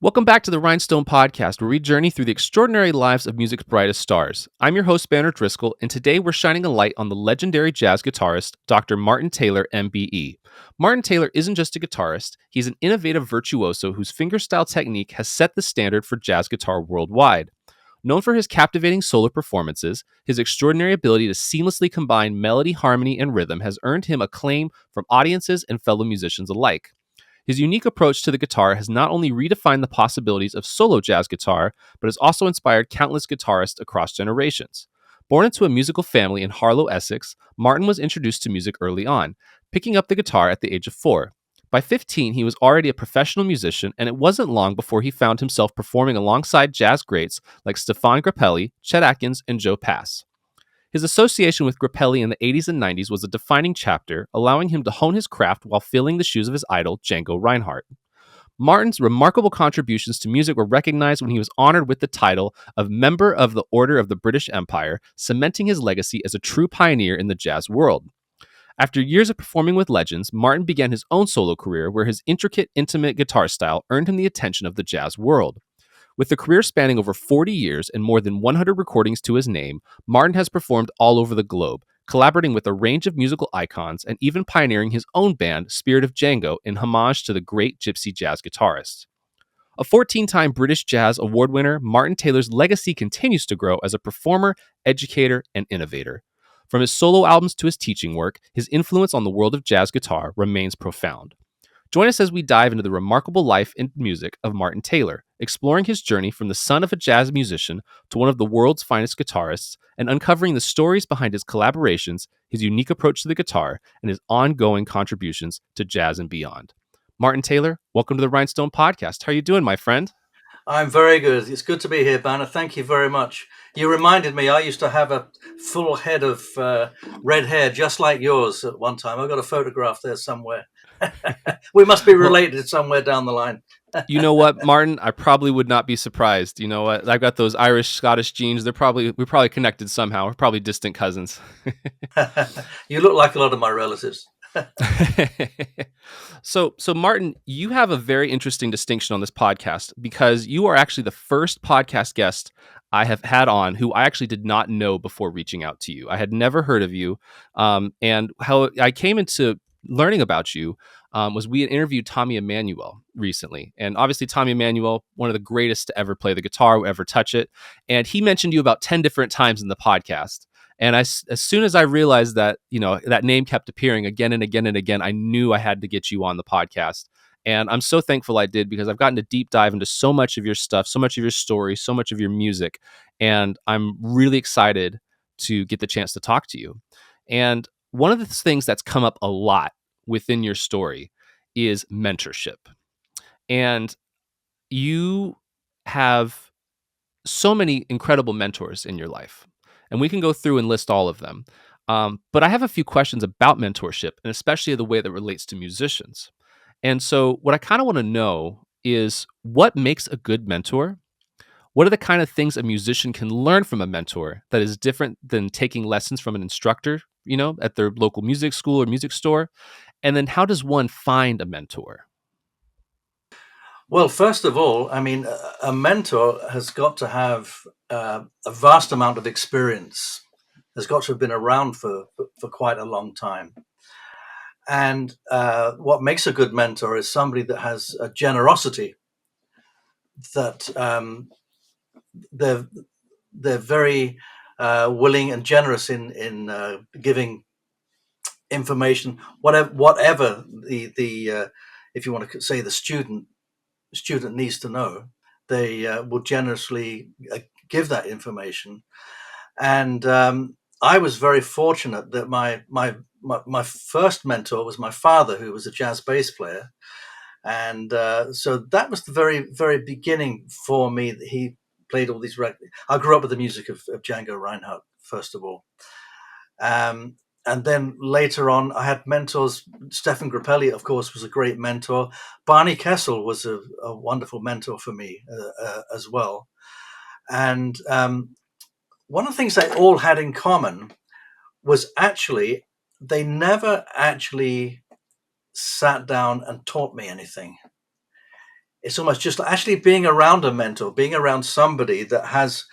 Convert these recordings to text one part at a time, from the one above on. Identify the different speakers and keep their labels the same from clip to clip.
Speaker 1: Welcome back to the Rhinestone Podcast, where we journey through the extraordinary lives of music's brightest stars. I'm your host, Banner Driscoll, and today we're shining a light on the legendary jazz guitarist, Dr. Martin Taylor, MBE. Martin Taylor isn't just a guitarist, he's an innovative virtuoso whose fingerstyle technique has set the standard for jazz guitar worldwide. Known for his captivating solo performances, his extraordinary ability to seamlessly combine melody, harmony, and rhythm has earned him acclaim from audiences and fellow musicians alike. His unique approach to the guitar has not only redefined the possibilities of solo jazz guitar, but has also inspired countless guitarists across generations. Born into a musical family in Harlow, Essex, Martin was introduced to music early on, picking up the guitar at the age of 4. By 15, he was already a professional musician, and it wasn't long before he found himself performing alongside jazz greats like Stephane Grappelli, Chet Atkins, and Joe Pass. His association with Grappelli in the 80s and 90s was a defining chapter, allowing him to hone his craft while filling the shoes of his idol, Django Reinhardt. Martin's remarkable contributions to music were recognized when he was honored with the title of Member of the Order of the British Empire, cementing his legacy as a true pioneer in the jazz world. After years of performing with legends, Martin began his own solo career where his intricate, intimate guitar style earned him the attention of the jazz world. With a career spanning over 40 years and more than 100 recordings to his name, Martin has performed all over the globe, collaborating with a range of musical icons and even pioneering his own band, Spirit of Django, in homage to the great gypsy jazz guitarist. A 14-time British Jazz Award winner, Martin Taylor's legacy continues to grow as a performer, educator, and innovator. From his solo albums to his teaching work, his influence on the world of jazz guitar remains profound. Join us as we dive into the remarkable life and music of Martin Taylor, exploring his journey from the son of a jazz musician to one of the world's finest guitarists, and uncovering the stories behind his collaborations, his unique approach to the guitar, and his ongoing contributions to jazz and beyond. Martin Taylor, welcome to the Rhinestone Podcast. How are you doing, my friend?
Speaker 2: I'm very good. It's good to be here, Banner. Thank you very much. You reminded me, I used to have a full head of red hair, just like yours at one time. I've got a photograph there somewhere. We must be
Speaker 1: Well,
Speaker 2: related somewhere down the line.
Speaker 1: you know what, Martin? I probably would not be surprised. You know what? I've got those Irish Scottish genes. We're probably connected somehow. We're probably distant cousins.
Speaker 2: You look like a lot of my relatives.
Speaker 1: So Martin, you have a very interesting distinction on this podcast because you are actually the first podcast guest I have had on who I actually did not know before reaching out to you. I had never heard of you, and how I came into learning about you was we had interviewed Tommy Emmanuel recently, and obviously Tommy Emmanuel, one of the greatest to ever play the guitar, ever touch it, and he mentioned you about 10 different times in the podcast. And as soon as I realized that, that name kept appearing again and again and again, I knew I had to get you on the podcast. And I'm so thankful I did because I've gotten to deep dive into so much of your stuff, so much of your story, so much of your music. And I'm really excited to get the chance to talk to you. And one of the things that's come up a lot within your story is mentorship. And you have so many incredible mentors in your life, and we can go through and list all of them. But I have a few questions about mentorship, and especially the way that relates to musicians. And so, what I kind of want to know is what makes a good mentor? What are the kind of things a musician can learn from a mentor that is different than taking lessons from an instructor, at their local music school or music store? And then, how does one find a mentor?
Speaker 2: Well, first of all, I mean, a mentor has got to have a vast amount of experience, has got to have been around for quite a long time. And what makes a good mentor is somebody that has a generosity, that they're very willing and generous in giving information, whatever the if you want to say the student needs to know, they will generously give that information. And I was very fortunate that my first mentor was my father, who was a jazz bass player. And so that was the very, very beginning for me. That he played all these records. I grew up with the music of Django Reinhardt, first of all. And then later on, I had mentors. Stephane Grappelli, of course, was a great mentor. Barney Kessel was a wonderful mentor for me as well. And one of the things they all had in common was actually they never actually sat down and taught me anything. it's almost just actually being around a mentor, being around somebody that has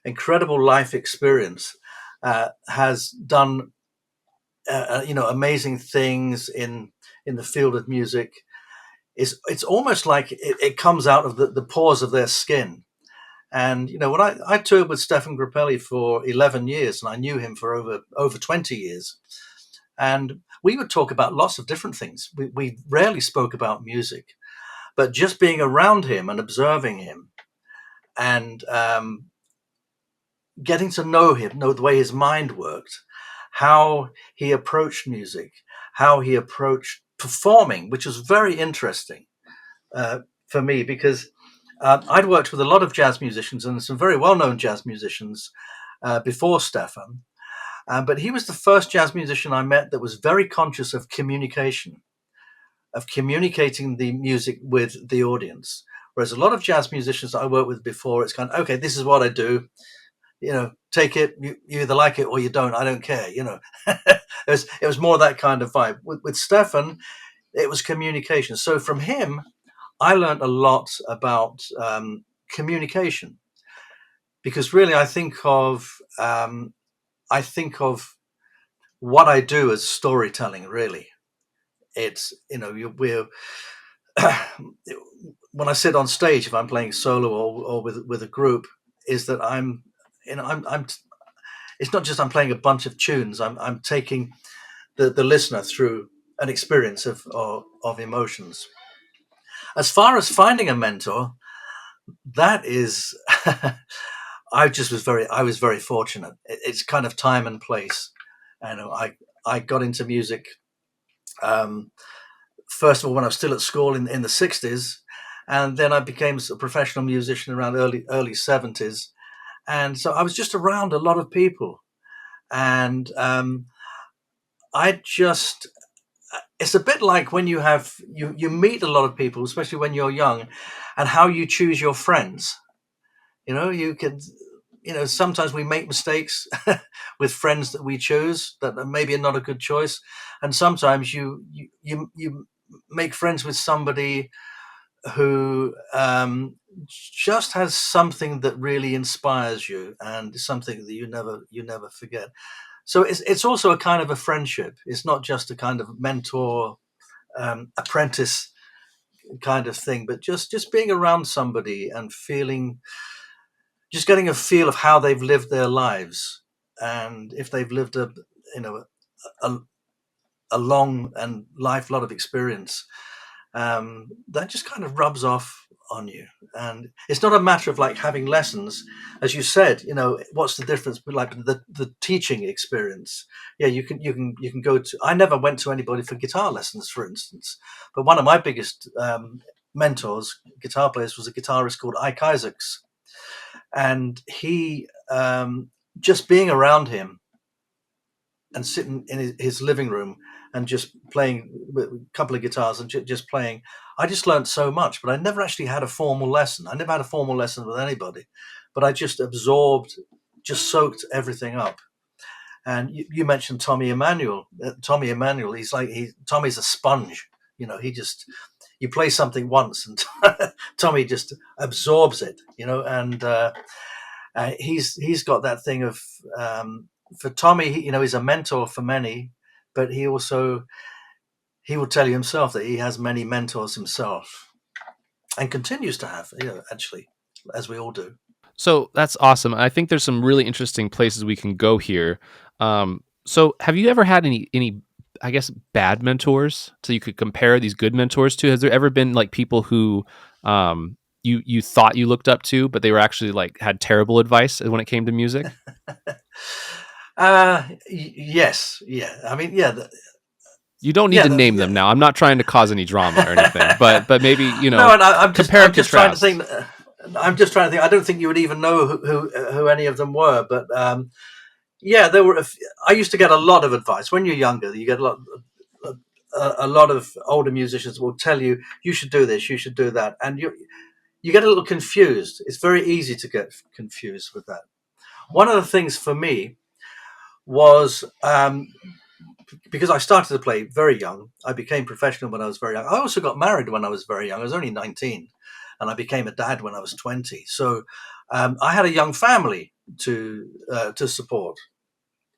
Speaker 2: incredible life experience, has done amazing things in the field of music. It's almost like it comes out of the pores of their skin. And when I toured with Stephane Grappelli for 11 years, and I knew him for over 20 years, and we would talk about lots of different things. We rarely spoke about music, but just being around him and observing him, and getting to know him, know the way his mind worked, how he approached music, how he approached performing, which was very interesting for me, because I'd worked with a lot of jazz musicians and some very well-known jazz musicians before Stephane, but he was the first jazz musician I met that was very conscious of communication, of communicating the music with the audience. Whereas a lot of jazz musicians that I worked with before, it's kind of, okay, this is what I do. Take it. You either like it or you don't. I don't care. It was more that kind of vibe. With Stephane, it was communication. So from him, I learned a lot about communication, because really I think of what I do as storytelling. Really, it's we're when I sit on stage, if I'm playing solo or with a group, is that I'm it's not just I'm playing a bunch of tunes. I'm taking the listener through an experience of emotions. As far as finding a mentor, that is, I was very fortunate. It's kind of time and place. And I got into music, first of all, when I was still at school in the 60s. And then I became a professional musician around early 70s. And so I was just around a lot of people. And it's a bit like when you meet a lot of people, especially when you're young, and how you choose your friends. You can, sometimes we make mistakes with friends that we choose that maybe are not a good choice. And sometimes you make friends with somebody who just has something that really inspires you, and something that you never forget. So it's also a kind of a friendship. It's not just a kind of mentor apprentice kind of thing, but just being around somebody and just getting a feel of how they've lived their lives, and if they've lived a, a long and lot of experience, that just kind of rubs off on you. And it's not a matter of like having lessons, as you said. What's the difference between like the teaching experience? Yeah, you can go to. I never went to anybody for guitar lessons, for instance, but one of my biggest mentors, guitar players, was a guitarist called Essex, and he just being around him and sitting in his living room and just playing with a couple of guitars and just playing, I just learned so much. But I never actually had a formal lesson. I never had a formal lesson with anybody, but I just absorbed, just soaked everything up. And you mentioned Tommy Emmanuel. Tommy's a sponge. You play something once and Tommy just absorbs it. And he's got that thing of, for Tommy, he's a mentor for many, but he will tell you himself that he has many mentors himself, and continues to have, actually, as we all do.
Speaker 1: So that's awesome. I think there's some really interesting places we can go here. So have you ever had any I guess bad mentors, so you could compare these good mentors to? Has there ever been like people who you thought you looked up to, but they were actually like had terrible advice when it came to music?
Speaker 2: Yes, yeah. I mean, yeah,
Speaker 1: You don't need
Speaker 2: yeah,
Speaker 1: to name them now. I'm not trying to cause any drama or anything, but maybe
Speaker 2: no, and
Speaker 1: compare and
Speaker 2: I'm just trying to
Speaker 1: contrast.
Speaker 2: think. I'm just trying to think. I don't think you would even know who any of them were, but yeah, there were. I used to get a lot of advice when you're younger. You get a lot of older musicians will tell you should do this, you should do that, and you get a little confused. It's very easy to get confused with that. One of the things for me was, because I started to play very young. I became professional when I was very young. I also got married when I was very young. I was only 19. and I became a dad when I was 20. So I had a young family to support.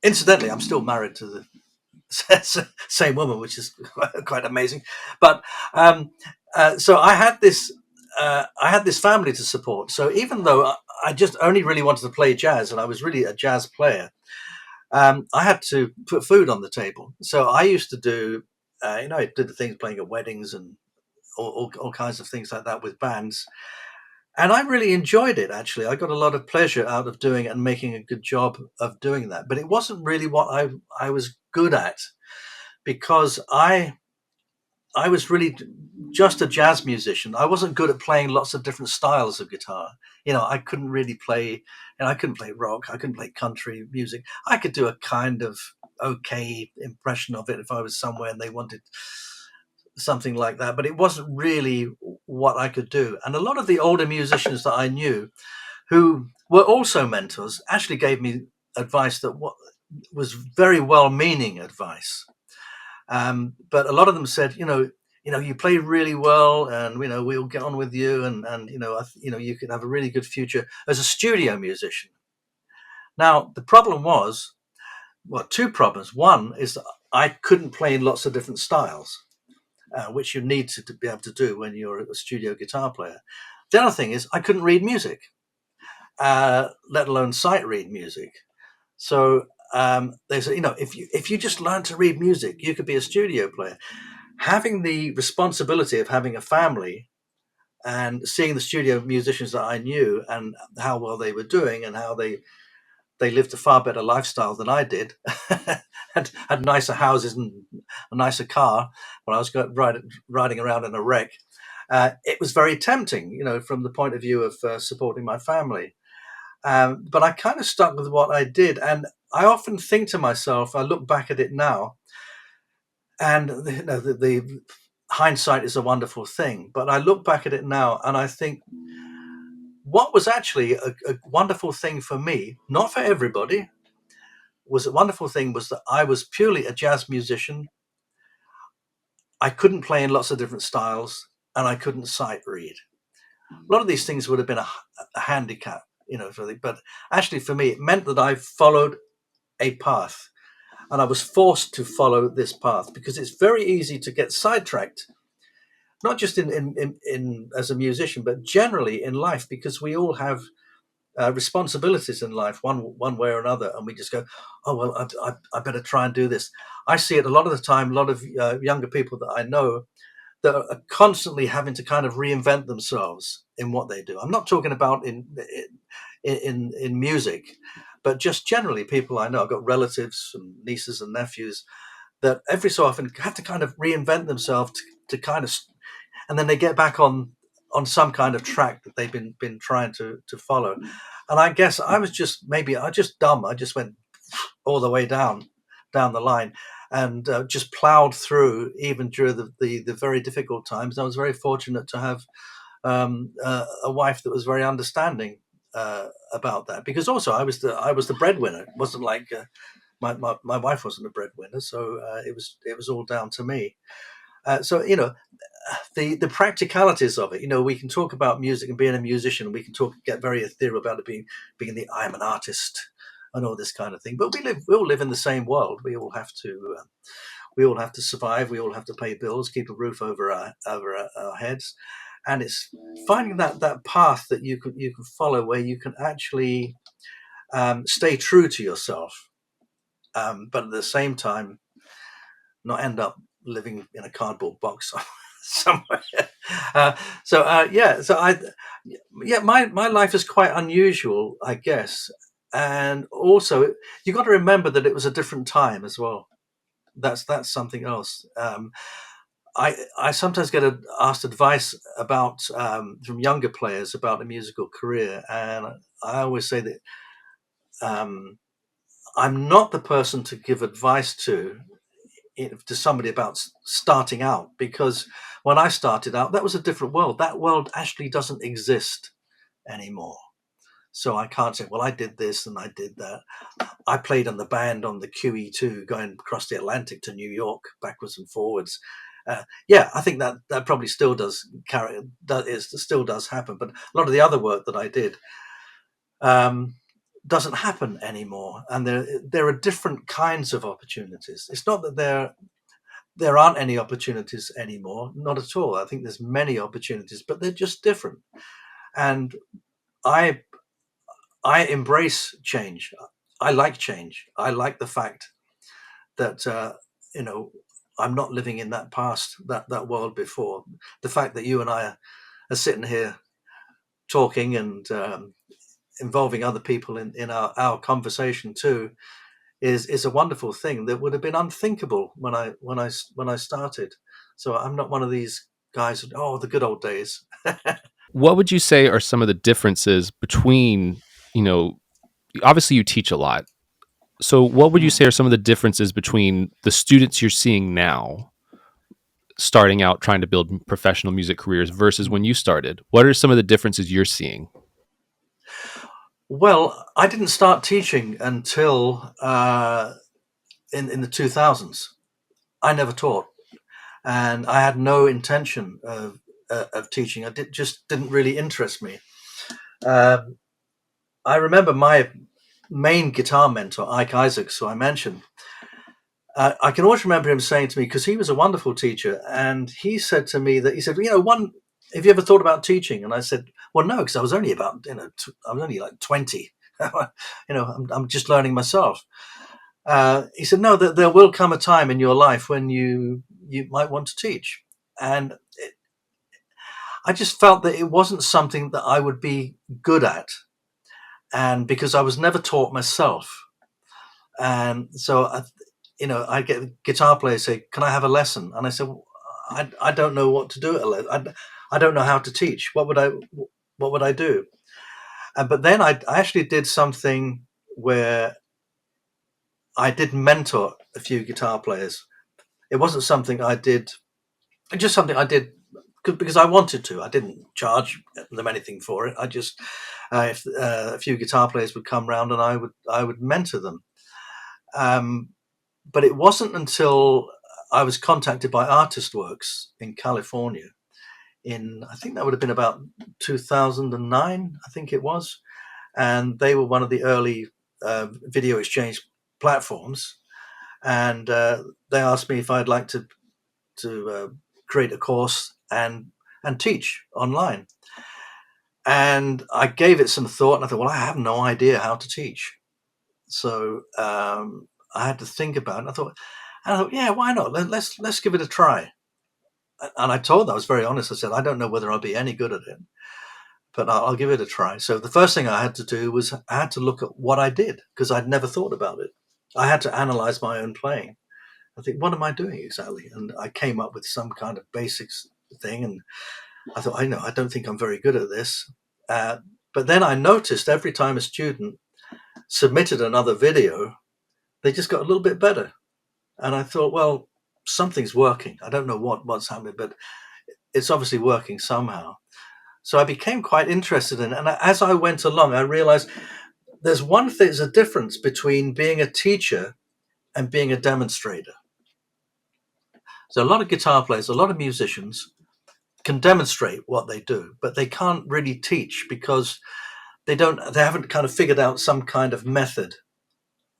Speaker 2: Incidentally, I'm still married to the same woman, which is quite amazing. But so I had this family to support. So even though I just only really wanted to play jazz, and I was really a jazz player, I had to put food on the table. So I used to do, I did the things playing at weddings and all kinds of things like that with bands. And I really enjoyed it, actually. I got a lot of pleasure out of doing it and making a good job of doing that. But it wasn't really what I was good at, because I was really just a jazz musician. I wasn't good at playing lots of different styles of guitar. I couldn't really play, I couldn't play rock. I couldn't play country music. I could do a kind of okay impression of it if I was somewhere and they wanted something like that, but it wasn't really what I could do. And a lot of the older musicians that I knew, who were also mentors, actually gave me advice that was very well-meaning advice. But a lot of them said, you play really well, and we'll get on with you, and you could have a really good future as a studio musician. Now the problem was, well, two problems. One is that I couldn't play in lots of different styles, which you need to be able to do when you're a studio guitar player. The other thing is I couldn't read music, let alone sight read music. So they said, if you just learn to read music, you could be a studio player. Having the responsibility of having a family and seeing the studio musicians that I knew and how well they were doing and how they lived a far better lifestyle than I did, had nicer houses and a nicer car when I was riding around in a wreck. It was very tempting, from the point of view of supporting my family. But I kind of stuck with what I did. And I often think to myself, I look back at it now, and the hindsight is a wonderful thing. But I look back at it now and I think, what was actually a wonderful thing for me, not for everybody, was a wonderful thing was that I was purely a jazz musician. I couldn't play in lots of different styles, and I couldn't sight read. A lot of these things would have been a handicap, but actually for me, it meant that I followed a path, and I was forced to follow this path, because it's very easy to get sidetracked, not just in as a musician, but generally in life, because we all have responsibilities in life, one way or another, and we just go, oh well, I better try and do this. I see it a lot of the time. A lot of younger people that I know that are constantly having to kind of reinvent themselves in what they do. I'm not talking about in music, but just generally people I know. I've got relatives and nieces and nephews that every so often have to kind of reinvent themselves to kind of, and then they get back on some kind of track that they've been trying to follow. And I guess I was just dumb. I just went all the way down the line, and just plowed through even during the very difficult times. And I was very fortunate to have a wife that was very understanding about that, because also I was the breadwinner. It wasn't like my wife wasn't a breadwinner, so it was all down to me. So the practicalities of it. We can talk about music and being a musician. We can get very ethereal about it being the I'm an artist and all this kind of thing. But we all live in the same world. We all have to survive. We all have to pay bills, keep a roof over our heads, and it's finding that path that you can follow, where you can actually stay true to yourself, but at the same time not end up living in a cardboard box somewhere. My life is quite unusual, I guess. And also, you got to remember that it was a different time as well. That's something else. I sometimes get asked advice about from younger players about a musical career, and I always say that I'm not the person to give advice to somebody about starting out, because when I started out, that was a different world. That world actually doesn't exist anymore. So I can't say, well, I did this and I did that. I played in the band on the QE2 going across the Atlantic to New York, backwards and forwards. Yeah, I think that probably still does carry. That is still does happen, but a lot of the other work that I did um, doesn't happen anymore, and there are different kinds of opportunities. It's not that there aren't any opportunities anymore, not at all. I think there's many opportunities, but they're just different. And I I embrace change. I like change. I like the fact that you know I'm not living in that past, that world before. The fact that you and I are sitting here talking and involving other people in our conversation too is a wonderful thing that would have been unthinkable when I started. So I'm not one of these guys. Oh, the good old days.
Speaker 1: What would you say are some of the differences between, you know, obviously you teach a lot. So what would you
Speaker 2: Mm.
Speaker 1: say are some of the differences between the students you're seeing now starting out trying to build professional music careers versus when you started? What are some of the differences you're seeing?
Speaker 2: Well, I didn't start teaching until in the 2000s. I never taught, and I had no intention of teaching. Just didn't really interest me. Um, I remember my main guitar mentor, Ike Isaacs, who I mentioned. I can always remember him saying to me, because he was a wonderful teacher, and he said to me that he said, have you ever thought about teaching? And I said, well, no, because I was only about, I was only like 20. I'm just learning myself. He said, no, there will come a time in your life when you might want to teach. And I just felt that it wasn't something that I would be good at. And because I was never taught myself. And so, I get guitar players say, can I have a lesson? And I said, well, I don't know what to do at a lesson. I don't know how to teach. What would I do? But then I actually did something where I did mentor a few guitar players. It wasn't something I did, just something I did because I wanted to. I didn't charge them anything for it. I just, if a few guitar players would come round and I would mentor them. Um, but it wasn't until I was contacted by Artist Works in California I think that would have been about 2009, I think it was. And they were one of the early video exchange platforms. And they asked me if I'd like to create a course and teach online. And I gave it some thought, and I thought, well, I have no idea how to teach. So I had to think about it. And I thought, yeah, why not? Let's give it a try. And I told them, I was very honest. I said, I don't know whether I'll be any good at it, but I'll give it a try. So the first thing I had to do was I had to look at what I did because I'd never thought about it. I had to analyze my own playing. I think, what am I doing exactly? And I came up with some kind of basics thing. And I thought, I don't think I'm very good at this. But then I noticed every time a student submitted another video, they just got a little bit better. And I thought, well, something's working. I don't know what's happening, but it's obviously working somehow. So I became quite interested in it. And as I went along, I realized there's a difference between being a teacher and being a demonstrator. So a lot of guitar players, a lot of musicians can demonstrate what they do, but they can't really teach because they haven't kind of figured out some kind of method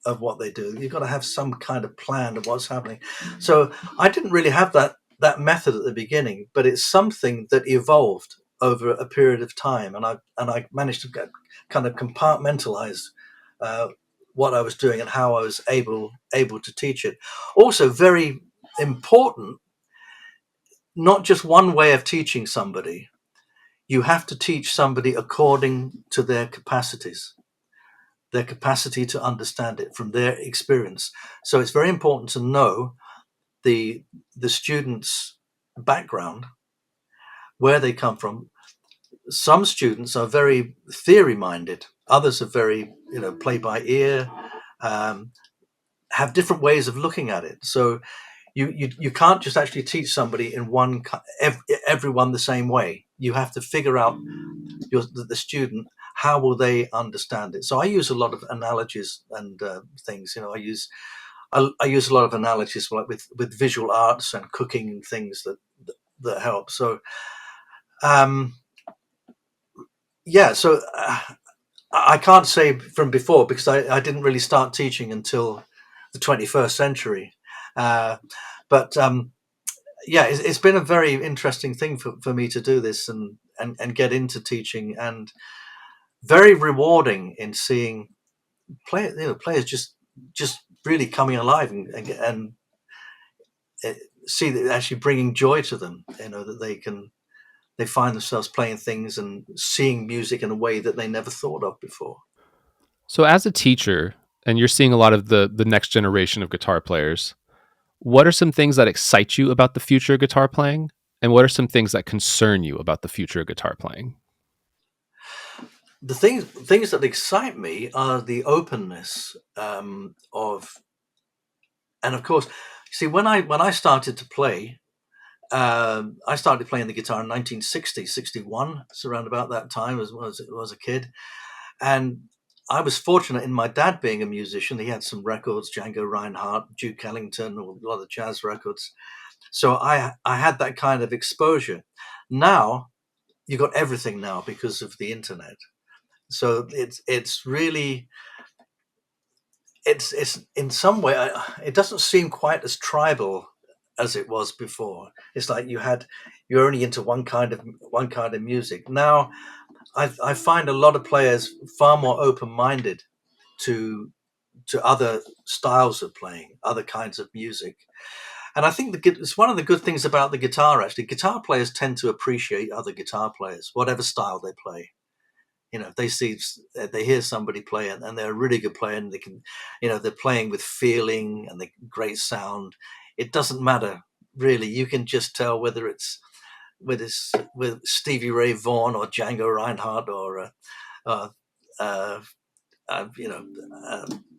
Speaker 2: of what they do. You've got to have some kind of plan of what's happening. So I didn't really have that method at the beginning, but it's something that evolved over a period of time, and I managed to kind of compartmentalize uh, what I was doing and how I was able to teach it. Also, very important, not just one way of teaching somebody. You have to teach somebody according to their capacities, their capacity to understand it from their experience. So it's very important to know the student's background, where they come from. Some students are very theory minded. Others are very, play by ear, um, have different ways of looking at it. So you can't just actually teach somebody in everyone the same way. You have to figure out the student, how will they understand it. So I use a lot of analogies and things. I use a lot of analogies like with visual arts and cooking and things that help. So um, yeah, so I can't say from before because I didn't really start teaching until the 21st century. Uh, but yeah, it's been a very interesting thing for me to do this and get into teaching, and very rewarding in seeing players just really coming alive and see that actually bringing joy to them. That they find themselves playing things and seeing music in a way that they never thought of before.
Speaker 1: So, as a teacher, and you're seeing a lot of the next generation of guitar players, what are some things that excite you about the future of guitar playing, and what are some things that concern you about the future of guitar playing?
Speaker 2: The things that excite me are the openness of, and of course, see when I started to play, I started playing the guitar in 1960, 61. It's around about that time as was a kid, and I was fortunate in my dad being a musician. He had some records, Django Reinhardt, Duke Ellington, a lot of jazz records. So I had that kind of exposure. Now you got everything now because of the internet. So it's really it's in some way it doesn't seem quite as tribal as it was before. It's like you're only into one kind of music. Now I find a lot of players far more open-minded to other styles of playing, other kinds of music. And I think it's one of the good things about the guitar. Actually, guitar players tend to appreciate other guitar players, whatever style they play. If they hear somebody play and they're a really good player, and they can, they're playing with feeling and the great sound. It doesn't matter really. You can just tell whether it's with Stevie Ray Vaughan or Django Reinhardt or uh, uh, uh, you know,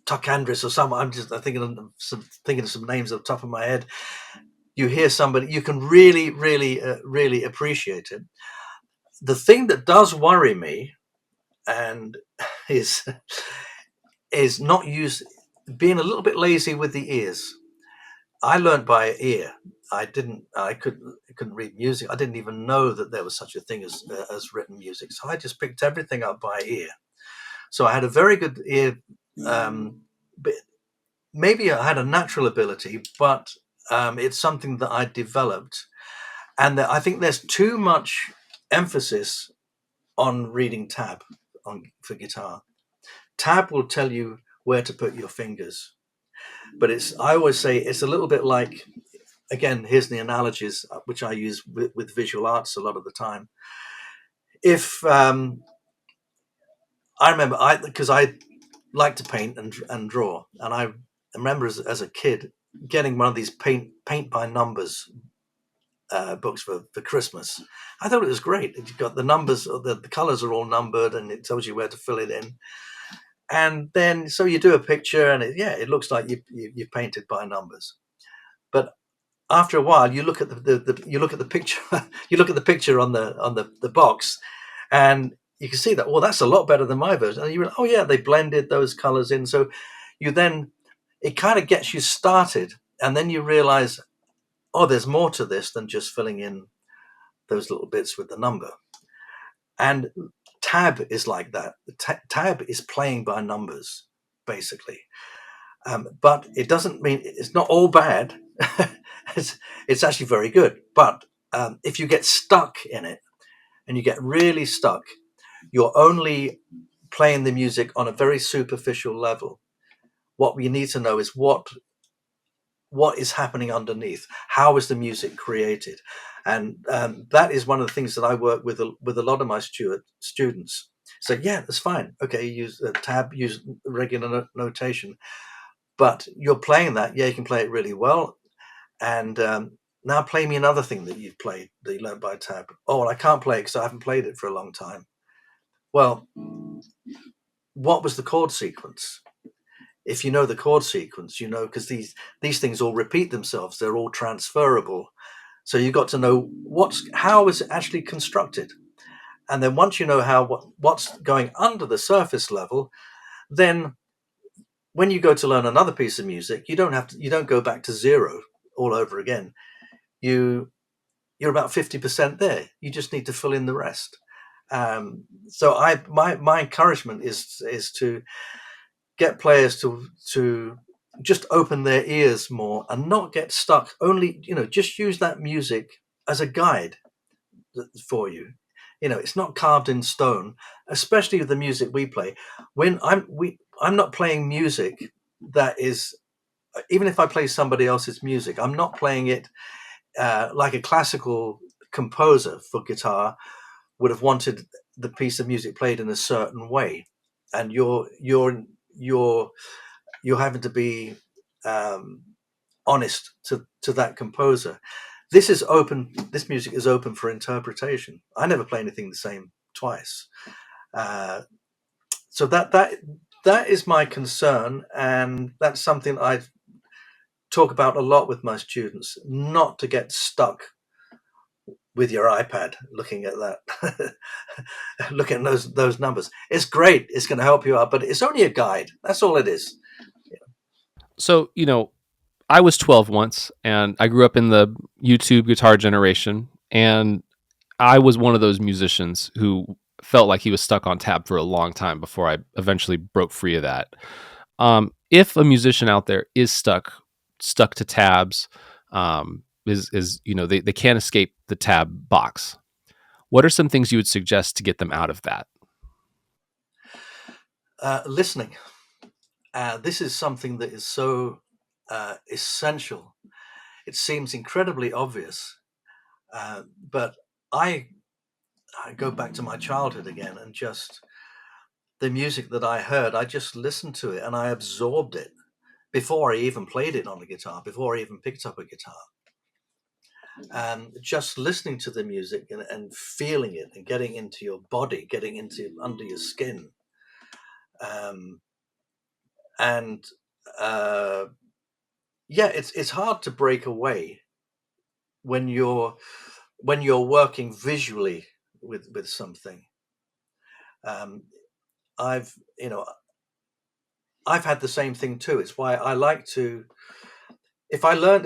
Speaker 2: Tuck Hendrix or someone. I'm thinking of some names at the top of my head. You hear somebody, you can really, really, really appreciate it. The thing that does worry me and is not being a little bit lazy with the ears. I learned by ear. I couldn't read music. I didn't even know that there was such a thing as written music. So I just picked everything up by ear. So I had a very good ear. But maybe I had a natural ability, but it's something that I developed, and that I think there's too much emphasis on reading tab for guitar. Tab will tell you where to put your fingers, but I always say it's a little bit like, again, here's the analogies which I use with visual arts a lot of the time. If I remember, because I like to paint and draw, and I remember as a kid getting one of these paint by numbers books for Christmas. I thought it was great. You've got the numbers, the colors are all numbered, and it tells you where to fill it in. And then so you do a picture, and it looks like you painted by numbers. But after a while, you look at you look at the picture, you look at the picture on the box, and you can see that, well, that's a lot better than my version. And you, oh yeah, they blended those colors in. So it kind of gets you started, and then you realize, oh, there's more to this than just filling in those little bits with the number. And tab is like that. Tab is playing by numbers, basically. But it doesn't mean it's not all bad. it's actually very good. But if you get stuck in it and you get really stuck, you're only playing the music on a very superficial level. What we need to know is what is happening underneath. How is the music created? And that is one of the things that I work with a lot of my students. So yeah, that's fine. Okay, use tab, use regular notation, but you're playing that. Yeah, you can play it really well. And now play me another thing that you've played that you learned by tab. Oh, well, I can't play it because I haven't played it for a long time. Well, what was the chord sequence? If you know the chord sequence, because these things all repeat themselves. They're all transferable. So you got to know how is it actually constructed. And then once you know what's going under the surface level, then when you go to learn another piece of music, you don't go back to zero all over again. You're about 50% there. You just need to fill in the rest. So my encouragement is to get players to just open their ears more and not get stuck. Only, just use that music as a guide for you. It's not carved in stone, especially with the music we play. When I'm not playing music that is, even if I play somebody else's music, I'm not playing it like a classical composer for guitar would have wanted the piece of music played in a certain way, and you're having to be honest to that composer. This music is open for interpretation. I never play anything the same twice. So that is my concern, and that's something I talk about a lot with my students, not to get stuck with your iPad looking at that. Looking at those numbers. It's great, it's going to help you out, but it's only a guide. That's all it is.
Speaker 1: So, I was 12 once, and I grew up in the YouTube guitar generation, and I was one of those musicians who felt like he was stuck on tab for a long time before I eventually broke free of that. If a musician out there is stuck to tabs, they can't escape the tab box, what are some things you would suggest to get them out of that?
Speaker 2: Listening. This is something that is so essential. It seems incredibly obvious, but I go back to my childhood again, and just the music that I heard, I just listened to it and I absorbed it before I even played it on the guitar, before I even picked up a guitar. And just listening to the music and feeling it and getting into your body, getting into under your skin. And it's hard to break away when you're working visually with something. I've had the same thing too. It's why I like to, if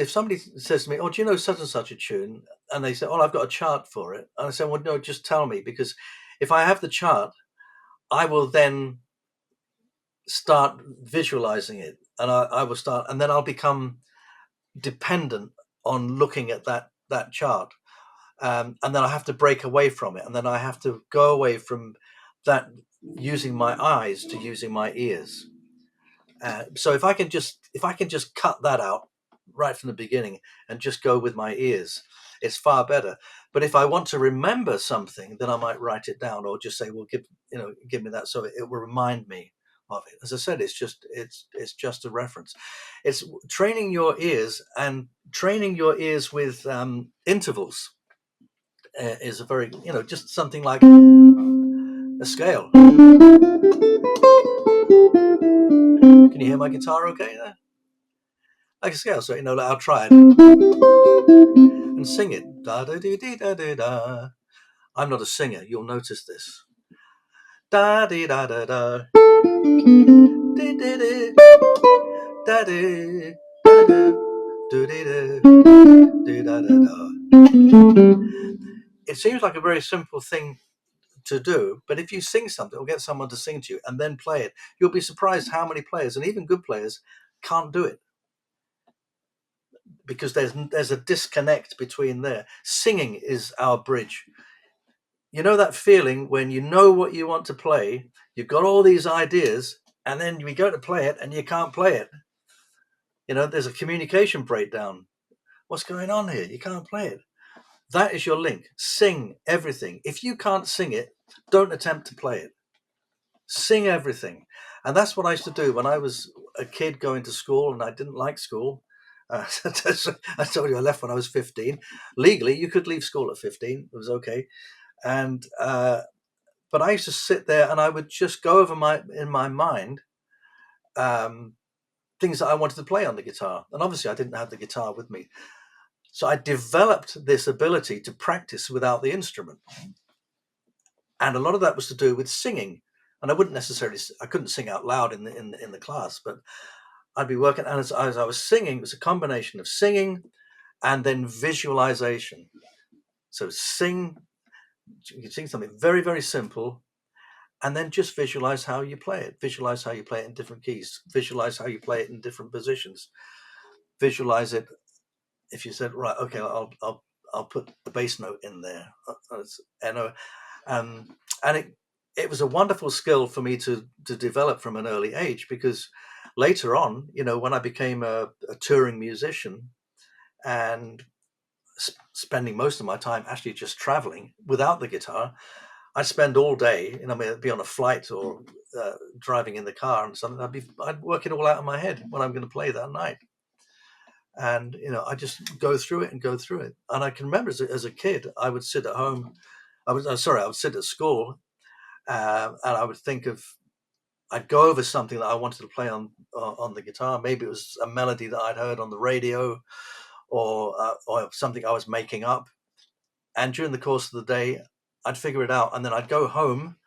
Speaker 2: somebody says to me, "Oh, do you know such and such a tune?" and they say, "Oh, I've got a chart for it," and I say, "Well, no, just tell me, because if I have the chart, I will then start visualizing it, and I will start, and then I'll become dependent on looking at that chart, and then I have to break away from it, and then I have to go away from that using my eyes to using my ears." So if I can just cut that out right from the beginning and just go with my ears, it's far better. But if I want to remember something, then I might write it down, or just say, "Well, give me that," so it will remind me of it. As I said, it's just a reference. It's training your ears, and training your ears with intervals is a very, just something like a scale. Can you hear my guitar okay there? Like a scale. So, I'll try it and sing it. Da da dee dee da da da. I'm not a singer. You'll notice this. Da dee da da da. Dee dee dee. Da dee da da. Do dee dee da da da. It seems like a very simple thing to do, but if you sing something or get someone to sing to you and then play it, you'll be surprised how many players, and even good players, can't do it, because there's a disconnect between there. Singing is our bridge. You know that feeling when you know what you want to play, you've got all these ideas, and then we go to play it and you can't play it. There's a communication breakdown. What's going on here? You can't play it. That is your link. Sing everything. If you can't sing it, don't attempt to play it. Sing everything. And that's what I used to do when I was a kid going to school, and I didn't like school. I told you I left when I was 15. Legally, you could leave school at 15. It was okay. And but I used to sit there and I would just go over in my mind things that I wanted to play on the guitar. And obviously I didn't have the guitar with me. So I developed this ability to practice without the instrument. And a lot of that was to do with singing. and I couldn't sing out loud in the class, but I'd be working, and as I was singing, it was a combination of singing and then visualization. So you sing something very, very simple, and then just visualize how you play it. Visualize how you play it in different keys. Visualize how you play it in different positions. Visualize it. If you said, right, okay, I'll put the bass note in there, and it was a wonderful skill for me to develop from an early age, because later on, when I became a touring musician and spending most of my time actually just traveling without the guitar, I'd spend all day, I'd be on a flight or driving in the car and something. I'd work it all out in my head what I'm going to play that night, and I just go through it and go through it. And I can remember as a kid, I would sit at home. I would sit at school, and I would I'd go over something that I wanted to play on the guitar. Maybe it was a melody that I'd heard on the radio, or something I was making up. And during the course of the day, I'd figure it out, and then I'd go home.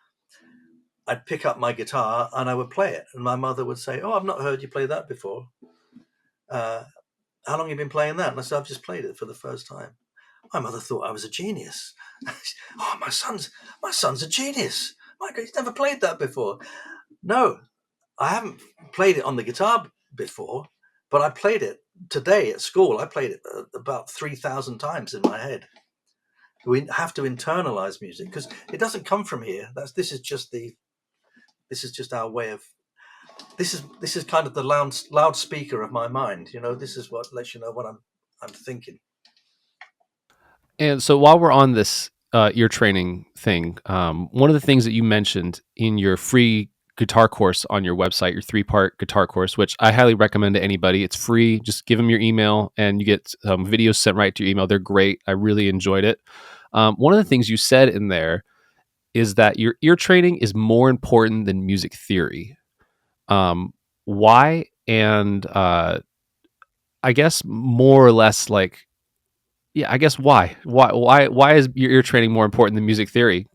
Speaker 2: I'd pick up my guitar and I would play it, and my mother would say, "Oh, I've not heard you play that before. How long have you been playing that?" And I said, "I've just played it for the first time." My mother thought I was a genius. "Oh, my son's a genius. My God, he's never played that before." No, I haven't played it on the guitar before, but I played it today at school. I played it about 3,000 times in my head. We have to internalize music because it doesn't come from here. This is just our way of. This is kind of the loudspeaker of my mind. This is what lets you know what I'm thinking.
Speaker 1: And so while we're on this ear training thing, one of the things that you mentioned in your free guitar course on your website, your 3-part guitar course, which I highly recommend to anybody. It's free. Just give them your email and you get videos sent right to your email. They're great. I really enjoyed it. One of the things you said in there is that your ear training is more important than music theory. Why? And I guess more or less like, yeah, I guess why? Why is your ear training more important than music theory?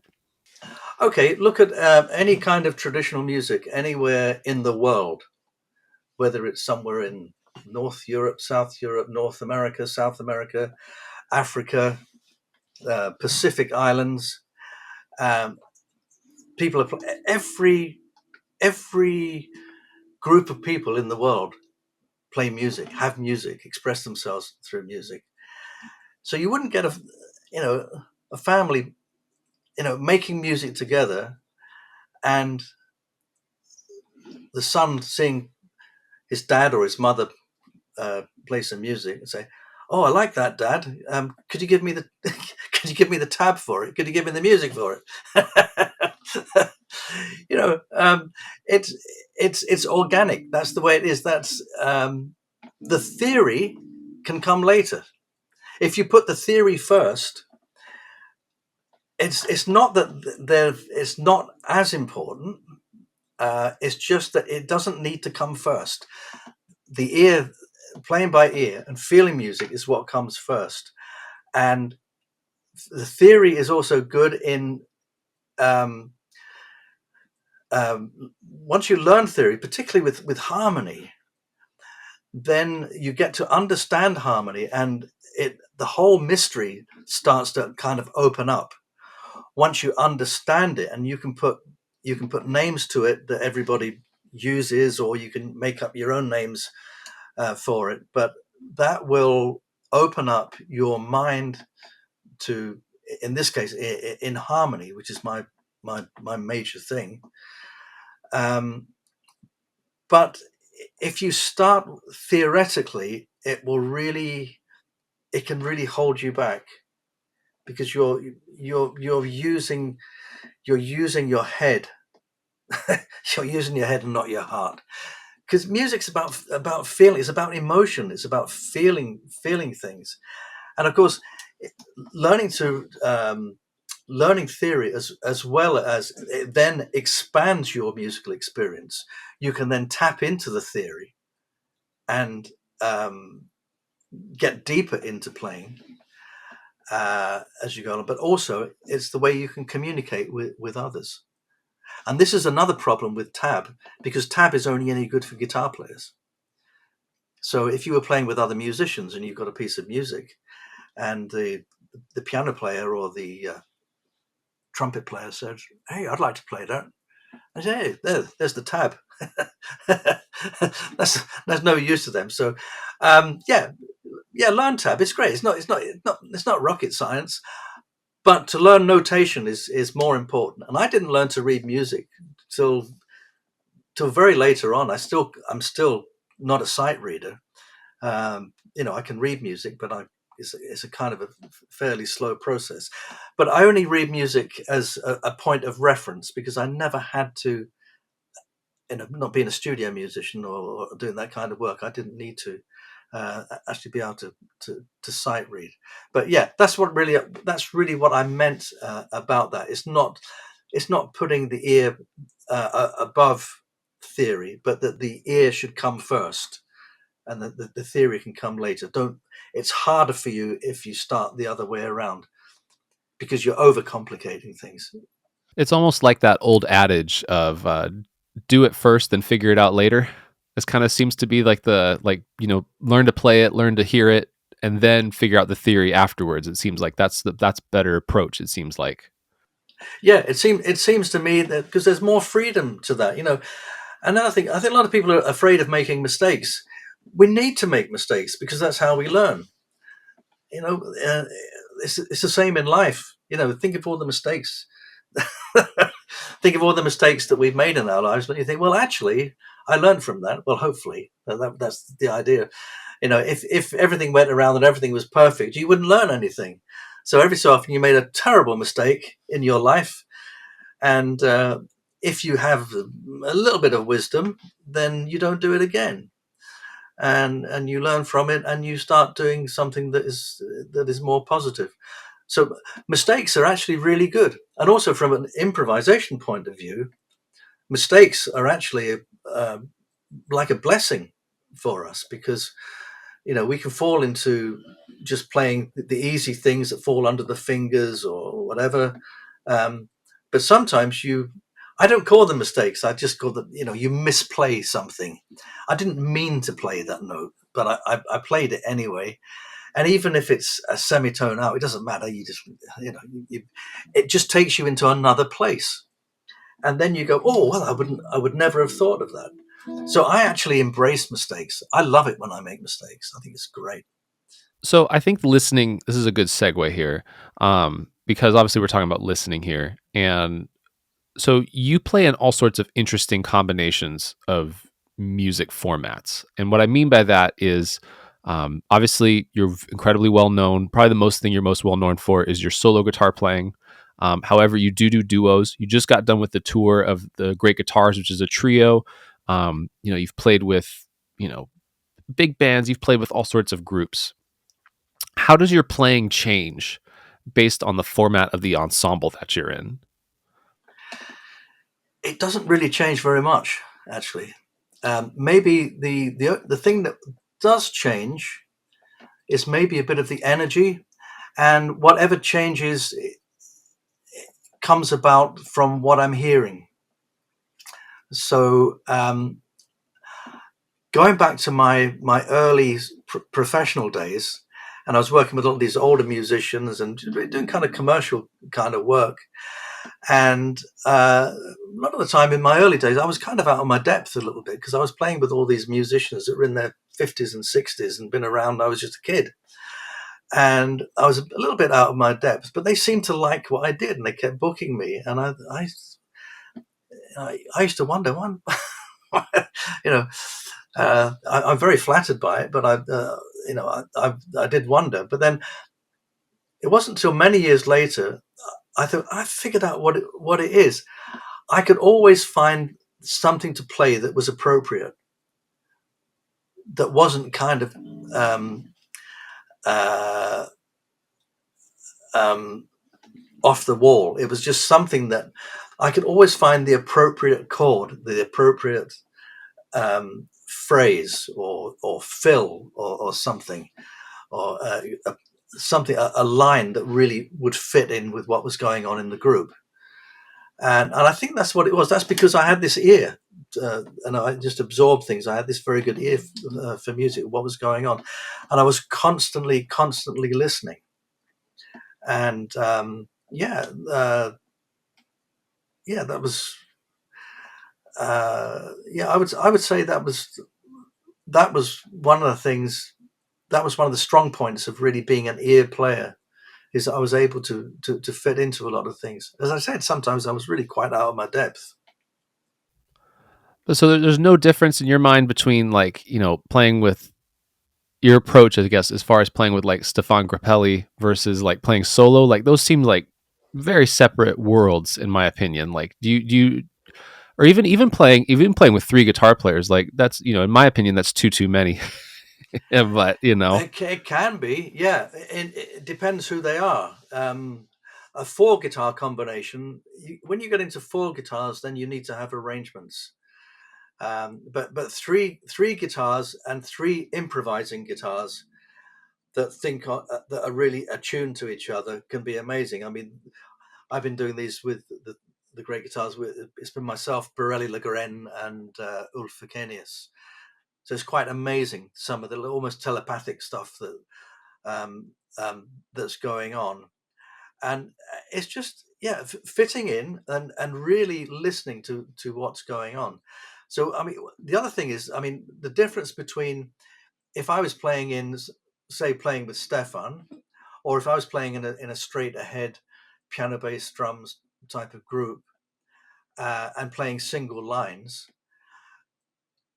Speaker 2: Okay, look at any kind of traditional music anywhere in the world, whether it's somewhere in North Europe, South Europe, North America, South America, Africa, Pacific Islands. People are every group of people in the world play music, have music, express themselves through music. So you wouldn't get a family, making music together, and the son seeing his dad or his mother play some music and say, "Oh, I like that, Dad. Could you give me the could you give me the tab for it? Could you give me the music for it?" It's organic. That's the way it is. That's the theory can come later. If you put the theory first, it's not that it's not as important. It's just that it doesn't need to come first. The ear, playing by ear and feeling music is what comes first. And the theory is also good in once you learn theory, particularly with harmony, then you get to understand harmony, and the whole mystery starts to kind of open up once you understand it, and you can put names to it that everybody uses, or you can make up your own names for it. But that will open up your mind to, in this case, in harmony, which is my major thing. But if you start theoretically, it can really hold you back, because you're using your head. You're using your head and not your heart, because music's about feeling. It's about emotion. It's about feeling things. And of course, learning theory as well as it then expands your musical experience. You can then tap into the theory and get deeper into playing as you go on. But also, it's the way you can communicate with others. And this is another problem with tab, because tab is only any good for guitar players. So if you were playing with other musicians and you've got a piece of music, and the piano player or the trumpet player said, "Hey, I'd like to play that," I say, "Hey, there's the tab." that's no use to them. So, yeah, learn tab. It's great. It's not rocket science, but to learn notation is more important. And I didn't learn to read music till very later on. I'm still not a sight reader. I can read music, but it's a kind of a fairly slow process. But I only read music as a point of reference, because I never had to, not being a studio musician or doing that kind of work, I didn't need to actually be able to sight read. But yeah, that's really what I meant about that. It's not putting the ear above theory, but that the ear should come first, and the theory can come later. It's harder for you if you start the other way around, because you're overcomplicating things.
Speaker 1: It's almost like that old adage of do it first, then figure it out later. This kind of seems to be like learn to play it, learn to hear it, and then figure out the theory afterwards. It seems like that's better approach. It seems like.
Speaker 2: Yeah, it seems to me that, because there's more freedom to that, And then I think a lot of people are afraid of making mistakes. We need to make mistakes, because that's how we learn. It's the same in life. Think of all the mistakes. Think of all the mistakes that we've made in our lives, but you think, well, actually, I learned from that. Well, hopefully, that's the idea. If everything went around and everything was perfect, you wouldn't learn anything. So every so often, you made a terrible mistake in your life, and if you have a little bit of wisdom, then you don't do it again, and you learn from it, and you start doing something that is more positive. So mistakes are actually really good. And also, from an improvisation point of view, mistakes are actually like a blessing for us, because we can fall into just playing the easy things that fall under the fingers or whatever. But sometimes I don't call them mistakes. I just call them, you misplay something. I didn't mean to play that note, but I played it anyway. And even if it's a semitone out, it doesn't matter. You just, it just takes you into another place. And then you go, oh, well, I would never have thought of that. So I actually embrace mistakes. I love it when I make mistakes. I think it's great.
Speaker 1: So I think listening. This is a good segue here, because obviously we're talking about listening here, and so you play in all sorts of interesting combinations of music formats. And what I mean by that is, obviously you're incredibly well known. Probably the most thing you're most well known for is your solo guitar playing. However, you do duos. You just got done with the tour of the Great Guitars, which is a trio. You've played with, big bands. You've played with all sorts of groups. How does your playing change based on the format of the ensemble that you're in?
Speaker 2: It doesn't really change very much, actually. Maybe the thing that does change is maybe a bit of the energy, and whatever changes comes about from what I'm hearing. So going back to my early professional days, and I was working with all these older musicians and doing kind of commercial kind of work. And a lot of the time in my early days, I was kind of out of my depth a little bit, because I was playing with all these musicians that were in their 50s and 60s and been around. I was just a kid. And I was a little bit out of my depth, but they seemed to like what I did, and they kept booking me. And I used to wonder, one, I'm very flattered by it, but I did wonder. But then it wasn't until many years later I thought I figured out what it is. I could always find something to play that was appropriate, that wasn't kind of uh, off the wall. It was just something that I could always find the appropriate chord, the appropriate phrase, or fill, or something, or something, a line that really would fit in with what was going on in the group. and I think that's what it was. That's because I had this ear, and I just absorbed things. I had this very good ear for music, what was going on, and I was constantly listening. And yeah, that was yeah. I would say that was one of the things. That was one of the strong points of really being an ear player, is that I was able to fit into a lot of things. As I said, sometimes I was really quite out of my depth.
Speaker 1: So there's no difference in your mind between like, playing with your approach, I guess, as far as playing with like Stephane Grappelli versus like playing solo. Like those seem like very separate worlds, in my opinion. Like, do you, or even playing with three guitar players, like that's, in my opinion, that's too many. But
Speaker 2: It can be, yeah. It depends who they are. A four guitar combination. When you get into four guitars, then you need to have arrangements. But three guitars and three improvising guitars that are really attuned to each other can be amazing. I mean, I've been doing these with the great guitars. It's been myself, Borelli Legren, and Ulf Vikenius. So it's quite amazing, some of the almost telepathic stuff um, that's going on, and it's just, yeah, fitting in and really listening to what's going on. So I mean, the other thing is, I mean, the difference between, if I was playing in, say, playing with Stefan, or if I was playing in a straight ahead piano bass drums type of group, and playing single lines,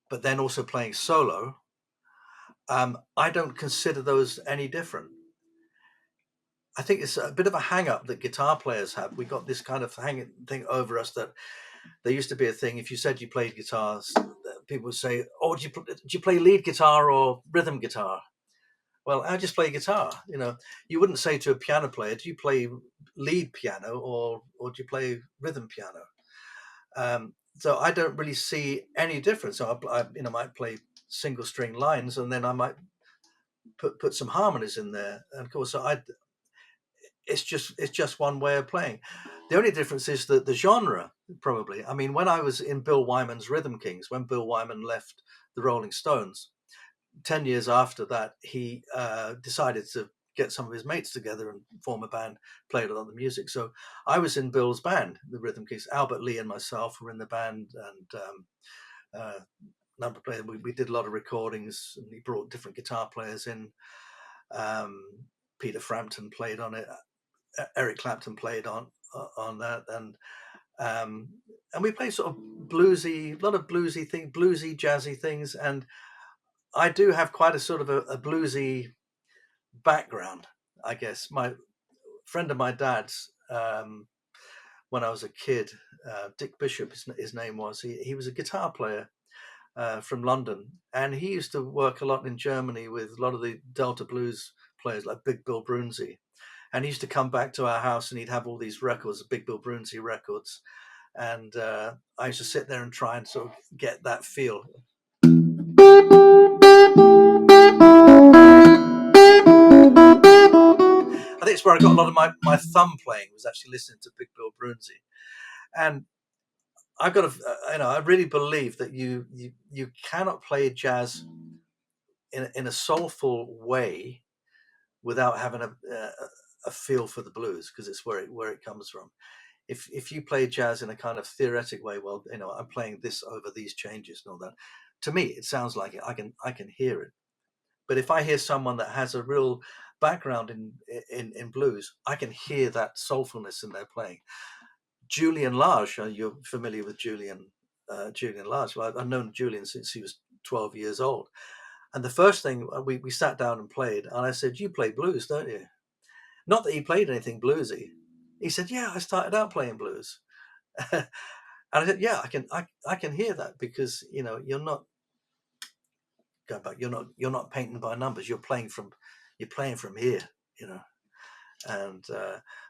Speaker 2: but then also playing solo, I don't consider those any different. I think it's a bit of a hang up that guitar players have. We got this kind of hanging thing over us that there used to be a thing. If you said you played guitars, people would say, "Oh, do you play lead guitar or rhythm guitar?" Well, I just play guitar. You wouldn't say to a piano player, "Do you play lead piano or do you play rhythm piano?" So I don't really see any difference. So I might play single string lines, and then I might put some harmonies in there. And of course, it's just one way of playing. The only difference is that the genre, probably. I mean, when I was in Bill Wyman's Rhythm Kings, when Bill Wyman left the Rolling Stones, 10 years after that, he decided to get some of his mates together and form a band, play a lot of the music. So I was in Bill's band, the Rhythm Kings. Albert Lee and myself were in the band, and number of players. We did a lot of recordings, and he brought different guitar players in. Um, Peter Frampton played on it. Eric Clapton played on that, um, and we played sort of bluesy, a lot of bluesy things, bluesy, jazzy things. And I do have quite a sort of a bluesy background, I guess. My friend of my dad's, when I was a kid, Dick Bishop, his name was. He was a guitar player from London, and he used to work a lot in Germany with a lot of the Delta blues players like Big Bill Broonzy. And he used to come back to our house, and he'd have all these records, Big Bill Broonzy records, and I used to sit there and try and sort of get that feel. I think it's where I got a lot of my thumb playing, was actually listening to Big Bill Broonzy. And I've got to, I really believe that you cannot play jazz in a soulful way without having a feel for the blues, because it's where it comes from. If you play jazz in a kind of theoretic way, well, I'm playing this over these changes and all that. To me, it sounds like it. I can hear it. But if I hear someone that has a real background in blues, I can hear that soulfulness in their playing. Julian Lage, you're familiar with Julian Lage. Well, I've known Julian since he was 12 years old. And the first thing, we sat down and played, and I said, "You play blues, don't you?" Not that he played anything bluesy. He said, "Yeah, I started out playing blues." And I said, "Yeah, I can hear that, because you're not painting by numbers. You're playing from here, you know." And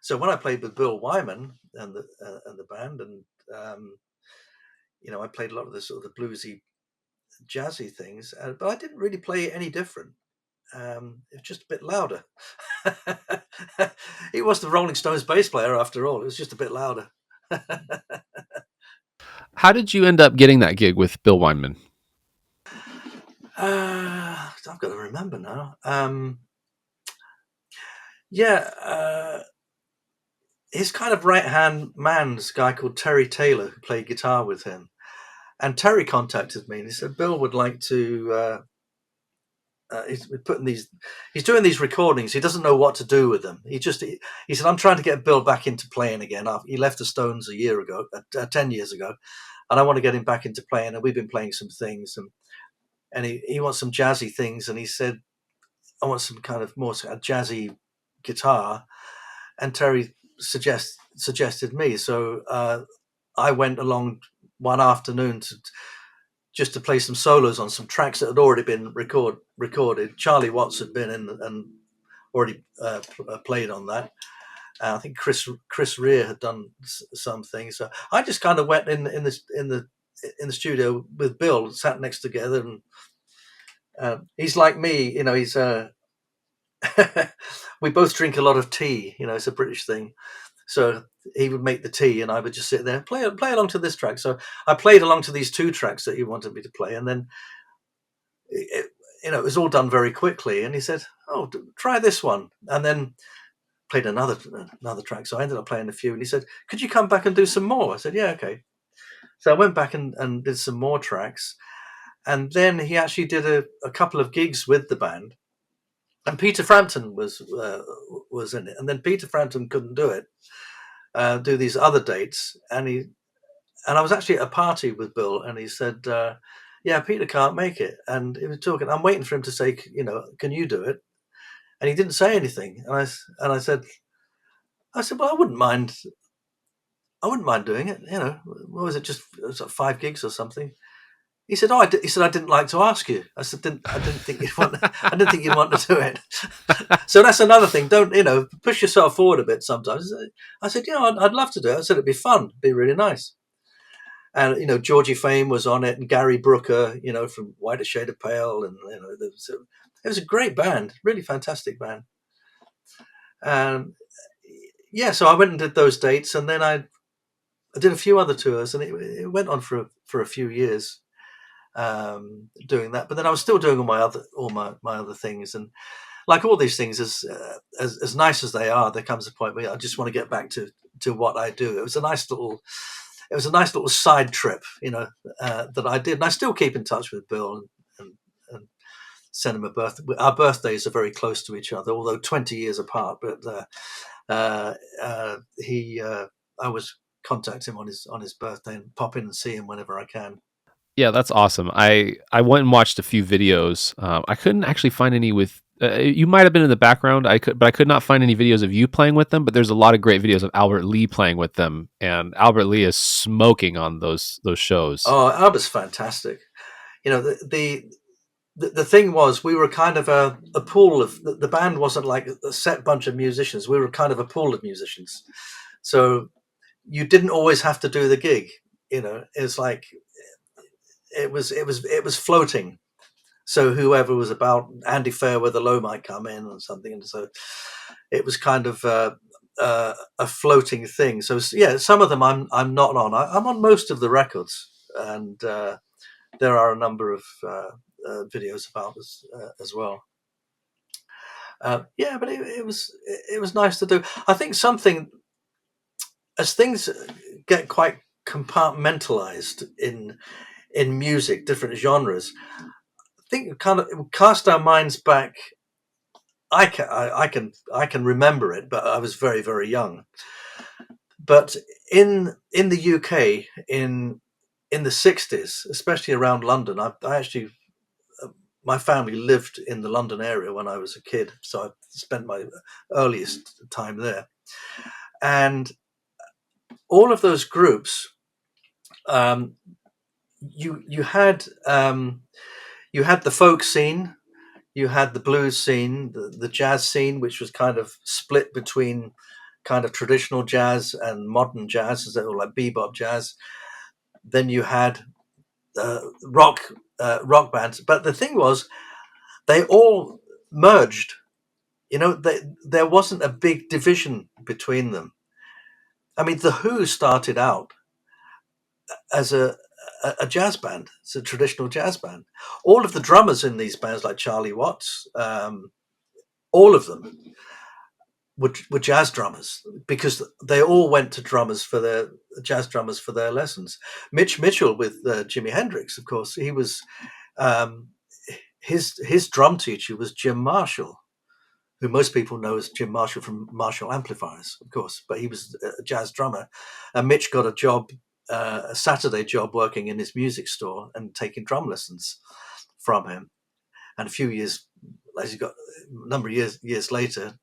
Speaker 2: so when I played with Bill Wyman and the band, and I played a lot of the sort of the bluesy, jazzy things, but I didn't really play any different. It was just a bit louder. It was the Rolling Stones bass player, after all. It was just a bit louder.
Speaker 1: How did you end up getting that gig with Bill Weinman?
Speaker 2: I've got to remember now. Yeah, his kind of right-hand man is a guy called Terry Taylor who played guitar with him. And Terry contacted me and he said, Bill would like to, he's doing these recordings. He doesn't know what to do with them. He said, I'm trying to get Bill back into playing again. He left the Stones 10 years ago, and I want to get him back into playing. And we've been playing some things, and he wants some jazzy things. And he said, I want some kind of more jazzy guitar. And Terry suggested me. So I went along one afternoon just to play some solos on some tracks that had already been recorded. Charlie Watts had been in and already played on that. I think Chris Rea had done some things. So I just kind of went in the studio with Bill, sat next together, and he's like me, he's we both drink a lot of tea. It's a British thing. So he would make the tea, and I would just sit there and play along to this track. So I played along to these two tracks that he wanted me to play, and then it was all done very quickly. And he said, "Oh, try this one," and then played another track. So I ended up playing a few, and he said, "Could you come back and do some more?" I said, "Yeah, okay." So I went back and did some more tracks, and then he actually did a couple of gigs with the band, and Peter Frampton was in it, and then Peter Frampton couldn't do it. Do these other dates, and I was actually at a party with Bill, and he said, "Yeah, Peter can't make it," and he was talking. I'm waiting for him to say, "Can you do it?" And he didn't say anything, and I said, "Well, I wouldn't mind doing it. What was it? Just it was like 5 gigs or something." He said, he said, "I didn't like to ask you." I said, I didn't think you'd want. I didn't think you'd want to do it." So that's another thing. Don't push yourself forward a bit sometimes. I said, I'd love to do it. I said it'd be fun, it'd be really nice. And Georgie Fame was on it, and Gary Brooker, from Whiter Shade of Pale, and it was a great band, really fantastic band. And so I went and did those dates, and then I did a few other tours, and it went on for a few years. Doing that, but then I was still doing all my other things, and like all these things, as nice as they are, there comes a point where I just want to get back to what I do. It was a nice little side trip, that I did, and I still keep in touch with Bill and send him a birthday. Our birthdays are very close to each other, although 20 years apart. But I always contact him on his birthday and pop in and see him whenever I can.
Speaker 1: Yeah, that's awesome. I went and watched a few videos. I couldn't actually find any with. You might have been in the background. But I could not find any videos of you playing with them. But there's a lot of great videos of Albert Lee playing with them, and Albert Lee is smoking on those shows.
Speaker 2: Oh, Albert's fantastic. The thing was, we were kind of a pool of the band wasn't like a set bunch of musicians. We were kind of a pool of musicians, so you didn't always have to do the gig. It's like it was floating. So whoever was about, Andy Fairweather-Low might come in or something, and so it was kind of a floating thing. So yeah, some of them I'm not on. I'm on most of the records, and there are a number of videos about us as well. Yeah, but it was nice to do. I think something, as things get quite compartmentalized in music, different genres, I think kind of cast our minds back. I can remember it, but I was very, very young. But in the UK in the 60s, especially around London, I actually, my family lived in the London area when I was a kid, so I spent my earliest time there. And all of those groups, you had the folk scene, you had the blues scene, the jazz scene, which was kind of split between kind of traditional jazz and modern jazz, like bebop jazz. Then you had rock bands, but the thing was, they all merged. There wasn't a big division between them. I mean, the Who started out as a jazz band. It's a traditional jazz band. All of the drummers in these bands, like Charlie Watts, all of them were jazz drummers, because they all went to jazz drummers for their lessons. Mitch Mitchell with Jimi Hendrix, of course, he was um, his drum teacher was Jim Marshall, who most people know as Jim Marshall from Marshall Amplifiers, of course, but he was a jazz drummer. And Mitch got a job, a Saturday job, working in his music store and taking drum lessons from him. And a few years, as he got a number of years later,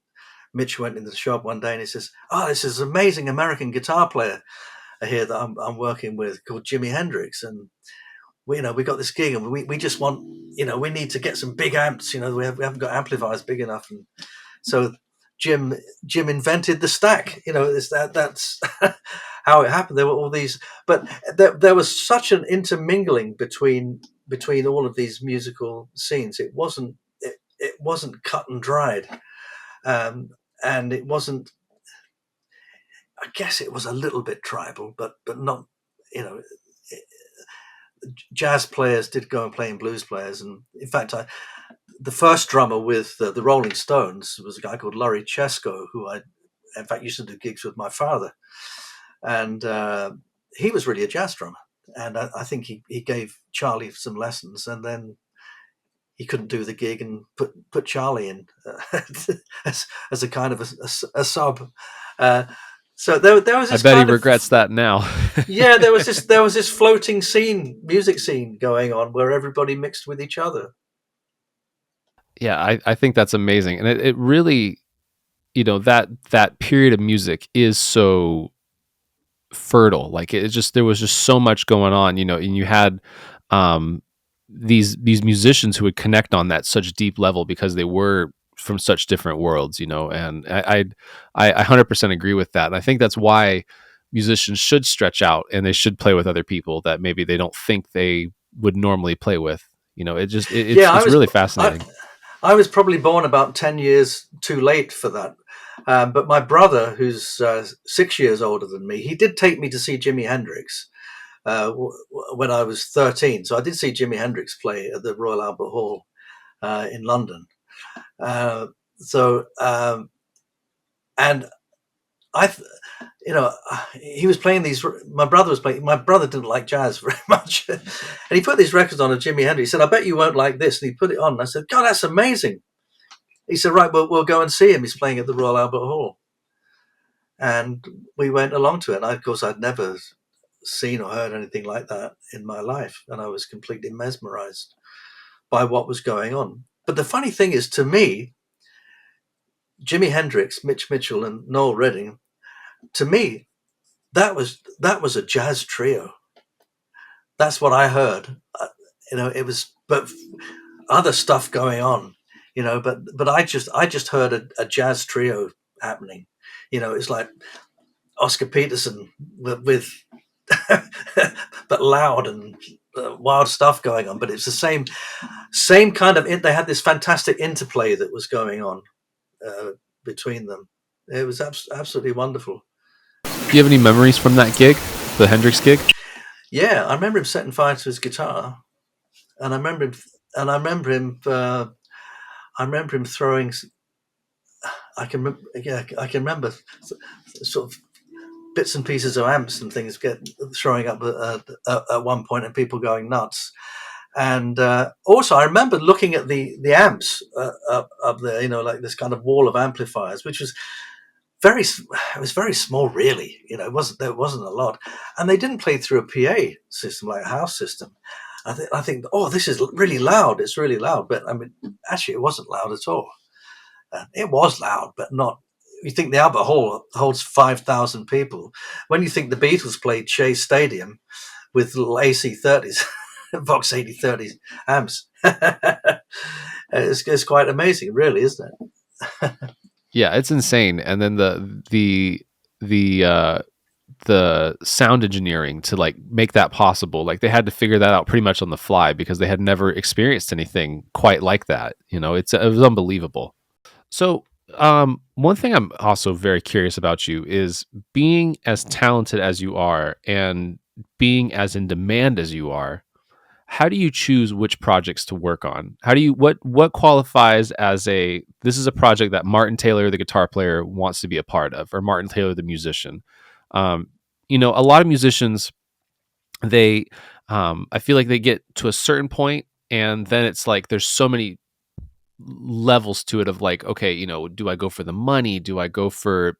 Speaker 2: Mitch went into the shop one day and he says, "Oh, this is an amazing American guitar player here that I'm working with, called Jimi Hendrix, and we got this gig, and we just want, we need to get some big amps. We haven't got amplifiers big enough." And so Jim invented the stack. That's how it happened. There were all these, but there was such an intermingling between all of these musical scenes. It wasn't cut and dried, and it wasn't. I guess it was a little bit tribal, but not. Jazz players did go and play in blues players, and in fact, the first drummer with the Rolling Stones was a guy called Laurie Chesko, who I, in fact, used to do gigs with my father, and he was really a jazz drummer. And I think he gave Charlie some lessons, and then he couldn't do the gig and put Charlie in as a kind of a sub. So there was this.
Speaker 1: I bet he regrets that now.
Speaker 2: Yeah, there was this floating music scene going on where everybody mixed with each other.
Speaker 1: Yeah, I think that's amazing, and it really, that period of music is so fertile. Like there was just so much going on, and you had these musicians who would connect on that such deep level because they were from such different worlds, and I 100% agree with that. And I think that's why musicians should stretch out and they should play with other people that maybe they don't think they would normally play with. It's really fascinating.
Speaker 2: I was probably born about 10 years too late for that. But my brother, who's 6 years older than me, he did take me to see Jimi Hendrix when I was 13. So I did see Jimi Hendrix play at the Royal Albert Hall in London. And he was playing these. My brother didn't like jazz very much, and he put these records on of Jimi Hendrix. He said, "I bet you won't like this," and he put it on. And I said, "God, that's amazing." He said, "Right, we'll go and see him. He's playing at the Royal Albert Hall." And we went along to it. And of course, I'd never seen or heard anything like that in my life, and I was completely mesmerized by what was going on. But the funny thing is, to me, Jimi Hendrix, Mitch Mitchell, and Noel Redding, to me, that was a jazz trio. That's what I heard. It was, but other stuff going on, but I just heard a jazz trio happening. It's like Oscar Peterson with but loud and wild stuff going on. But it's the same kind of. They had this fantastic interplay that was going on between them. It was absolutely wonderful.
Speaker 1: Do you have any memories from that gig, the Hendrix gig?
Speaker 2: Yeah, I remember him setting fire to his guitar, and I remember him throwing. I can remember sort of bits and pieces of amps and things throwing up at one point, and people going nuts. And also, I remember looking at the amps up there, like this kind of wall of amplifiers, which was very small, really. There wasn't a lot, and they didn't play through a PA system like a house system. I think, oh, this is really loud. It's really loud, but I mean, actually, it wasn't loud at all. It was loud, but not. You think the Albert Hall holds 5,000 people. When you think the Beatles played Shea Stadium with little AC30s, Vox 8030 amps, it's quite amazing, really, isn't it?
Speaker 1: Yeah, it's insane. And then the sound engineering to like make that possible, like they had to figure that out pretty much on the fly because they had never experienced anything quite like that. It was unbelievable. So One thing I'm also very curious about you is being as talented as you are and being as in demand as you are. How do you choose which projects to work on? How do you what qualifies as a this is a project that Martin Taylor, the guitar player, wants to be a part of, or Martin Taylor, the musician? Um, a lot of musicians they I feel like they get to a certain point and then it's like there's so many levels to it of like, okay, do I go for the money? Do I go for,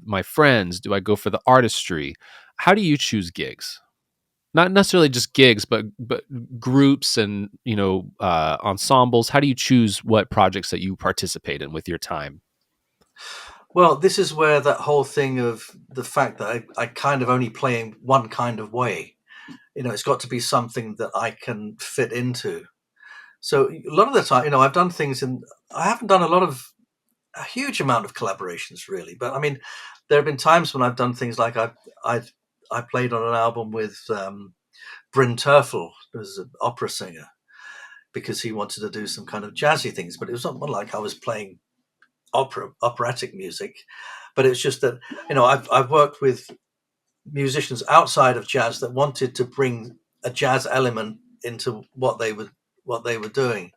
Speaker 1: my friends? Do I go for the artistry? How do you choose gigs? Not necessarily just gigs, but groups and, ensembles. How do you choose what projects that you participate in with your time?
Speaker 2: Well, this is where that whole thing of the fact that I kind of only play in one kind of way, it's got to be something that I can fit into. So a lot of the time, I've done things, and I haven't done a huge amount of collaborations really, but I mean, there have been times when I've done things like I played on an album with Bryn Terfel, who's an opera singer, because he wanted to do some kind of jazzy things, but it was not like I was playing operatic music, but it's just that I've worked with musicians outside of jazz that wanted to bring a jazz element into what they were doing.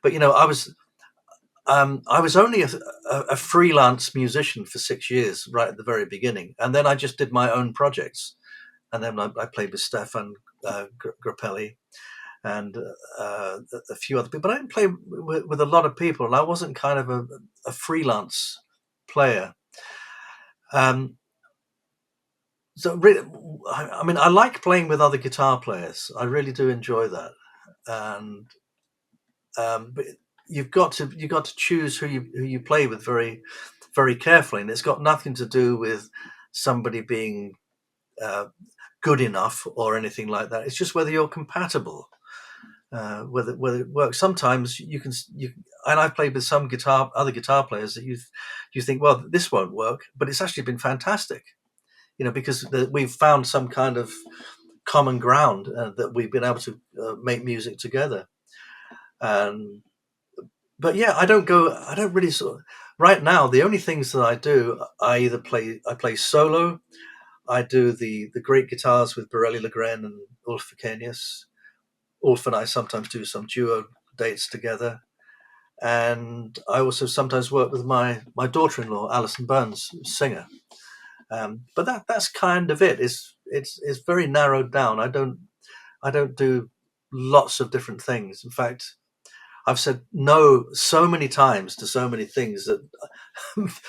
Speaker 2: But I was only a freelance musician for 6 years right at the very beginning, and then I just did my own projects, and then I played with Stephane Grappelli and a few other people. But I didn't play with a lot of people, and I wasn't kind of a freelance player. Um, so really, I mean, I like playing with other guitar players. I really do enjoy that, and but you've got to choose who you play with very very carefully, and it's got nothing to do with somebody being uh, good enough or anything like that. It's just whether you're compatible, whether it works. Sometimes and I've played with some other guitar players that you think, well, this won't work, but it's actually been fantastic, because we've found some kind of common ground, that we've been able to make music together. And but yeah, I don't really right now. The only things that I do, I play solo. I do the great guitars with Borelli Legren and Ulf Vikenius. Ulf and I sometimes do some duo dates together, and I also sometimes work with my daughter-in-law, Alison Burns, singer. But that's kind of it. It's very narrowed down. I don't do lots of different things. In fact, I've said no so many times to so many things that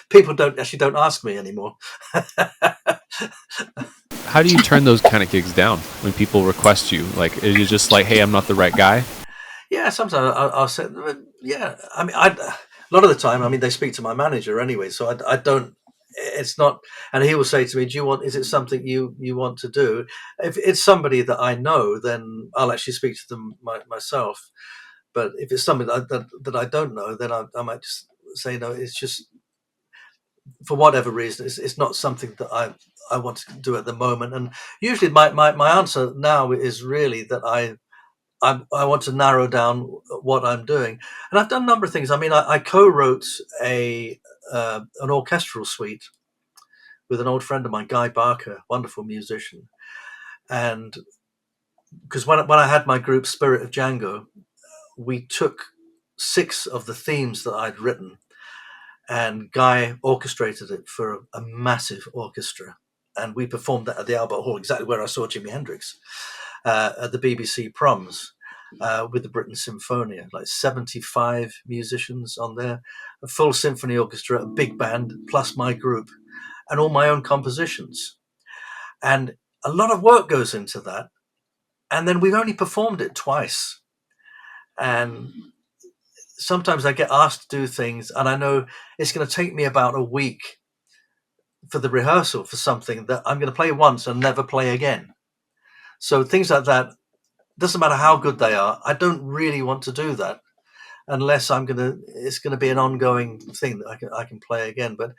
Speaker 2: people don't ask me anymore.
Speaker 1: How do you turn those kind of gigs down when people request you? Like, are you just like, hey, I'm not the right guy?
Speaker 2: Yeah, sometimes I'll say, yeah. I mean, a lot of the time, I mean, they speak to my manager anyway, so I don't. It's not, and he will say to me, "Do you want? Is it something you want to do?" If it's somebody that I know, then I'll actually speak to them myself. But if it's somebody that I don't know, then I might just say no. It's just for whatever reason, it's not something that I want to do at the moment. And usually, my answer now is really that I want to narrow down what I'm doing, and I've done a number of things. I mean, I co-wrote an orchestral suite with an old friend of mine, Guy Barker, wonderful musician. And because when I had my group Spirit of Django, we took 6 of the themes that I'd written, and Guy orchestrated it for a massive orchestra, and we performed that at the Albert Hall, exactly where I saw Jimi Hendrix, at the BBC Proms. With the Britten Symphonia, like 75 musicians on there, a full symphony orchestra, a big band, plus my group, and all my own compositions. And a lot of work goes into that. And then we've only performed it twice. And sometimes I get asked to do things, and I know it's going to take me about a week for the rehearsal for something that I'm going to play once and never play again. So things like that, doesn't matter how good they are, I don't really want to do that unless it's gonna be an ongoing thing that I can play again. But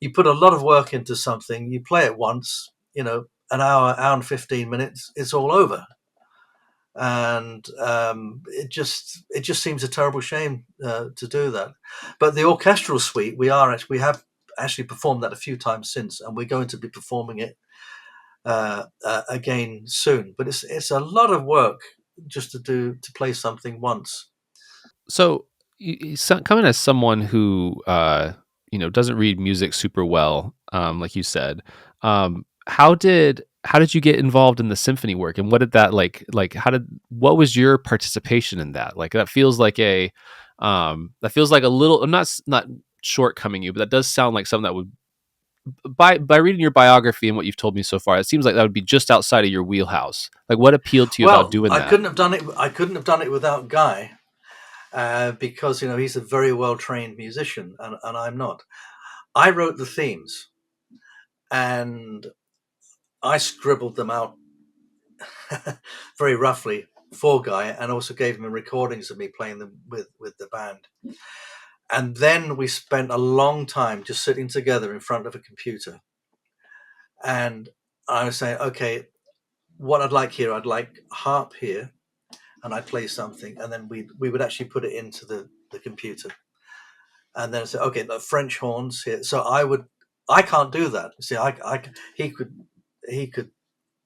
Speaker 2: you put a lot of work into something, you play it once, an hour and 15 minutes, it's all over. and it just seems a terrible shame to do that. But the orchestral suite, we have actually performed that a few times since, and we're going to be performing it again soon. But it's a lot of work just to play something once.
Speaker 1: So, coming as someone who doesn't read music super well, like you said, how did you get involved in the symphony work, and what did that like? What was your participation in that? Like that feels like a little. I'm not shortcoming you, but that does sound like something that would by reading your biography and what you've told me so far, it seems like that would be just outside of your wheelhouse. Like, what appealed to you about
Speaker 2: Well,
Speaker 1: doing
Speaker 2: I
Speaker 1: that?
Speaker 2: couldn't have done it. I couldn't have done it without Guy, because he's a very well trained musician, and I'm not. I wrote the themes, and I scribbled them out very roughly for Guy, and also gave him recordings of me playing them with the band. And then we spent a long time just sitting together in front of a computer. And I was saying, okay, what I'd like here, I'd like harp here, and I'd play something, and then we would actually put it into the computer, and then say, okay, the French horns here. So I can't do that. See, he could, he could,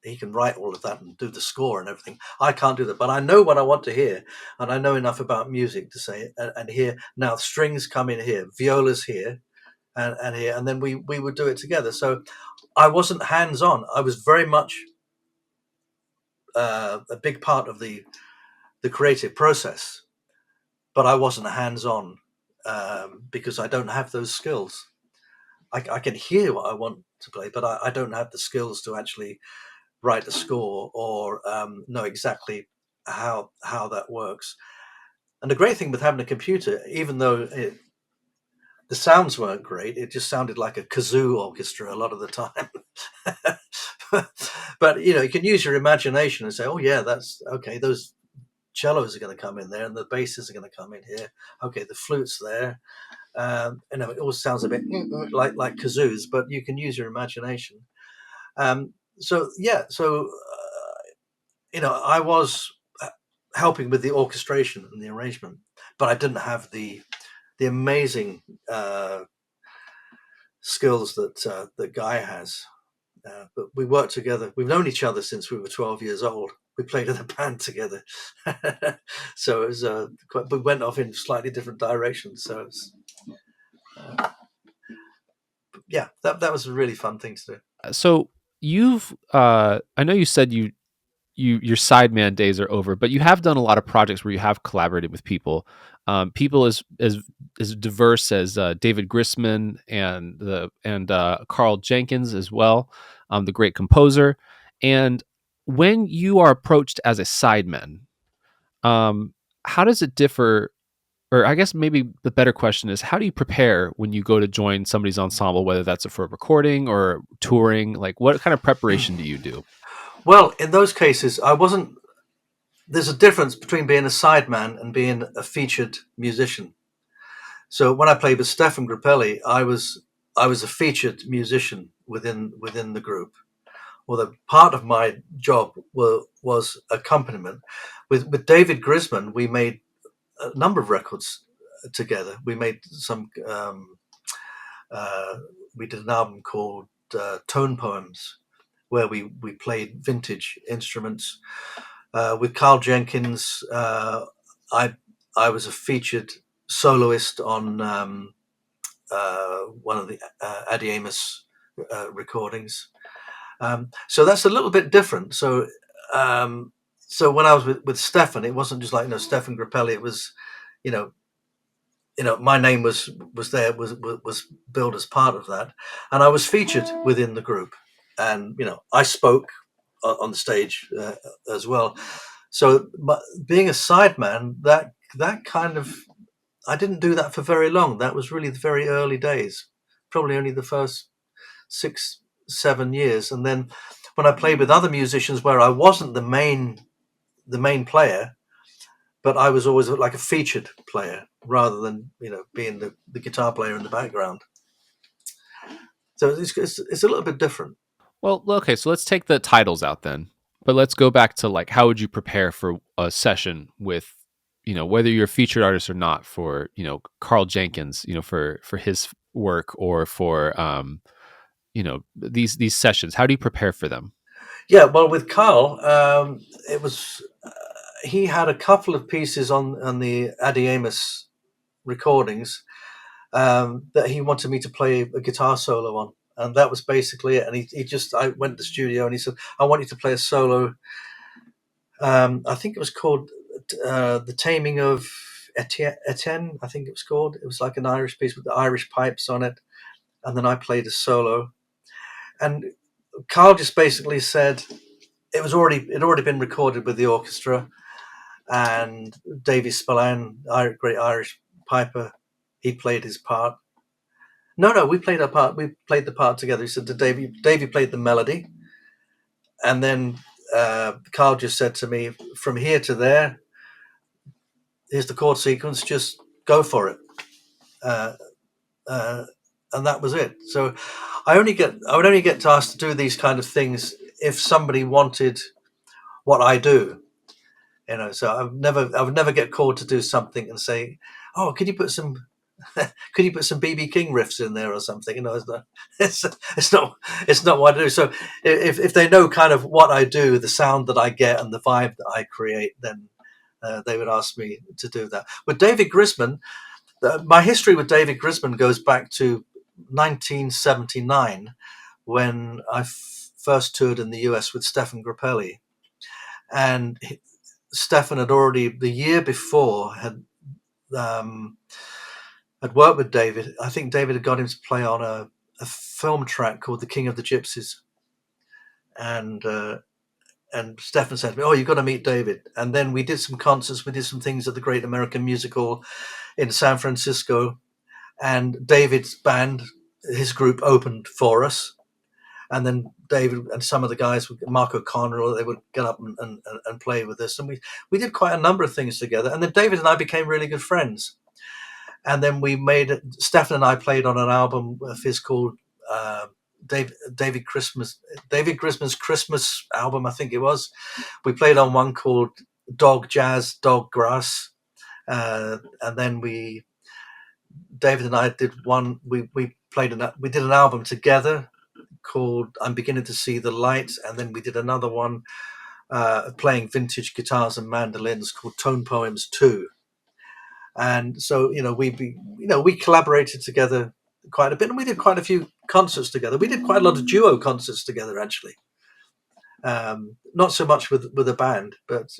Speaker 2: he can write all of that and do the score and everything. I can't do that, but I know what I want to hear, and I know enough about music to say and hear. Now strings come in here, violas here, and here, and then we would do it together. So I wasn't hands on. I was very much a big part of the creative process, but I wasn't hands on because I don't have those skills. I can hear what I want to play, but I don't have the skills to actually write a score or know exactly how that works. And the great thing with having a computer, even though the sounds weren't great, it just sounded like a kazoo orchestra a lot of the time. But you can use your imagination and say, "Oh yeah, that's okay. Those cellos are going to come in there, and the basses are going to come in here. Okay, the flute's there. It all sounds a bit like kazoos, but you can use your imagination. So yeah, so I was helping with the orchestration and the arrangement, but I didn't have the amazing skills that Guy has. But we worked together. We've known each other since we were 12 years old. We played in a band together, so it was we went off in slightly different directions. So it's, yeah, that was a really fun thing to do.
Speaker 1: So I know you said your sideman days are over, but you have done a lot of projects where you have collaborated with people, people as diverse as David Grisman and Carl Jenkins as well, the great composer. And when you are approached as a sideman, um, how does it differ? Or I guess maybe the better question is, how do you prepare when you go to join somebody's ensemble, whether that's for a recording or touring? Like, what kind of preparation do you do?
Speaker 2: Well, in those cases, I wasn't. There's a difference between being a sideman and being a featured musician. So when I played with Stephane Grappelli, I was a featured musician within the group. Although part of my job was accompaniment. With David Grisman, we made a number of records together. We made some. We did an album called Tone Poems, where we played vintage instruments. With Carl Jenkins, I I was a featured soloist on one of the Addy Amos recordings. So that's a little bit different. So when I was with Stefan, it wasn't just like Stefan Grappelli. It was, you know, my name was there was billed as part of that, and I was featured within the group, and I spoke on the stage as well. So, but being a sideman, that kind of I didn't do that for very long. That was really the very early days, probably only the first 6-7 years, and then when I played with other musicians where I wasn't the main player, but I was always like a featured player rather than being the guitar player in the background. So it's a little bit different.
Speaker 1: Well, okay, so let's take the titles out then. But let's go back to like, how would you prepare for a session with, whether you're a featured artist or not, for, Carl Jenkins, for his work, or for, these sessions? How do you prepare for them?
Speaker 2: Yeah, well, with Carl, it was he had a couple of pieces on the Adi Amos recordings that he wanted me to play a guitar solo on, and that was basically it. And I went to the studio and he said, "I want you to play a solo." I think it was called "The Taming of Etienne." I think it was called. It was like an Irish piece with the Irish pipes on it, and then I played a solo. And Carl just basically said it already been recorded with the orchestra, and Davy Spillane, great Irish piper, he played his part. No, we played our part. We played the part together. He said to Davy. Davy played the melody, and then Carl just said to me, "From here to there, here's the chord sequence. Just go for it." Uh, uh, and that was it. So I would only get asked to do these kind of things if somebody wanted what I do. So I would never get called to do something and say, "Oh, could you put some could you put some BB King riffs in there or something?" It's it's not it's not what I do. So if they know kind of what I do, the sound that I get and the vibe that I create, then they would ask me to do that. With David Grisman, my history with David Grisman goes back to 1979 when I first toured in the US with Stephane Grappelli, and Stephane had already the year before um, had worked with David. I think David had got him to play on a film track called "The King of the Gypsies," and Stefan said to me, "Oh, you've got to meet David." And then we did some concerts, we did some things at the Great American Musical in San Francisco, and David's band, his group, opened for us. And then David and some of the guys, Mark O'Connor, they would get up and play with us, and we did quite a number of things together. And then David and I became really good friends. And then Stefan and I played on an album of his called David Grisman's Christmas album, I think it was. We played on one called Dog Jazz, Dog Grass, and then David and I did one. We did an album together called "I'm Beginning to See the Light," and then we did another one playing vintage guitars and mandolins called "Tone Poems 2." And so we collaborated together quite a bit, and we did quite a few concerts together. We did quite a lot of duo concerts together, actually. Not so much with a band, but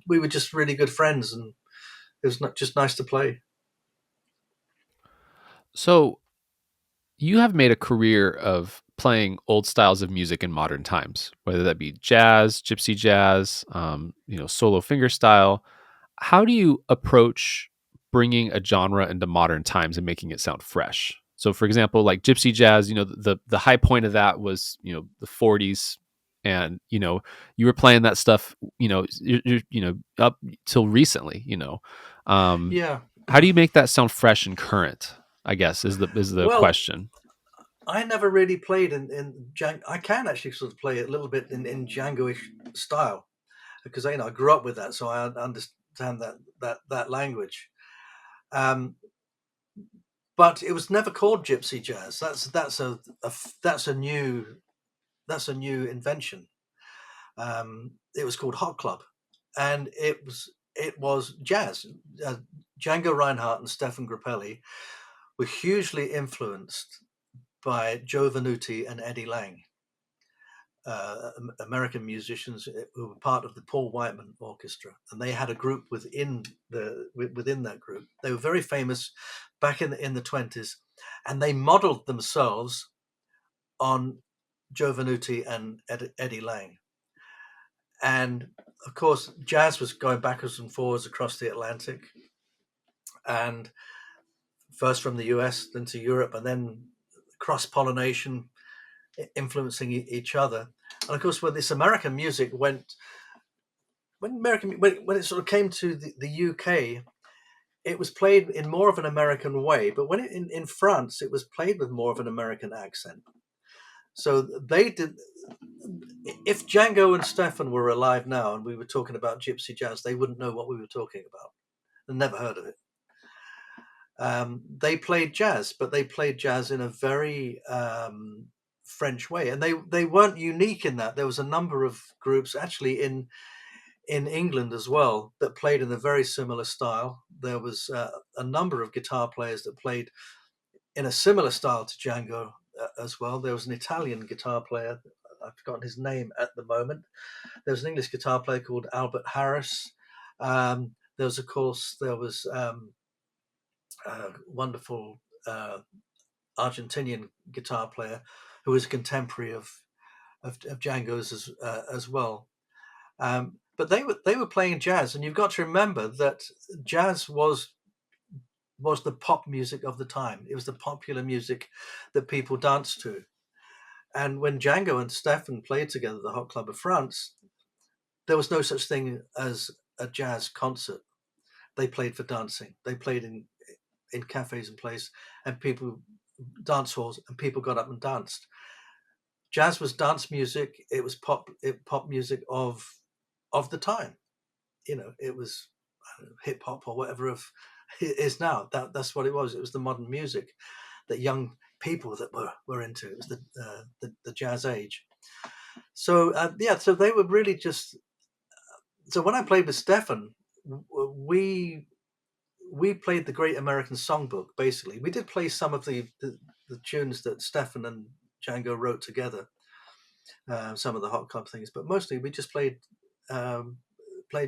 Speaker 2: we were just really good friends, and it was just nice to play.
Speaker 1: So you have made a career of playing old styles of music in modern times, whether that be jazz, gypsy jazz, solo fingerstyle. How do you approach bringing a genre into modern times and making it sound fresh? So, for example, like gypsy jazz, the high point of that was the '40s, and you were playing that stuff, up till recently. Um,
Speaker 2: Yeah.
Speaker 1: how do you make that sound fresh and current? I guess is the
Speaker 2: Well,
Speaker 1: question.
Speaker 2: I never really played in Django. I can actually sort of play it a little bit in Django-ish style because I grew up with that, so I understand that language. Um, but it was never called gypsy jazz. That's a new invention. It was called hot club, and it was jazz. Django Reinhardt and Stephane Grappelli were hugely influenced by Joe Venuti and Eddie Lang, American musicians who were part of the Paul Whiteman Orchestra, and they had a group within that group. They were very famous back in the 20s, and they modeled themselves on Joe Venuti and Eddie Lang. And of course, jazz was going backwards and forwards across the Atlantic, and first from the US, then to Europe, and then cross pollination, influencing each other. And of course, when this American music when it sort of came to the UK, it was played in more of an American way. But when in France, it was played with more of an American accent. So they did. If Django and Stephane were alive now and we were talking about gypsy jazz, they wouldn't know what we were talking about. They never heard of it. They played jazz, but they played jazz in a very French way, and they weren't unique in that. There was a number of groups actually in England as well that played in a very similar style. There was a number of guitar players that played in a similar style to Django as well. There was an Italian guitar player. I've forgotten his name at the moment. There was an English guitar player called Albert Harris. There was, of course, wonderful Argentinian guitar player who was a contemporary of Django's as well. But they were playing jazz, and you've got to remember that jazz was the pop music of the time. It was the popular music that people danced to. And when Django and Stephane played together at the Hot Club of France, there was no such thing as a jazz concert. They played for dancing. They played in cafes and places, and people, dance halls, and people got up and danced. Jazz was dance music. It was pop music of the time. It was hip hop or whatever it is now. That's what it was. It was the modern music that young people that were into. It was the jazz age. So so they were really just. So when I played with Stephane, we played the Great American Songbook. Basically, we did play some of the tunes that Stephane and Django wrote together. Some of the Hot Club things, but mostly we just played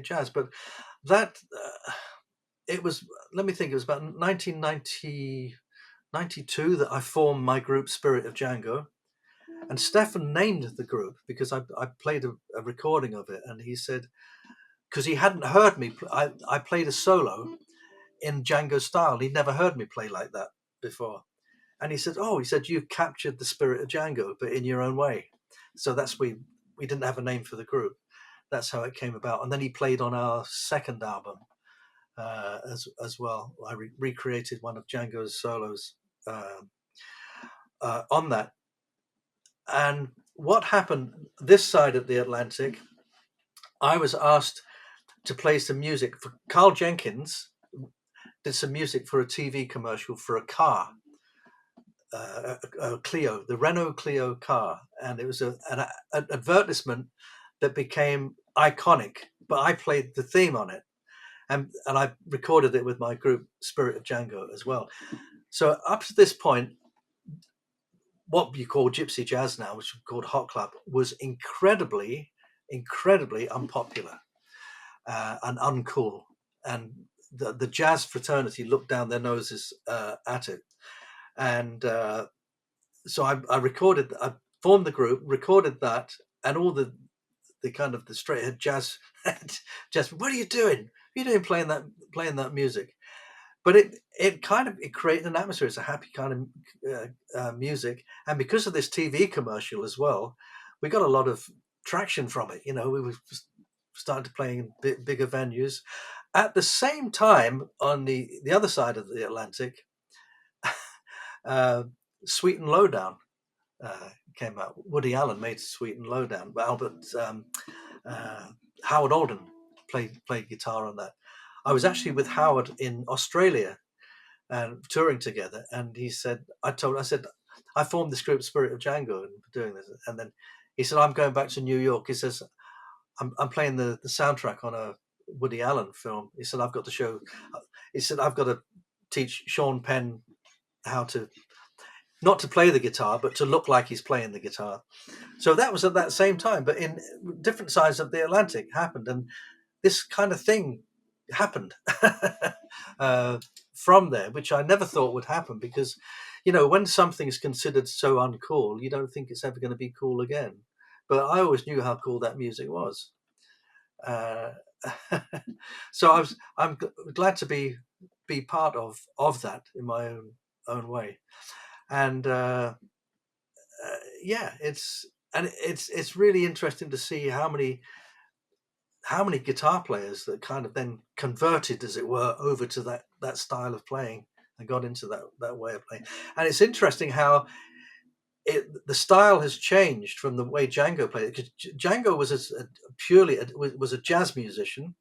Speaker 2: jazz. But that it was. Let me think. It was about 1992 that I formed my group Spirit of Django, and Stephane named the group because I played a recording of it, and he said, because he hadn't heard me. I played a solo in Django style. He'd never heard me play like that before. And he said, you've captured the spirit of Django, but in your own way. So we didn't have a name for the group. That's how it came about. And then he played on our second album as well. I recreated one of Django's solos on that. And what happened this side of the Atlantic, I was asked to play some music for Carl Jenkins. Did some music for a TV commercial for a car, a Clio, the Renault Clio car, and it was an advertisement that became iconic. But I played the theme on it, and I recorded it with my group Spirit of Django as well. So up to this point, what you call gypsy jazz now, which is called Hot Club, was incredibly unpopular and uncool, and the jazz fraternity looked down their noses at it. And so I formed the group, recorded that, and all the kind of the straight ahead jazz, what are you doing? What are you doing playing that music? But it created an atmosphere. It's a happy kind of music, and because of this TV commercial as well, we got a lot of traction from it. We were starting to play in bigger venues. At the same time, on the other side of the Atlantic, Sweet and Lowdown came out. Woody Allen made Sweet and Lowdown, but Howard Alden played guitar on that. I was actually with Howard in Australia and touring together, and he said, I said, I formed this group Spirit of Django and doing this, and then he said, I'm going back to New York. He says, I'm playing the soundtrack on a Woody Allen film. He said, I've got to teach Sean Penn how to, not to play the guitar, but to look like he's playing the guitar. So that was at that same time, but in different sides of the Atlantic happened, and this kind of thing happened from there, which I never thought would happen, because when something's considered so uncool, you don't think it's ever going to be cool again. But I always knew how cool that music was. So I'm glad to be part of that in my own way. And it's really interesting to see how many guitar players that kind of then converted, as it were, over to that style of playing and got into that way of playing. And it's interesting how the style has changed from the way Django played it, because Django was was a jazz musician.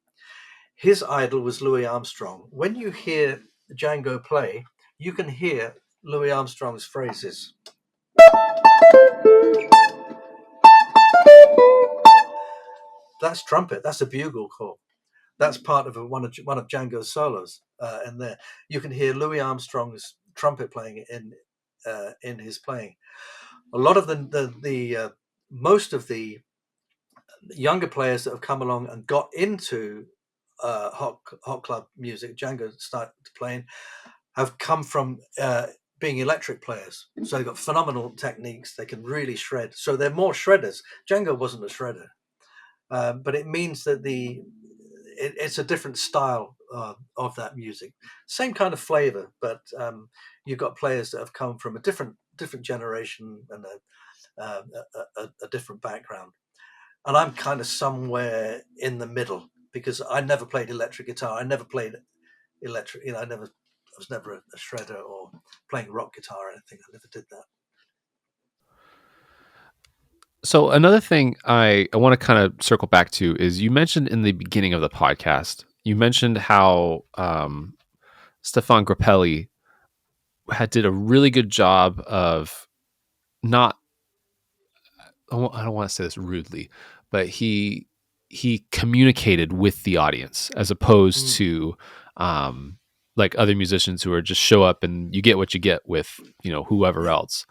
Speaker 2: His idol was Louis Armstrong. When you hear Django play, you can hear Louis Armstrong's phrases. That's trumpet. That's a bugle call. That's part of one of Django's solos. And there, you can hear Louis Armstrong's trumpet playing in his playing. A lot of the most of the younger players that have come along and got into hot club music, Django started playing, have come from being electric players. So they've got phenomenal techniques. They can really shred. So they're more shredders. Django wasn't a shredder, but it means that it's a different style of that music. Same kind of flavor, but you've got players that have come from a different generation and a different background. And I'm kind of somewhere in the middle, because I never played electric guitar. I never played electric. I was never a shredder or playing rock guitar or anything. I never did that.
Speaker 1: So another thing I want to kind of circle back to is you mentioned in the beginning of the podcast, you mentioned how Stephane Grappelli did a really good job of not, I don't want to say this rudely, but he communicated with the audience as opposed
Speaker 2: Mm.
Speaker 1: to like other musicians who are just show up and you get what you get with, whoever
Speaker 2: Yeah.
Speaker 1: else.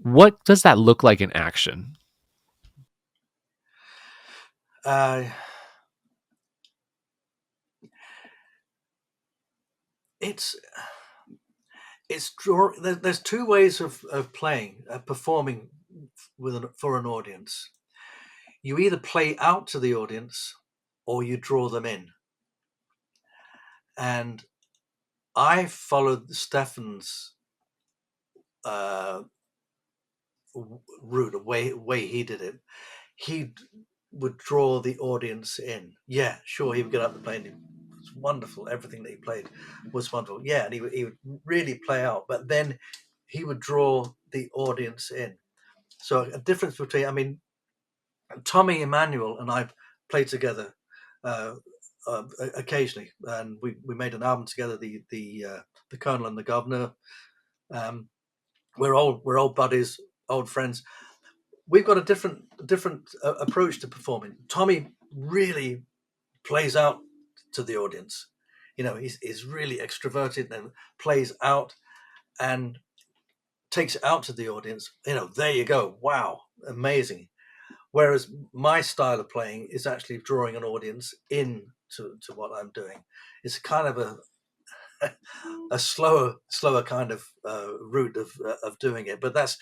Speaker 1: What does that look like in action?
Speaker 2: Uh, it's there's two ways of playing, performing for an audience. You either play out to the audience or you draw them in. And I followed Stephane's uh, route, the way he did it. He would draw the audience in. Yeah, sure, he would get up and play, and it was wonderful. Everything that he played was wonderful. Yeah, and he would really play out, but then he would draw the audience in. So a difference between, I mean, Tommy Emmanuel and I played together uh, occasionally, and we made an album together. The Colonel and the Governor. Um, we're old buddies, old friends. We've got a different approach to performing. Tommy really plays out to the audience. He's really extroverted and plays out and takes it out to the audience. There you go. Wow, amazing. Whereas my style of playing is actually drawing an audience in to what I'm doing. It's kind of a slower kind of route of doing it, but that's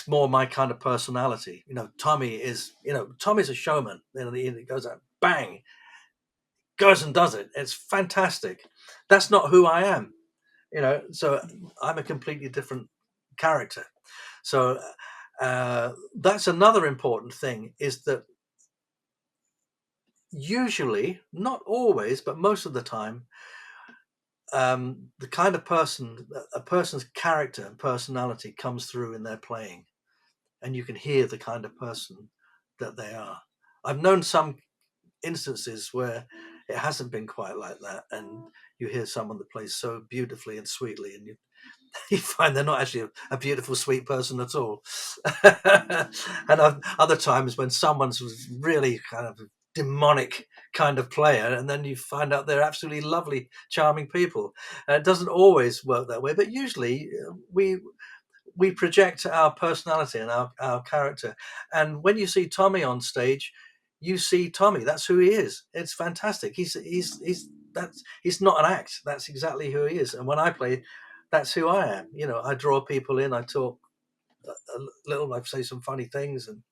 Speaker 2: more my kind of personality. Tommy's a showman. He goes out, bang, goes and does it. It's fantastic. That's not who I am. So I'm a completely different character. So that's another important thing, is that usually, not always, but most of the time, the kind of a person's character and personality comes through in their playing, and you can hear the kind of person that they are. I've known some instances where it hasn't been quite like that, and you hear someone that plays so beautifully and sweetly, and you find they're not actually a beautiful, sweet person at all. And other times when someone's really kind of demonic kind of player, and then you find out they're absolutely lovely, charming people. It doesn't always work that way, but usually we project our personality and our character. And when you see Tommy on stage, you see Tommy. That's who he is. It's fantastic. He's not an act. That's exactly who he is. And when I play, that's who I am. I draw people in. I talk a little. I say some funny things, and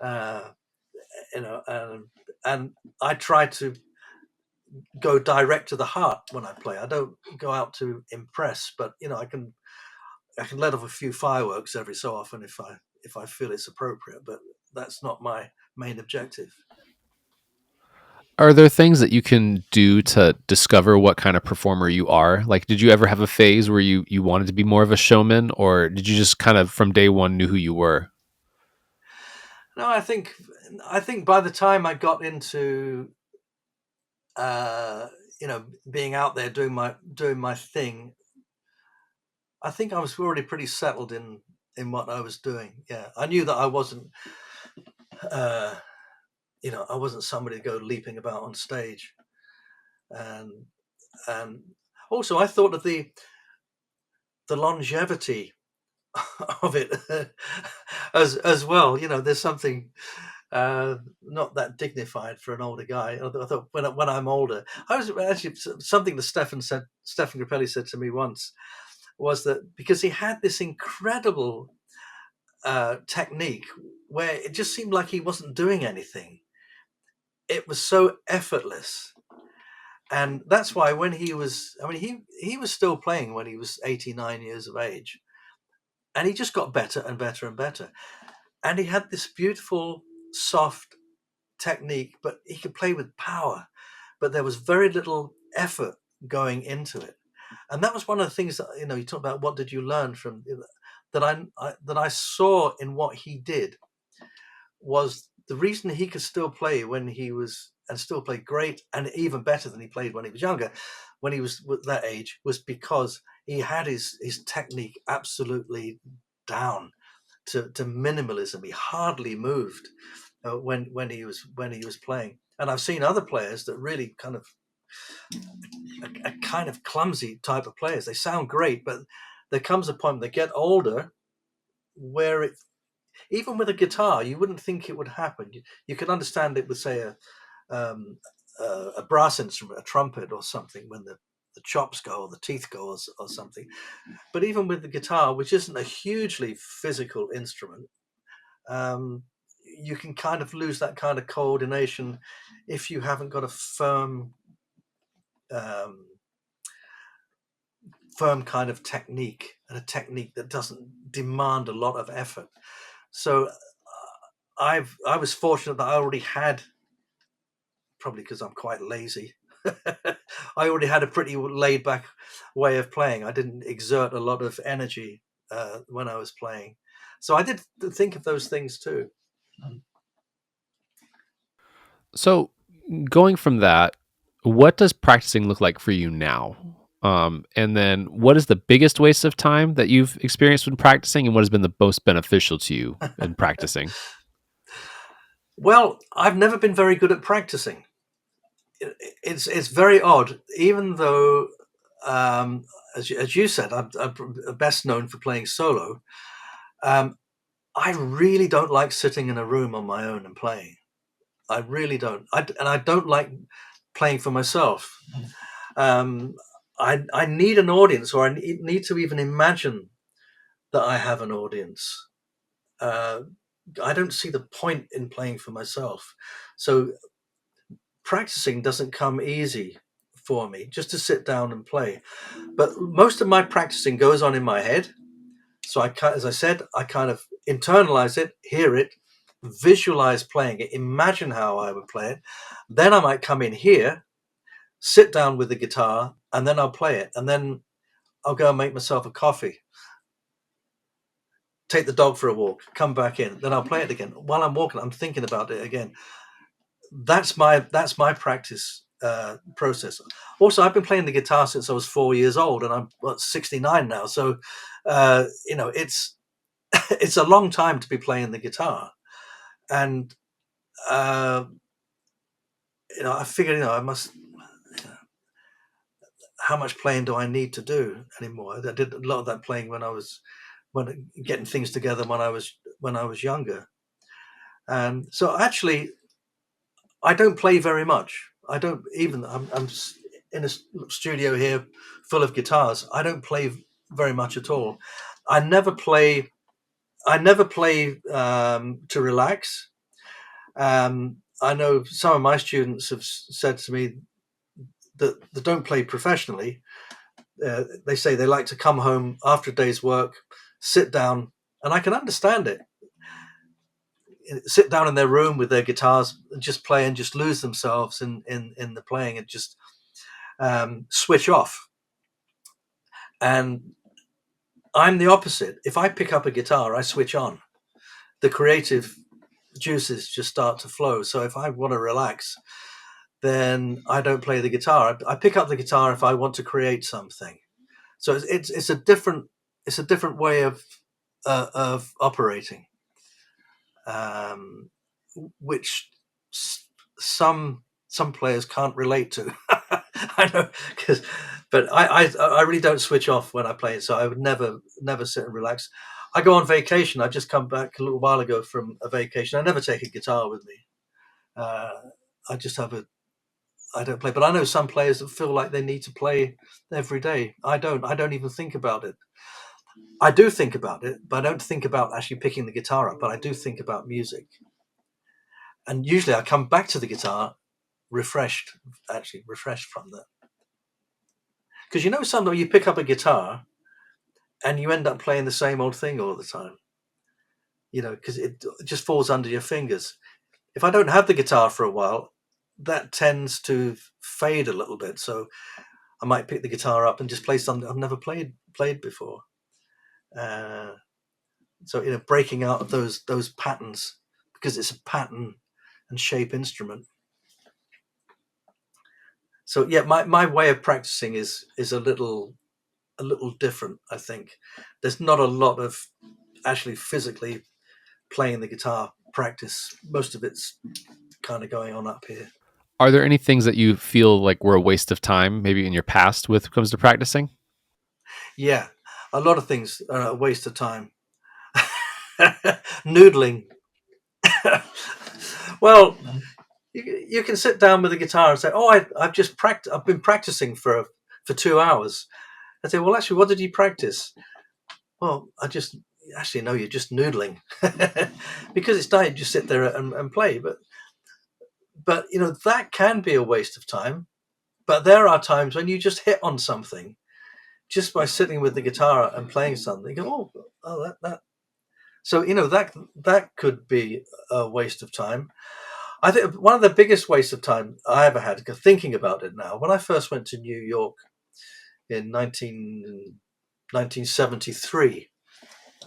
Speaker 2: uh, you know, and I try to go direct to the heart when I play. I don't go out to impress, but I can let off a few fireworks every so often if I feel it's appropriate, but that's not my main objective.
Speaker 1: Are there things that you can do to discover what kind of performer you are? Like, did you ever have a phase where you wanted to be more of a showman, or did you just kind of from day one knew who you were?
Speaker 2: No, I think by the time I got into uh, being out there doing my thing, I think I was already pretty settled in what I was doing. Yeah, I knew that I wasn't uh, I wasn't somebody to go leaping about on stage, and and also I thought of the longevity of it as well. There's something not that dignified for an older guy. I thought when I'm older, I was actually something that Stephane Grappelli said to me once was that because he had this incredible technique where it just seemed like he wasn't doing anything. It was so effortless, and that's why when he was, I mean, he was still playing when he was 89 years of age, and he just got better and better and better. And he had this beautiful, soft technique, but he could play with power. But there was very little effort going into it, and that was one of the things that you talk about. What did you learn from that I saw in what he did was the reason he could still play when he was and still play great and even better than he played when he was younger, when he was that age, was because he had his technique absolutely down to minimalism. He hardly moved when he was playing. And I've seen other players that really kind of a kind of clumsy type of players. They sound great, but there comes a point when they get older where it, even with a guitar, you wouldn't think it would happen. You could understand it with, say, um, a brass instrument, a trumpet or something, when the chops go or the teeth go or something. But even with the guitar, which isn't a hugely physical instrument, um, you can kind of lose that kind of coordination if you haven't got a um, firm kind of technique, and a technique that doesn't demand a lot of effort. So I was fortunate that I already had, probably because I'm quite lazy. I already had a pretty laid back way of playing. I didn't exert a lot of energy when I was playing, so I did think of those things too.
Speaker 1: So, going from that, what does practicing look like for you now? And then, what is the biggest waste of time that you've experienced when practicing, and what has been the most beneficial to you in practicing?
Speaker 2: Well, I've never been very good at practicing. It's very odd, even though, as you said, I'm best known for playing solo. Um, I really don't like sitting in a room on my own and playing. I really don't. And I don't like playing for myself. Um, I need an audience, or I need to even imagine that I have an audience. Uh, I don't see the point in playing for myself. So practicing doesn't come easy for me, just to sit down and play. But most of my practicing goes on in my head. So as I said, I kind of internalize it, hear it, visualize playing it, imagine how I would play it. Then I might come in here, sit down with the guitar, and then I'll play it. And then I'll go and make myself a coffee, take the dog for a walk, come back in, then I'll play it again. While I'm walking, I'm thinking about it again. That's my practice process. Also, I've been playing the guitar since I was 4 years old, and I'm 69 now. So, it's it's a long time to be playing the guitar, and uh, I figured, I must. How much playing do I need to do anymore? I did a lot of that playing when getting things together when I was younger, and so actually I don't play very much. I don't even. I'm in a studio here full of guitars. I don't play very much at all. I never play. I never play to relax. I know some of my students have said to me that they don't play professionally. They say they like to come home after a day's work, sit down, and I can understand it. sit down in their room with their guitars and just play and just lose themselves in the playing and just switch off. And I'm the opposite. If I pick up a guitar, I switch on. The creative juices just start to flow. So if I want to relax, then I don't play the guitar. I pick up the guitar if I want to create something. So it's a different way of operating, which some players can't relate to. I know, but I really don't switch off when I play. So I would never sit and relax. I go on vacation. I just come back a little while ago from a vacation. I never take a guitar with me. I just I don't play, but I know some players that feel like they need to play every day. I don't even think about it. I do think about it, but I don't think about actually picking the guitar up, but I do think about music. And usually I come back to the guitar refreshed from that. Because sometimes you pick up a guitar and you end up playing the same old thing all the time, because it just falls under your fingers. If I don't have the guitar for a while, that tends to fade a little bit. So I might pick the guitar up and just play something I've never played before. So breaking out of those patterns, because it's a pattern and shape instrument. So yeah, my way of practicing is a little different. I think there's not a lot of actually physically playing the guitar practice. Most of it's kind of going on up here.
Speaker 1: Are there any things that you feel like were a waste of time, maybe in your past, with comes to practicing?
Speaker 2: Yeah, a lot of things are a waste of time. Noodling. Well, you can sit down with a guitar and say, "Oh, I've been practicing for 2 hours." I say, "Well, actually, what did you practice?" "Well, no, you're just noodling." Because it's nice, you just sit there and play. But that can be a waste of time. But there are times when you just hit on something just by sitting with the guitar and playing something. You go, oh, that. So that could be a waste of time. I think one of the biggest wastes of time I ever had, thinking about it now, when I first went to New York in 1973,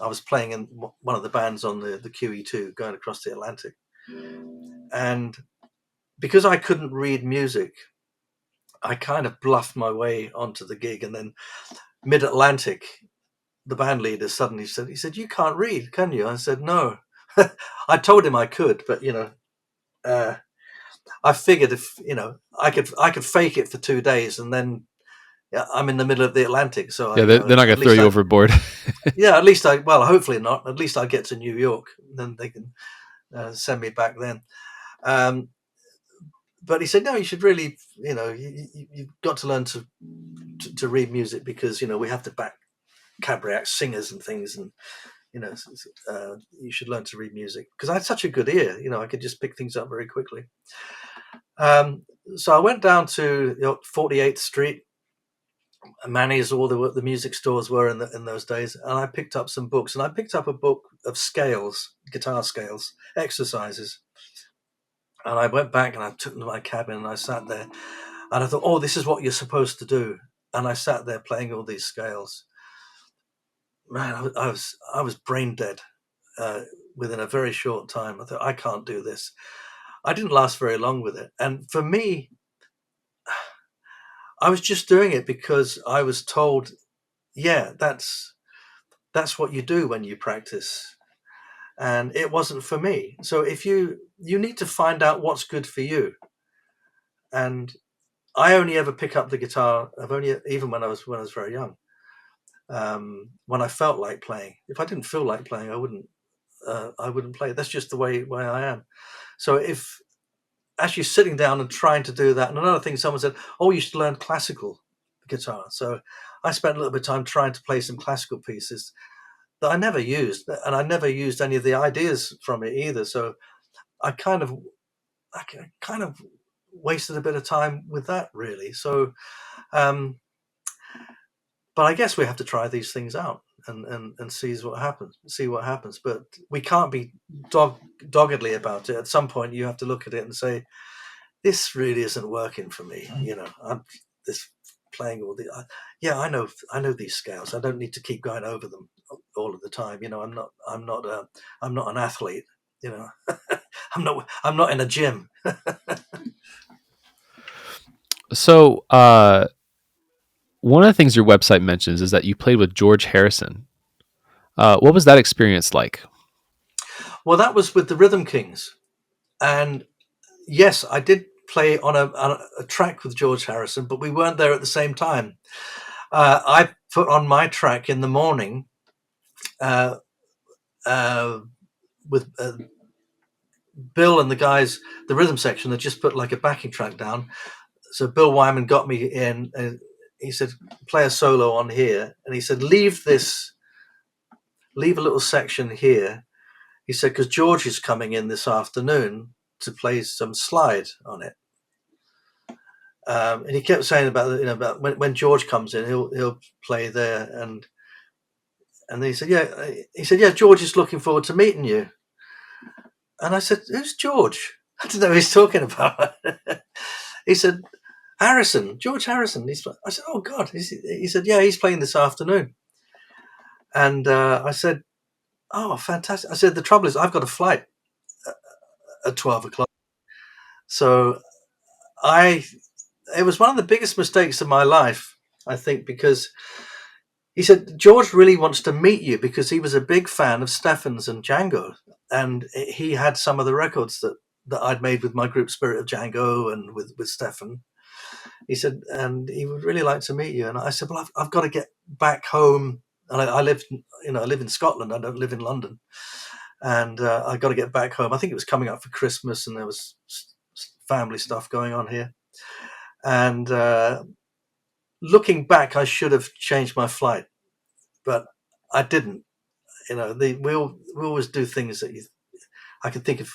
Speaker 2: I was playing in one of the bands on the QE2 going across the Atlantic. And because I couldn't read music, I kind of bluffed my way onto the gig. And then mid-Atlantic, the band leader suddenly said, "You can't read, can you?" I said, "No." I told him I could, but I figured if I could fake it for 2 days, and then I'm in the middle of the Atlantic, so
Speaker 1: Yeah, they're not going
Speaker 2: at
Speaker 1: to throw
Speaker 2: least
Speaker 1: you overboard.
Speaker 2: yeah, at least well, hopefully not. At least I get to New York, then they can send me back then. But he said, "No, you should really, you've got to learn to read music, because we have to back cabaret act singers and things, and you should learn to read music." Because I had such a good ear, I could just pick things up very quickly. So I went down to 48th Street, Manny's, all the music stores were in those days, and I picked up some books. And I picked up a book of scales, guitar scales, exercises. And I went back and I took them to my cabin and I sat there, and I thought, "Oh, this is what you're supposed to do." And I sat there playing all these scales. Man, I was brain dead within a very short time. I thought, I can't do this. I didn't last very long with it. And for me, I was just doing it because I was told, yeah, that's what you do when you practice. And it wasn't for me. So if you need to find out what's good for you. And I only ever pick up the guitar. Even when I was very young, when I felt like playing. If I didn't feel like playing, I wouldn't play. That's just the way I am. So if actually sitting down and trying to do that, and another thing, someone said, "Oh, you should learn classical guitar." So I spent a little bit of time trying to play some classical pieces that I never used, and I never used any of the ideas from it either. So I kind of wasted a bit of time with that, really. So, but I guess we have to try these things out. and see what happens. But we can't be doggedly about it. At some point, you have to look at it and say, this really isn't working for me. I'm this playing all the I know these scales. I don't need to keep going over them all of the time. I'm not an athlete. I'm not in a gym.
Speaker 1: So, one of the things your website mentions is that you played with George Harrison. What was that experience like?
Speaker 2: Well, that was with the Rhythm Kings, and yes, I did play on a track with George Harrison, but we weren't there at the same time. I put on my track in the morning uh, with Bill and the guys, the rhythm section had just put like a backing track down. So Bill Wyman got me in and he said, play a solo on here. And he said, leave a little section here. He said, because George is coming in this afternoon to play some slide on it. And he kept saying about when George comes in, he'll play there. And then he said, yeah, George is looking forward to meeting you. And I said, who's George? I didn't know who he's talking about. He said, George Harrison. I said, oh God. He said, yeah, he's playing this afternoon. And I said, oh, fantastic. I said, the trouble is I've got a flight at 12 o'clock. So it was one of the biggest mistakes of my life, I think, because he said, George really wants to meet you because he was a big fan of Stephane's and Django. And he had some of the records that I'd made with my group Spirit of Django and with Stephane. He said, and he would really like to meet you. And I said, well, I've got to get back home. And I live in Scotland. I don't live in London. And I got to get back home. I think it was coming up for Christmas and there was family stuff going on here. And looking back, I should have changed my flight, but I didn't. We always do things that I can think of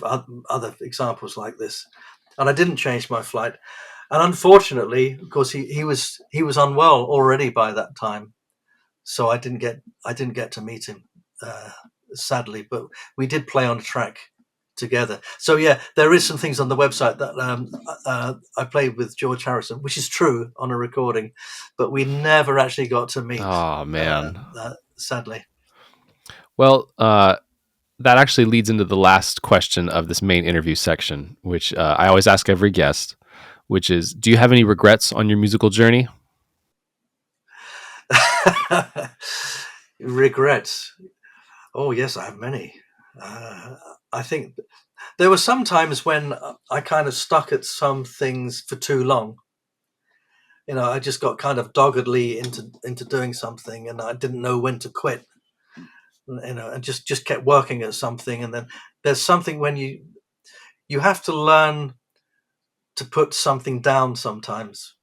Speaker 2: other examples like this. And I didn't change my flight. And unfortunately, of course, he was unwell already by that time, so I didn't get to meet him, sadly. But we did play on a track together. So yeah, there is some things on the website that I played with George Harrison, which is true on a recording, but we never actually got to meet.
Speaker 1: Oh man.
Speaker 2: Sadly.
Speaker 1: Well, that actually leads into the last question of this main interview section, which I always ask every guest, which is, do you have any regrets on your musical journey?
Speaker 2: Regrets. Oh yes, I have many. I think there were some times when I kind of stuck at some things for too long. I just got kind of doggedly into doing something, and I didn't know when to quit. And just kept working at something, and then there's something when you have to learn to put something down sometimes.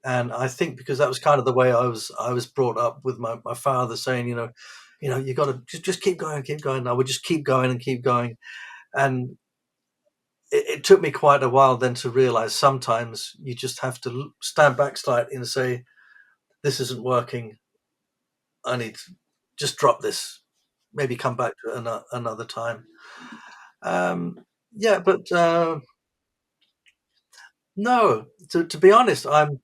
Speaker 2: And I think because that was kind of the way I was brought up with my father saying, you got to just keep going, keep going. I would just keep going and keep going. And it took me quite a while then to realize sometimes you just have to stand back slightly and say, this isn't working. I need to just drop this, maybe come back to it another time. Yeah, but no, to be honest, I'm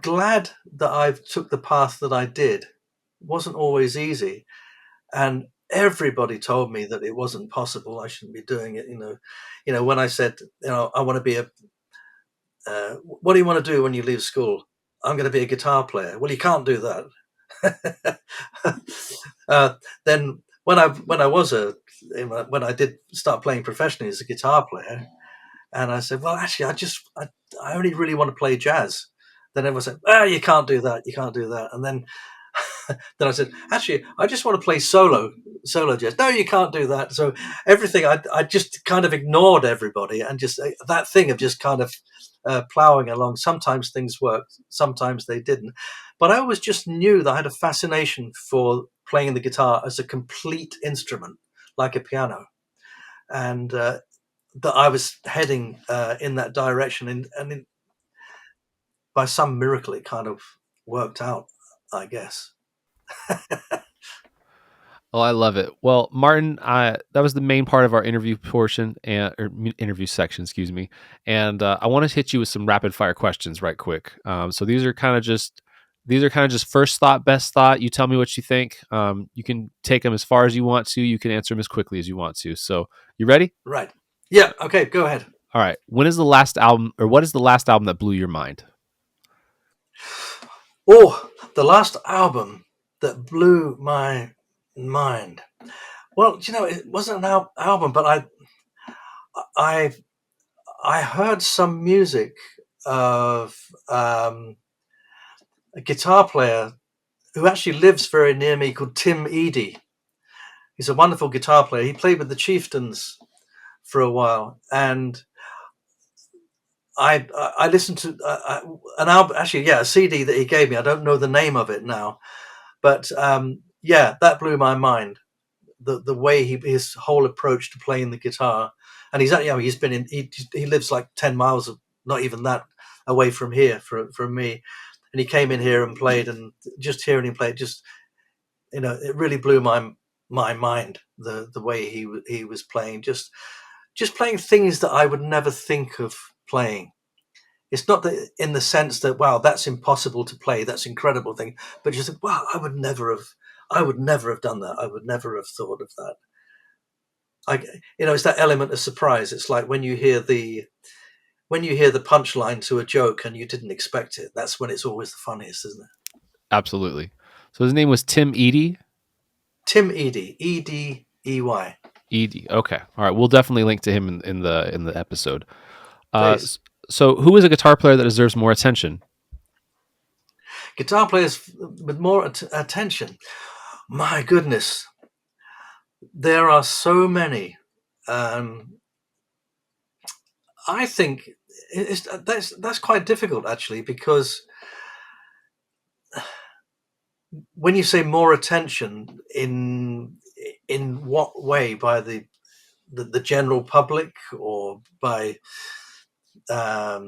Speaker 2: glad that I took the path that I did. It wasn't always easy. And everybody told me that it wasn't possible. I shouldn't be doing it. When I said, I want to be what do you want to do when you leave school? I'm going to be a guitar player. Well, you can't do that. Then when I did start playing professionally as a guitar player, and I said, well, actually, I only really want to play jazz. Then everyone said, you can't do that. You can't do that. And then I said, actually, I just want to play solo jazz. No, you can't do that. So everything, I just kind of ignored everybody and just that thing of just kind of plowing along. Sometimes things worked, sometimes they didn't. But I always just knew that I had a fascination for playing the guitar as a complete instrument, like a piano. And that I was heading in that direction. And by some miracle, it kind of worked out. I guess.
Speaker 1: Oh, I love it. Well, Martin, that was the main part of our interview portion interview section, excuse me. And I want to hit you with some rapid fire questions right quick. So these are kind of just first thought, best thought. You tell me what you think. You can take them as far as you want to. You can answer them as quickly as you want to. So you ready?
Speaker 2: Right. Yeah. Okay. Go ahead.
Speaker 1: All right. When is the last album, or what is the last album that blew your mind?
Speaker 2: Oh, the last album that blew my mind. Well, it wasn't an album, but I I heard some music of a guitar player who actually lives very near me called Tim Eadie. He's a wonderful guitar player. He played with the Chieftains for a while, and I listened to an album, actually, yeah, a CD that he gave me. I don't know the name of it now, but yeah, that blew my mind. The way his whole approach to playing the guitar, and he's been in he lives like 10 miles of, not even that, away from here from me, and he came in here and played, and just hearing him play, just it really blew my mind, the way he was playing, just playing things that I would never think of playing. It's not that in the sense that, wow, that's impossible to play, that's incredible thing, but just like, wow, I would never have done that. I would never have thought of that. It's that element of surprise. It's like when you hear the punchline to a joke and you didn't expect it. That's when it's always the funniest, isn't it?
Speaker 1: Absolutely. So his name was Tim Eadie.
Speaker 2: Tim Eadie, Edey.
Speaker 1: Eadie. Okay. All right. We'll definitely link to him in the episode. Uh,
Speaker 2: Please.
Speaker 1: so who is a guitar player that deserves more attention?
Speaker 2: Guitar players with more attention. My goodness, there are so many. Um, I think that's quite difficult, actually, because when you say more attention, in what way? By the general public, or by I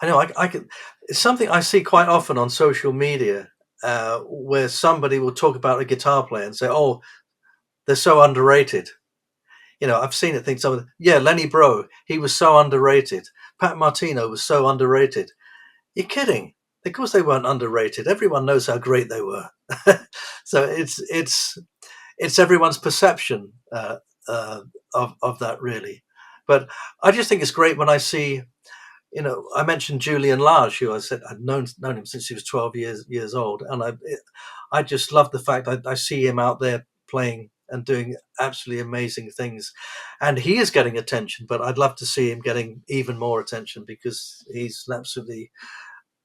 Speaker 2: know I can. It's something I see quite often on social media, where somebody will talk about a guitar player and say, "Oh, they're so underrated." I've seen it. Think someone, yeah, Lenny Bro, he was so underrated. Pat Martino was so underrated. You're kidding? Of course they weren't underrated. Everyone knows how great they were. So it's everyone's perception of that, really. But I just think it's great when I see. I mentioned Julian Lage, who I said I'd known him since he was 12 years old, and I just love the fact I see him out there playing and doing absolutely amazing things, and he is getting attention. But I'd love to see him getting even more attention, because he's an absolutely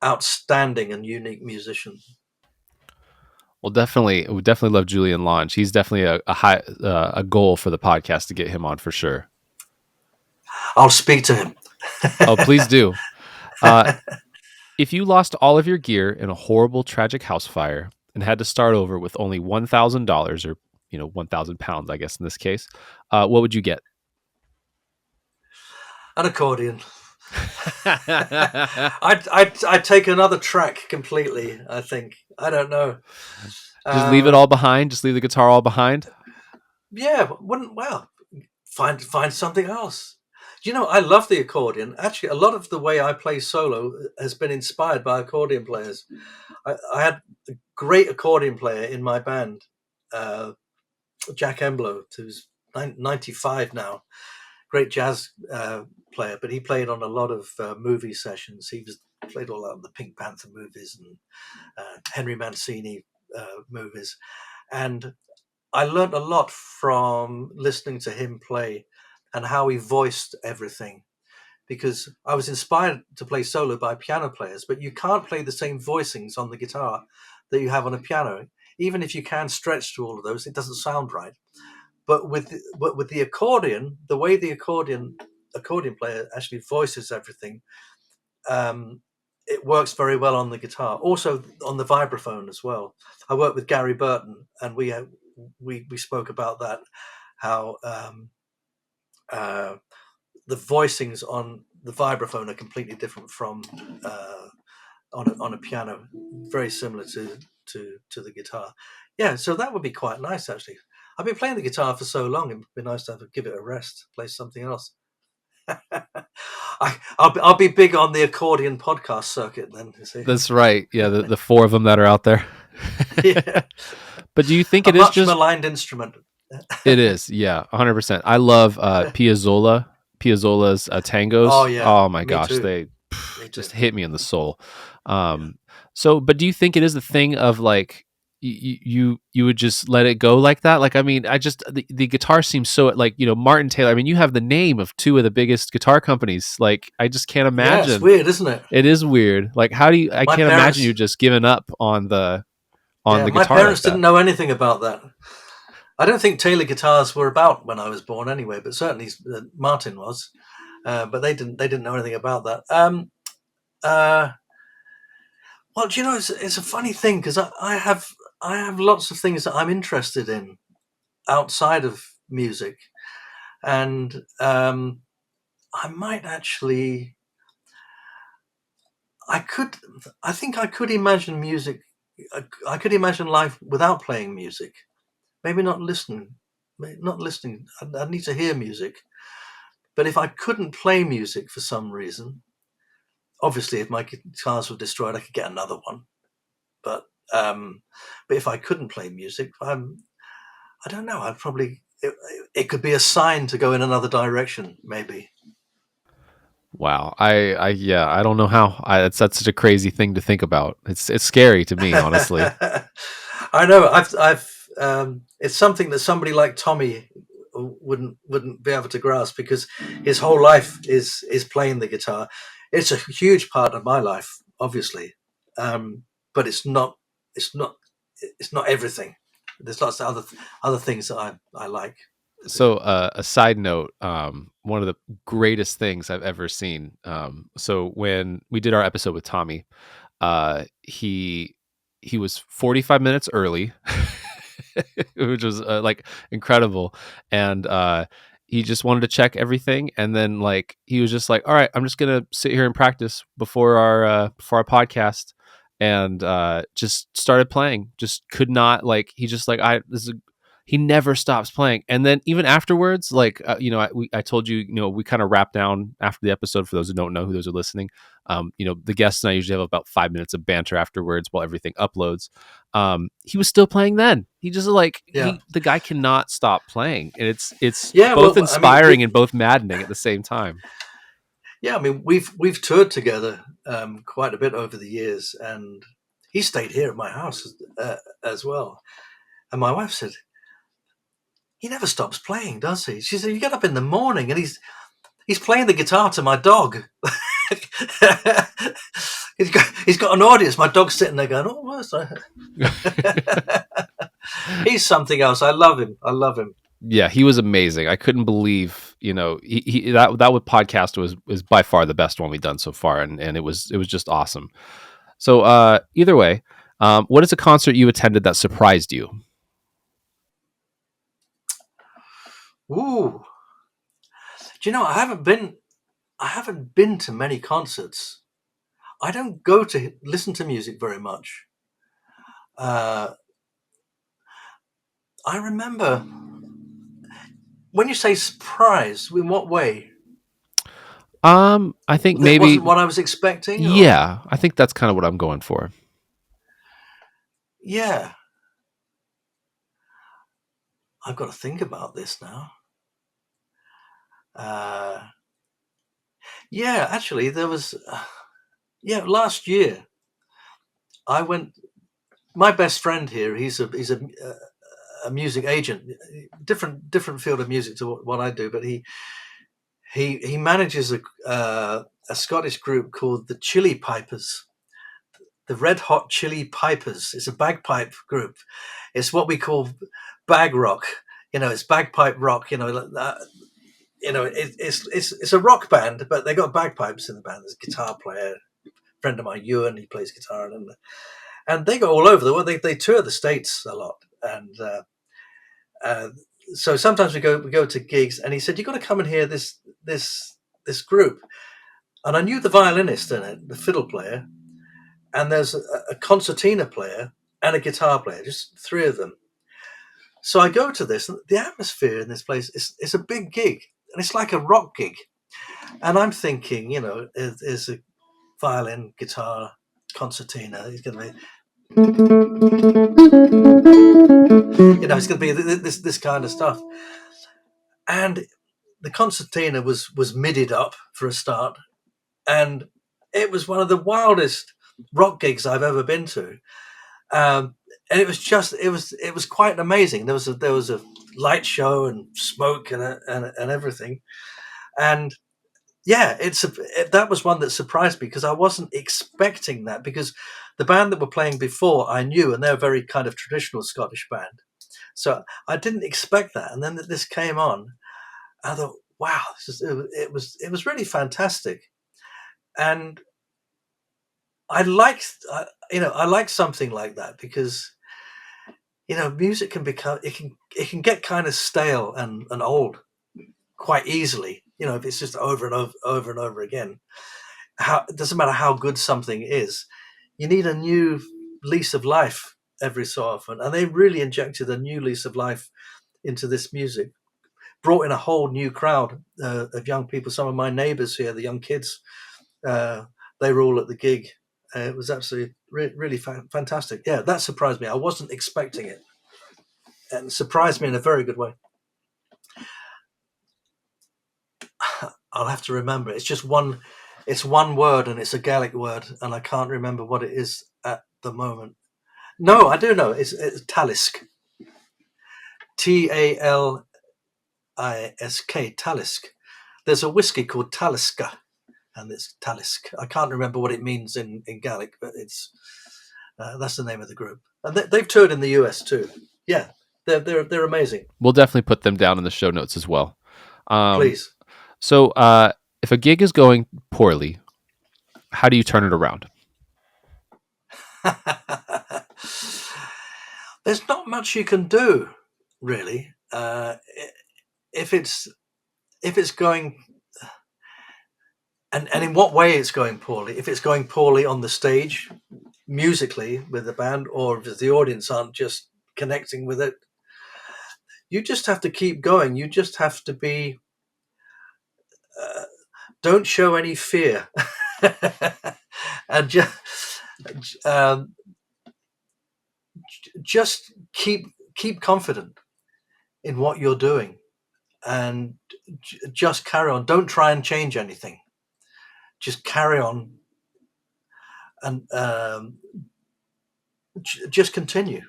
Speaker 2: outstanding and unique musician.
Speaker 1: Well, definitely, we definitely love Julian Lange. He's definitely a high a goal for the podcast to get him on for sure.
Speaker 2: I'll speak to him.
Speaker 1: Oh, please do. Uh, if you lost all of your gear in a horrible, tragic house fire and had to start over with only $1,000, or 1,000 pounds, I guess in this case, what would you get?
Speaker 2: An accordion. I'd take another track completely. I think. I don't know.
Speaker 1: Just leave it all behind. Just leave the guitar all behind.
Speaker 2: Yeah, wouldn't well find something else. I love the accordion. Actually, a lot of the way I play solo has been inspired by accordion players. I had a great accordion player in my band, uh, Jack Emblo, who's 95 now. Great jazz player, but he played on a lot of movie sessions. Played all out of the Pink Panther movies and Henry Mancini movies, and I learned a lot from listening to him play and how he voiced everything, because I was inspired to play solo by piano players, but you can't play the same voicings on the guitar that you have on a piano. Even if you can stretch to all of those, it doesn't sound right. But with the accordion, the way the accordion player actually voices everything, um, it works very well on the guitar. Also on the vibraphone as well. I worked with Gary Burton, and we spoke about that, how the voicings on the vibraphone are completely different from on a piano, very similar to the guitar. Yeah, so that would be quite nice actually. I've been playing the guitar for so long; it'd be nice to give it a rest, play something else. I'll be big on the accordion podcast circuit then. You see,
Speaker 1: That's right. Yeah, the four of them that are out there.
Speaker 2: yeah,
Speaker 1: But do you think
Speaker 2: a
Speaker 1: it is
Speaker 2: much
Speaker 1: just?
Speaker 2: maligned instrument.
Speaker 1: It is. Yeah, 100%. I love Piazzolla's
Speaker 2: Oh
Speaker 1: tangos.
Speaker 2: yeah,
Speaker 1: Oh my
Speaker 2: me
Speaker 1: gosh,
Speaker 2: too.
Speaker 1: they
Speaker 2: Me too.
Speaker 1: just hit me in the soul.
Speaker 2: Yeah.
Speaker 1: Um, so, but do you think it is the thing of like you would just let it go like that? Like, I mean, the guitar seems so like Martin Taylor. I mean, you have the name of two of the biggest guitar companies. Like, I just can't
Speaker 2: Yeah, it's
Speaker 1: imagine.
Speaker 2: weird, isn't it?
Speaker 1: It is weird. Like, how do you? I
Speaker 2: My
Speaker 1: can't imagine you
Speaker 2: parents,
Speaker 1: just giving up on
Speaker 2: yeah,
Speaker 1: the
Speaker 2: my
Speaker 1: guitar like
Speaker 2: parents
Speaker 1: that.
Speaker 2: didn't know anything about that. I don't think Taylor guitars were about when I was born, anyway. But certainly Martin was. But they didn't. They didn't know anything about that. Uh, well, do you know, it's a funny thing because I have lots of things that I'm interested in outside of music, and I might actually. I could. I think I could imagine music. I could imagine life without playing music. Maybe not listening. Not listening. I need to hear music. But if I couldn't play music for some reason, obviously, if my guitars were destroyed, I could get another one. But but if I couldn't play music, I don't know. I'd probably it could be a sign to go in another direction, maybe.
Speaker 1: Wow. Yeah, I don't know how. That's such a crazy thing to think about. It's scary to me, honestly.
Speaker 2: I know. It's something that somebody like Tommy wouldn't be able to grasp because his whole life is playing the guitar. It's a huge part of my life, obviously, but it's not it's not everything. There's lots of other things that I like to do.
Speaker 1: So, a side note, one of the greatest things I've ever seen. So when we did our episode with Tommy, he was 45 minutes early, which was like incredible, and he just wanted to check everything, and then like he was just like, "All right, I'm just gonna sit here and practice before our podcast." And just started playing. Just could not like. He just like he never stops playing. And then even afterwards, like I told you, we kind of wrap down after the episode. For those who don't know, who those are listening, the guests and I usually have about 5 minutes of banter afterwards while everything uploads. He was still playing then. He just like
Speaker 2: Yeah,
Speaker 1: the guy cannot stop playing, and it's
Speaker 2: yeah.
Speaker 1: both
Speaker 2: Well, I mean,
Speaker 1: inspiring and both maddening at the same time.
Speaker 2: yeah, I mean, we've toured together quite a bit over the years, and he stayed here at my house as well. And my wife said, "He never stops playing, does he?" She said, "You get up in the morning, and he's playing the guitar to my dog." He's got an audience. My dog's sitting there going, "Oh, what's that?" He's something else. I love him. I love him.
Speaker 1: Yeah, he was amazing. I couldn't believe, that what podcast was by far the best one we've done so far, and it was just awesome. So either way, what is a concert you attended that surprised you?
Speaker 2: Ooh, do you know? I haven't been to many concerts. I don't go to listen to music very much. Uh, I remember when you say surprise, in what way?
Speaker 1: I think
Speaker 2: That
Speaker 1: maybe,
Speaker 2: wasn't what I was expecting, or
Speaker 1: yeah, I think that's kind of what I'm going for.
Speaker 2: yeah, I've got to think about this now. Uh, yeah, actually, there was. Yeah, last year I went. My best friend here, a music agent, different field of music to what I do, but he manages a Scottish group called the Chili Pipers, the Red Hot Chili Pipers. It's a bagpipe group. It's what we call bag rock. It's bagpipe rock. It's a rock band, but they got bagpipes in the band. There's a guitar player, friend of mine, Ewan, he plays guitar, and they go all over the world. They tour the States a lot, and uh, so sometimes we go to gigs. And he said, "You got to come and hear this group." And I knew the violinist in it, the fiddle player, and there's a concertina player and a guitar player, just three of them. So I go to this, and the atmosphere in this place is a big gig, and it's like a rock gig. And I'm thinking, is a violin, guitar, concertina. He's going to be, it's going to be this kind of stuff. And the concertina was midied up for a start, and it was one of the wildest rock gigs I've ever been to. And it was quite amazing. There was a light show and smoke and everything, and yeah, that was one that surprised me because I wasn't expecting that, because the band that were playing before I knew, and they're a very kind of traditional Scottish band, so I didn't expect that. And then this came on, I thought, wow, it was really fantastic, and I liked I like something like that because music can become it can get kind of stale and old quite easily. If it's just over and over and over again. It doesn't matter how good something is, you need a new lease of life every so often, and they really injected a new lease of life into this music, brought in a whole new crowd of young people. Some of my neighbors here, the young kids, they were all at the gig. It was absolutely really fantastic. Yeah, that surprised me. I wasn't expecting it, and surprised me in a very good way. I'll have to remember. It's just one. It's one word, and it's a Gaelic word, and I can't remember what it is at the moment. No, I do know. It's Talisk. Talisk. Talisk. There's a whiskey called Taliska, and it's Talisk. I can't remember what it means in Gaelic, but it's that's the name of the group. And they've toured in the US too. Yeah, they're amazing.
Speaker 1: We'll definitely put them down in the show notes as well.
Speaker 2: Please.
Speaker 1: So, if a gig is going poorly, how do you turn it around?
Speaker 2: There's not much you can do, really. If it's going, and in what way it's going poorly. If it's going poorly on the stage, musically with the band, or if the audience aren't just connecting with it, you just have to keep going. You just have to be. Don't show any fear, and just keep confident in what you're doing, and just carry on. Don't try and change anything. Just carry on, and just continue,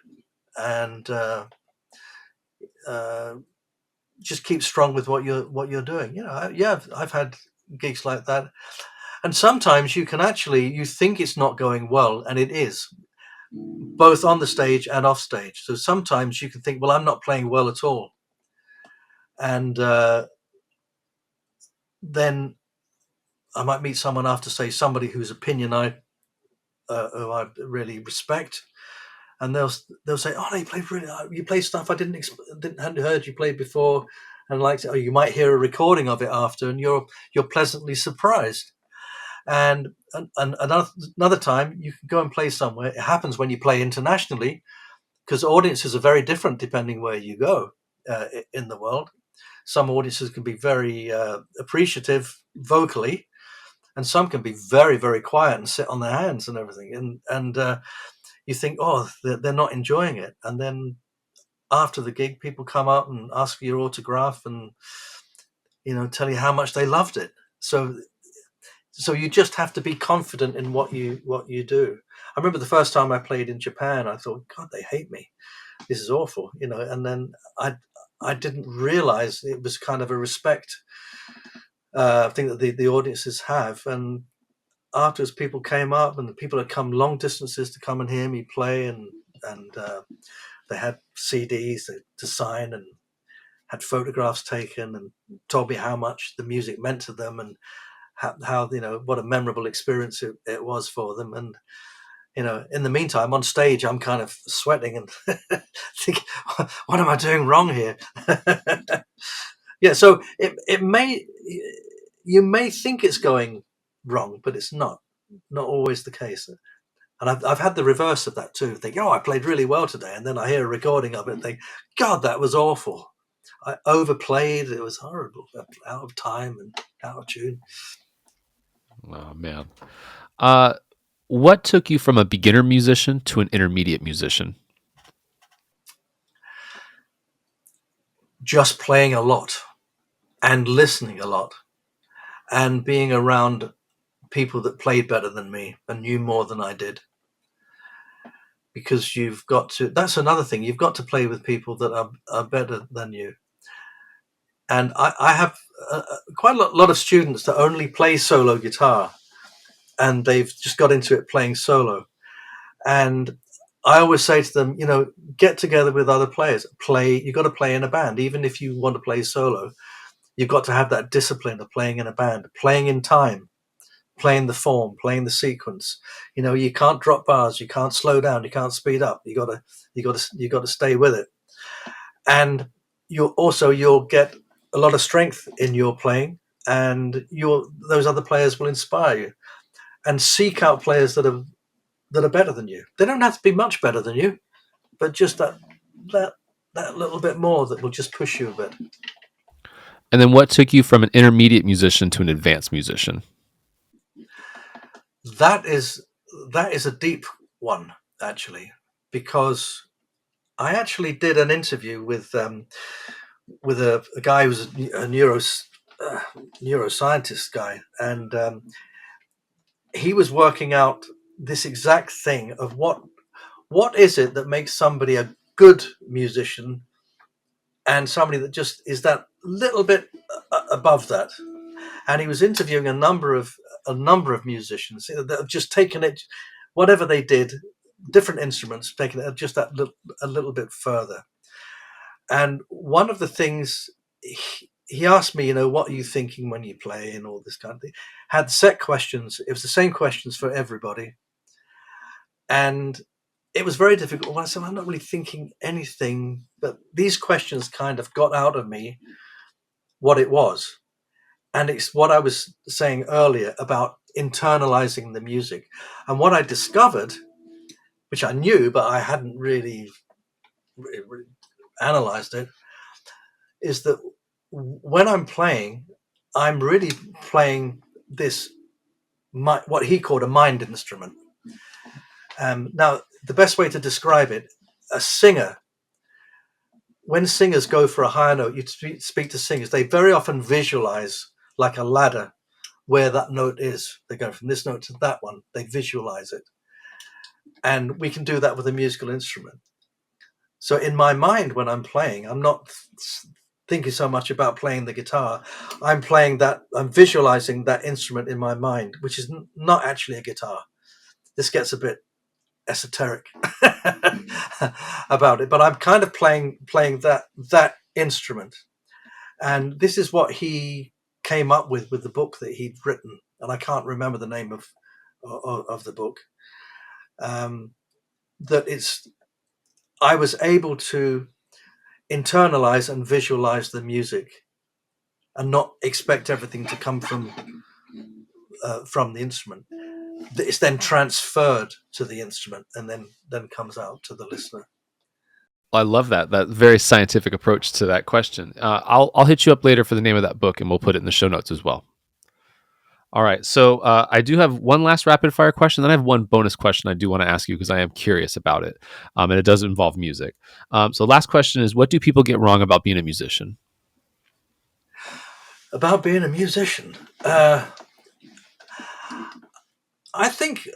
Speaker 2: and just keep strong with what you're doing. I've had gigs like that, and sometimes you think it's not going well, and it is, both on the stage and off stage. So sometimes you can think, well, I'm not playing well at all, and then I might meet someone after, say, somebody whose opinion who I really respect, and they'll say, "Oh, no, you play stuff I hadn't heard you play before," and or you might hear a recording of it after, and you're pleasantly surprised. And another time, you can go and play somewhere. It happens when you play internationally, because audiences are very different depending where you go in the world. Some audiences can be very appreciative vocally, and some can be very, very quiet and sit on their hands and everything. And you think, oh, they're not enjoying it. And then after the gig, people come up and ask for your autograph and tell you how much they loved it. So you just have to be confident in what you do. I remember the first time I played in Japan, I thought, God, they hate me. This is awful, And then I didn't realize it was kind of a respect thing that the audiences have. And afterwards, people came up, and the people had come long distances to come and hear me play, and they had CDs to sign and had photographs taken, and told me how much the music meant to them, and how what a memorable experience it was for them. And in the meantime, on stage, I'm kind of sweating and think, what am I doing wrong here? Yeah, so you may think it's going wrong, but it's not always the case. And I've had the reverse of that too. Think, oh, I played really well today, and then I hear a recording of it and think, God, that was awful. I overplayed. It was horrible, out of time and out of tune.
Speaker 1: Oh man. Uh, what took you from a beginner musician to an intermediate musician?
Speaker 2: Just playing a lot and listening a lot and being around people that played better than me and knew more than I did. Because you've got to, that's another thing, you've got to play with people that are better than you. And I have quite a lot of students that only play solo guitar, and they've just got into it playing solo. And I always say to them, get together with other players. You've got to play in a band. Even if you want to play solo, you've got to have that discipline of playing in a band, playing in time, playing the form, playing the sequence. You can't drop bars, you can't slow down, you can't speed up. You got to stay with it. And you'll get a lot of strength in your playing, and those other players will inspire you. And seek out players that are better than you. They don't have to be much better than you, but just that little bit more that will just push you a bit.
Speaker 1: And then what took you from an intermediate musician to an advanced musician?
Speaker 2: That is a deep one, actually, because I actually did an interview with a guy who's a neuroscientist guy, and he was working out this exact thing of what is it that makes somebody a good musician and somebody that just is that little bit above that. And he was interviewing a number of musicians that have just taken it, whatever they did, different instruments, taking it just a little bit further. And one of the things he asked me, what are you thinking when you play and all this kind of thing, had set questions. It was the same questions for everybody. And it was very difficult. When I said, I'm not really thinking anything, but these questions kind of got out of me what it was. And it's what I was saying earlier about internalizing the music. And what I discovered, which I knew, but I hadn't really analyzed it, is that when I'm playing, I'm really playing this, what he called a mind instrument. Now, the best way to describe it, a singer, when singers go for a higher note, you speak to singers, they very often visualize like a ladder where that note is. They go from this note to that one, they visualize it. And we can do that with a musical instrument. So in my mind, when I'm playing, I'm not thinking so much about playing the guitar. I'm visualizing that instrument in my mind, which is not actually a guitar. This gets a bit esoteric about it, but I'm kind of playing that instrument. And this is what he came up with the book that he'd written, and I can't remember the name of the book. I was able to internalize and visualize the music and not expect everything to come from the instrument. It's then transferred to the instrument and then comes out to the listener.
Speaker 1: I love that very scientific approach to that question. I'll hit you up later for the name of that book, and we'll put it in the show notes as well. All right. So I do have one last rapid fire question. Then I have one bonus question I do want to ask you because I am curious about it. And it does involve music. So last question is, what do people get wrong about being a musician?
Speaker 2: About being a musician? I think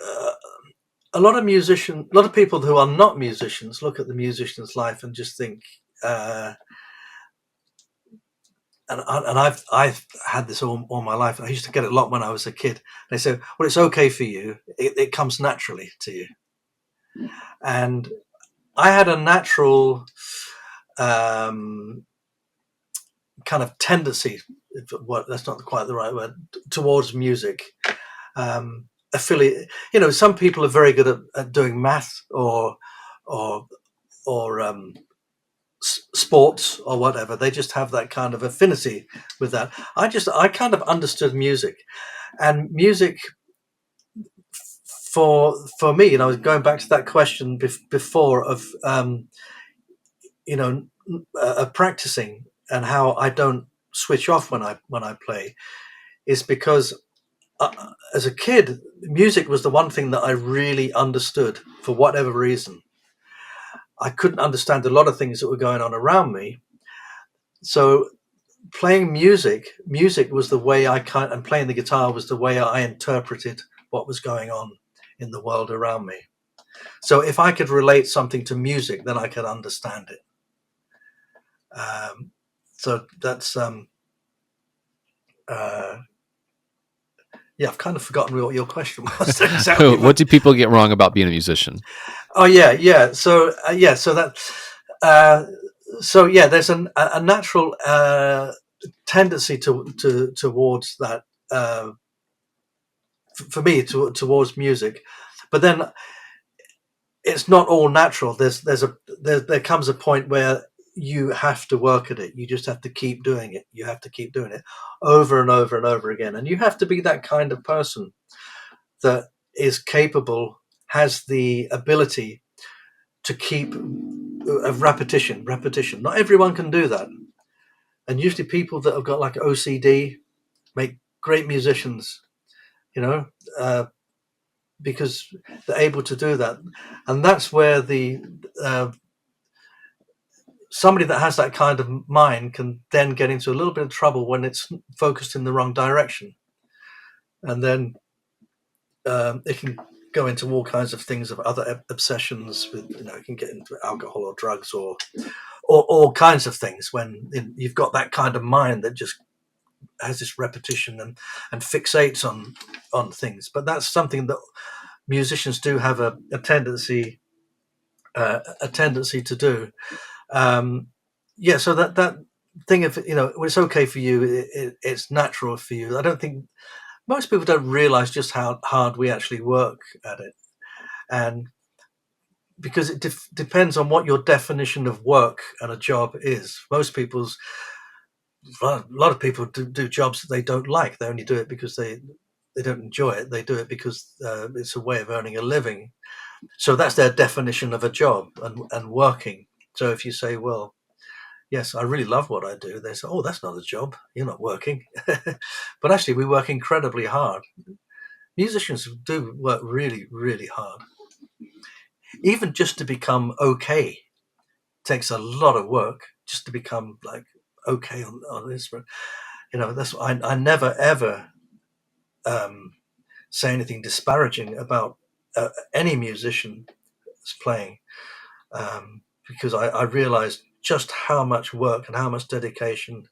Speaker 2: a lot of people who are not musicians look at the musician's life and just think, and I've had this all my life. I used to get it a lot when I was a kid. They say, well, it's okay for you. It comes naturally to you. And I had a natural kind of tendency, that's not quite the right word, towards music. Affiliate, some people are very good at doing math or sports or whatever. They just have that kind of affinity with that. I kind of understood music, and music for me, going back to that question before of practicing and how I don't switch off when I play, is because as a kid, music was the one thing that I really understood for whatever reason. I couldn't understand a lot of things that were going on around me. So playing music was the way and playing the guitar was the way I interpreted what was going on in the world around me. So if I could relate something to music, then I could understand it. So that's yeah, I've kind of forgotten what your question was. Exactly.
Speaker 1: What do people get wrong about being a musician?
Speaker 2: Oh yeah. So there's a natural tendency towards that for me towards music, but then it's not all natural. There comes a point where you have to work at it. You just have to keep doing it. You have to keep doing it over and over and over again, and you have to be that kind of person that is capable, has the ability to keep of repetition. Not everyone can do that, and usually people that have got like OCD make great musicians, because they're able to do that. And that's where the somebody that has that kind of mind can then get into a little bit of trouble when it's focused in the wrong direction, and then it can go into all kinds of things, of other obsessions with, it can get into alcohol or drugs or all kinds of things when you've got that kind of mind that just has this repetition and fixates on things. But that's something that musicians do have a tendency to do. So that thing of, it's okay for you, it's natural for you. I don't think most people don't realize just how hard we actually work at it, and because it depends on what your definition of work and a job is. A lot of people do jobs that they don't like. They only do it because they don't enjoy it. They do it because it's a way of earning a living. So that's their definition of a job and working. So if you say, well, yes, I really love what I do, they say, oh, that's not a job. You're not working. But actually, we work incredibly hard. Musicians do work really, really hard. Even just to become okay takes a lot of work, just to become like okay on an instrument. That's I never ever say anything disparaging about any musician that's playing, because I realized just how much work and how much dedication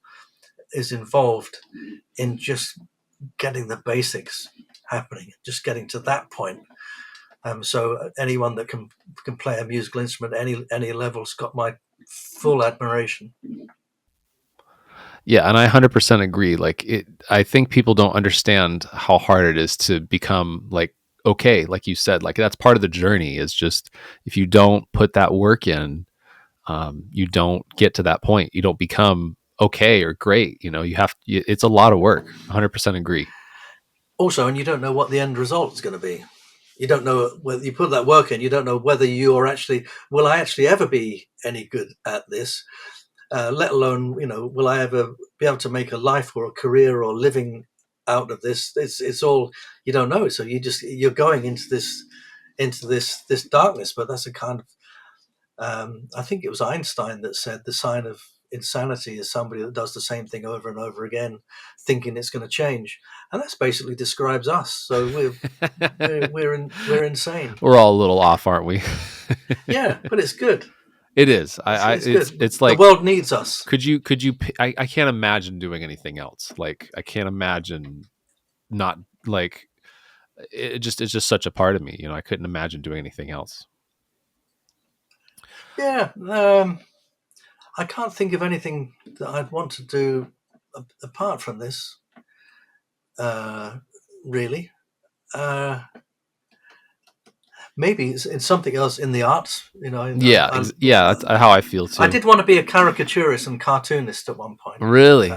Speaker 2: is involved in just getting the basics happening, just getting to that point. So anyone that can play a musical instrument at any level's got my full admiration.
Speaker 1: Yeah, and I 100% agree. I think people don't understand how hard it is to become okay, like you said. That's part of the journey. Is just, if you don't put that work in, you don't get to that point. You don't become okay or great. It's a lot of work. 100% agree.
Speaker 2: Also, and you don't know what the end result is going to be. You don't know whether you put that work in. You don't know whether will I actually ever be any good at this? Let alone, will I ever be able to make a life or a career or living out of this? It's all, you don't know. So you're going into this darkness. But that's a kind of, I think it was Einstein that said the sign of insanity is somebody that does the same thing over and over again, thinking it's going to change, and that's basically describes us. So we're insane.
Speaker 1: We're all a little off, aren't we?
Speaker 2: Yeah, but it's good.
Speaker 1: It is.
Speaker 2: It's good.
Speaker 1: It's
Speaker 2: The
Speaker 1: like,
Speaker 2: world needs us.
Speaker 1: could you? I can't imagine doing anything else. I can't imagine not it's just such a part of me. I couldn't imagine doing anything else.
Speaker 2: Yeah. I can't think of anything that I'd want to do apart from this. Really. Maybe it's something else in the arts.
Speaker 1: That's how I feel too.
Speaker 2: I did want to be a caricaturist and cartoonist at one point.
Speaker 1: Really?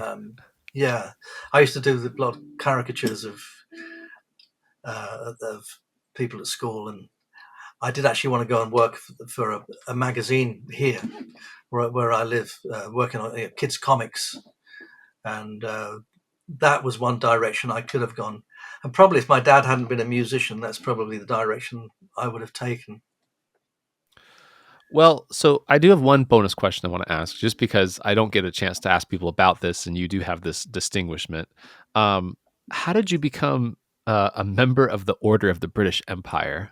Speaker 2: Yeah, I used to do a lot of caricatures of people at school, and I did actually want to go and work for a magazine here where I live, working on kids' comics, and that was one direction I could have gone. And probably if my dad hadn't been a musician, that's probably the direction I would have taken.
Speaker 1: Well, so I do have one bonus question I want to ask, just because I don't get a chance to ask people about this, and you do have this distinguishment. Um, how did you become a member of the Order of the British Empire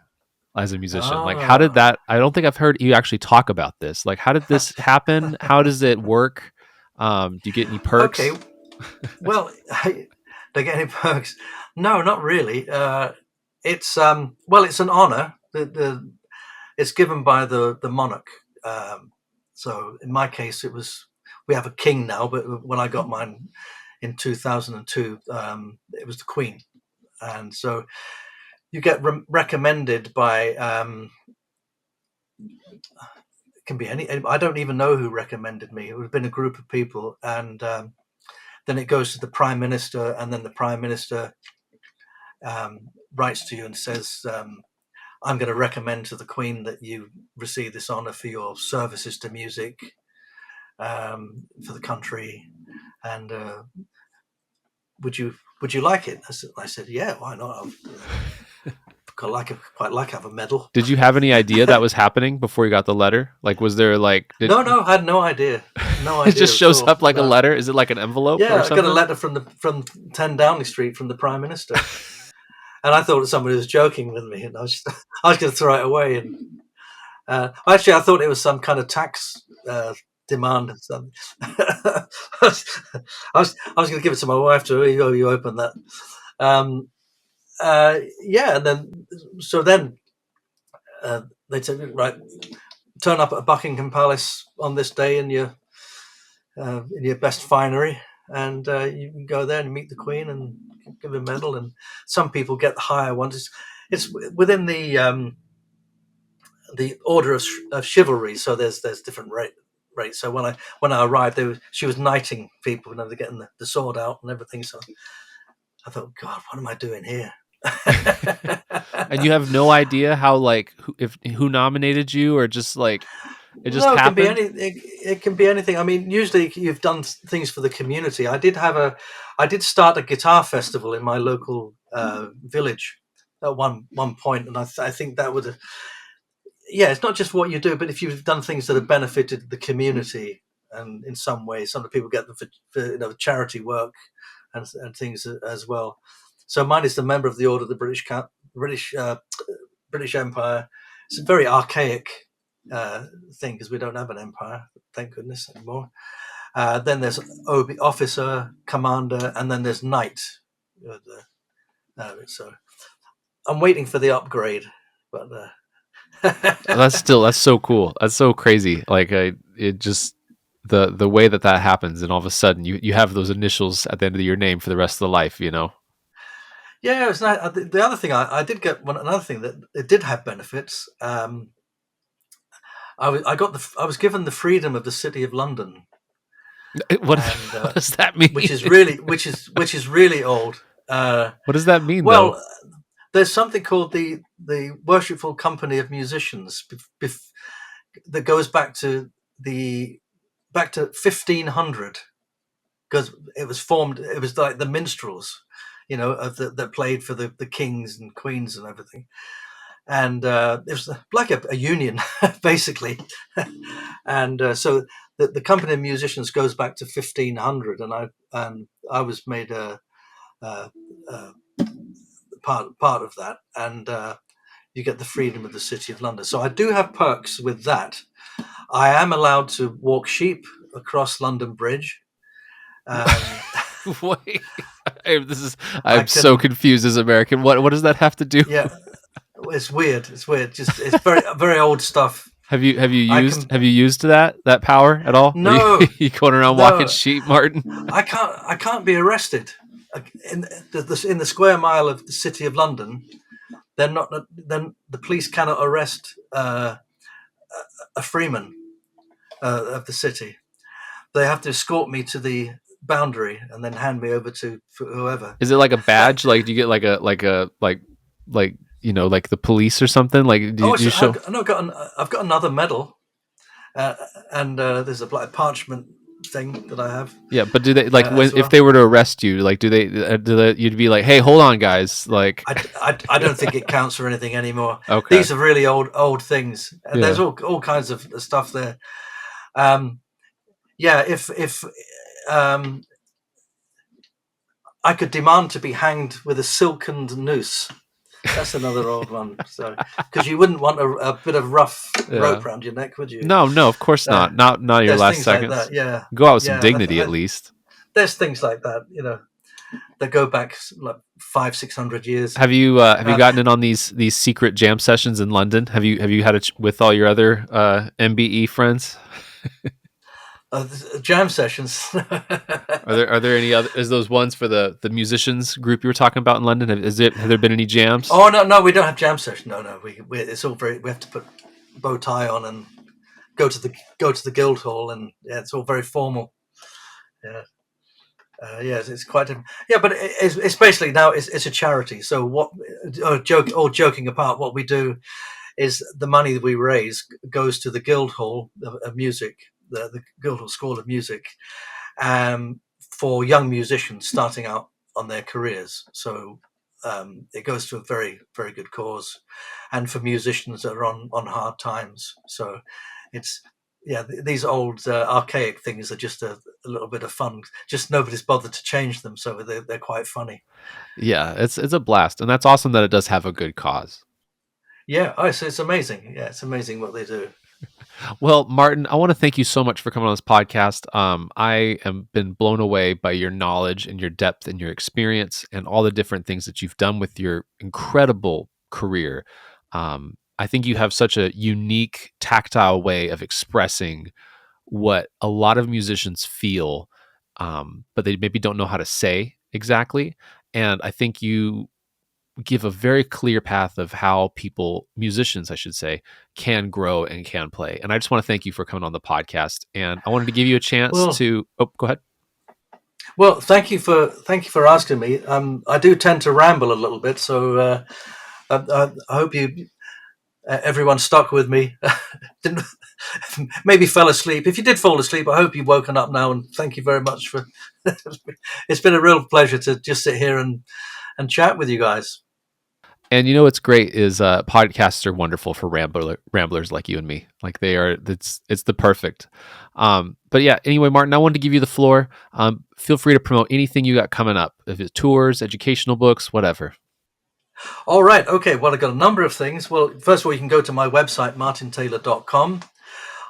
Speaker 1: as a musician? Like, how did
Speaker 2: Ah,
Speaker 1: that? I don't think I've heard you actually talk about this. Like, how did this happen? How does it work? Do you get any
Speaker 2: okay.
Speaker 1: perks?
Speaker 2: Well, they get any perks? No, not really. It's well, it's an honor. It's given by the monarch. So in my case, it was, we have a king now, but when I got mine in 2002, it was the Queen, and so you get recommended by. It can be any. I don't even know who recommended me. It would have been a group of people, and then it goes to the Prime Minister, and then the Prime Minister writes to you and says, I'm going to recommend to the Queen that you receive this honour for your services to music, for the country, and would you like it? I said, yeah, why not? Quite like have a medal.
Speaker 1: Did you have any idea that was happening before you got the letter? Like, was there like,
Speaker 2: No, I had no idea, no
Speaker 1: it
Speaker 2: idea
Speaker 1: just
Speaker 2: at
Speaker 1: shows
Speaker 2: all.
Speaker 1: up like a
Speaker 2: No.
Speaker 1: letter? Is it like an envelope or
Speaker 2: Yeah, I got a
Speaker 1: something?
Speaker 2: letter from 10 Downing Street from the Prime Minister. And I thought somebody was joking with me, and I was going to throw it away. And actually, I thought it was some kind of tax demand or something. I was going to give it to my wife to you open that. Yeah, and then they said, right, turn up at Buckingham Palace on this day in your best finery, and you can go there and meet the Queen and give a medal. And some people get the higher ones. It's within the order of chivalry, so there's different rates. So when I arrived, she was knighting people, they're getting the sword out and everything. So I thought, God, what am I doing here?
Speaker 1: And you have no idea how, like, who nominated you, or just like it just
Speaker 2: No, it can be
Speaker 1: happened?
Speaker 2: it can be anything. I mean, usually you've done things for the community. I did start a guitar festival in my local village at one point, and I think that would have, yeah, it's not just what you do, but if you've done things that have benefited the community, and in some way, some of the people get them for charity work and things as well. So mine is the member of the Order of the British British Empire. It's a very archaic thing because we don't have an empire, thank goodness, anymore. Then there's officer, commander, and then there's knight. So I'm waiting for the upgrade, but
Speaker 1: That's so cool. That's so crazy. Like, it just the way that happens, and all of a sudden you have those initials at the end of your name for the rest of the life.
Speaker 2: yeah, it's nice. The other thing I did get another thing that it did have benefits. I was given the freedom of the City of London,
Speaker 1: What
Speaker 2: and
Speaker 1: what does that mean?
Speaker 2: which is really old.
Speaker 1: What does that mean, though?
Speaker 2: Well, there's something called the Worshipful Company of Musicians that goes back to 1500, because it was formed. It was like the minstrels, that played for the kings and queens and everything. And it was like a union, basically. And so the company of musicians goes back to 1500, and I was made a part of that, and you get the freedom of the City of London. So I do have perks with that. I am allowed to walk sheep across London Bridge.
Speaker 1: Wait,
Speaker 2: I
Speaker 1: I'm so
Speaker 2: can,
Speaker 1: confused as American. What does that have to do?
Speaker 2: yeah, it's weird. It's weird. Just it's very very old stuff. I can
Speaker 1: Have you used that power at all? Are you
Speaker 2: no
Speaker 1: you going around walking
Speaker 2: no
Speaker 1: sheep, Martin?
Speaker 2: I can't be arrested in the square mile of the City of London. They're not. Then the police cannot arrest a freeman of the city. They have to escort me to the boundary and then hand me over to whoever.
Speaker 1: Is it like a badge? Like, do you get like a like like the police or something? Like,
Speaker 2: Oh,
Speaker 1: do you show?
Speaker 2: I've got another medal, uh, and there's a black parchment thing that I have
Speaker 1: Yeah, but do they like when
Speaker 2: as
Speaker 1: if
Speaker 2: well.
Speaker 1: they were to arrest you? Like, you'd be like, hey, hold on, guys. Like,
Speaker 2: I don't think it counts for anything anymore.
Speaker 1: okay,
Speaker 2: These are really old things, and there's
Speaker 1: yeah,
Speaker 2: all kinds of stuff there. Um, yeah, if um, I could demand to be hanged with a silkened noose. That's another old one. So, because you wouldn't want a bit of rough
Speaker 1: yeah.
Speaker 2: rope around your neck, would you?
Speaker 1: No, no, of course
Speaker 2: Uh,
Speaker 1: not. Not your
Speaker 2: there's
Speaker 1: last
Speaker 2: things like
Speaker 1: seconds.
Speaker 2: that. Yeah,
Speaker 1: Go out with some
Speaker 2: yeah.
Speaker 1: dignity at least.
Speaker 2: There's things like that. That go back like 500-600 years.
Speaker 1: Have you
Speaker 2: Uh,
Speaker 1: gotten in on these secret jam sessions in London? Have you had it with all your other MBE friends?
Speaker 2: Jam sessions.
Speaker 1: Are there any other? Is those ones for the musicians group you were talking about in London? Have there been any jams?
Speaker 2: Oh no, we don't have jam session. No. It's all very. We have to put bow tie on and go to the guild hall, and yeah, it's all very formal. Yeah. Yes, it's quite different. Yeah, but it's basically now it's a charity. So what? Joking apart, what we do is the money that we raise goes to the Guildhall of Music, the Guildhall School of Music, for young musicians starting out on their careers. So it goes to a very, very good cause, and for musicians that are on hard times. So it's these old archaic things are just a little bit of fun. Just nobody's bothered to change them, so they're quite funny.
Speaker 1: Yeah, it's a blast, and that's awesome that it does have a good cause.
Speaker 2: Yeah, so it's amazing. Yeah, it's amazing what they do.
Speaker 1: Well, Martin, I want to thank you so much for coming on this podcast. I am been blown away by your knowledge and your depth and your experience and all the different things that you've done with your incredible career. I think you have such a unique, tactile way of expressing what a lot of musicians feel, but they maybe don't know how to say exactly. And I think you give a very clear path of how musicians, I should say, can grow and can play. And I just want to thank you for coming on the podcast. And I wanted to give you a chance
Speaker 2: Well,
Speaker 1: to, oh, go ahead.
Speaker 2: thank you for asking me. I do tend to ramble a little bit, so I hope everyone stuck with me. Didn't maybe fell asleep. If you did fall asleep, I hope you've woken up now. And thank you very much for. It's been a real pleasure to just sit here and chat with you guys.
Speaker 1: And what's great is podcasts are wonderful for ramblers like you and me. Like they are, it's the perfect. But yeah, anyway, Martin, I wanted to give you the floor. Feel free to promote anything you got coming up, if it's tours, educational books, whatever.
Speaker 2: All right. Okay. Well, I've got a number of things. Well, first of all, you can go to my website, martintaylor.com.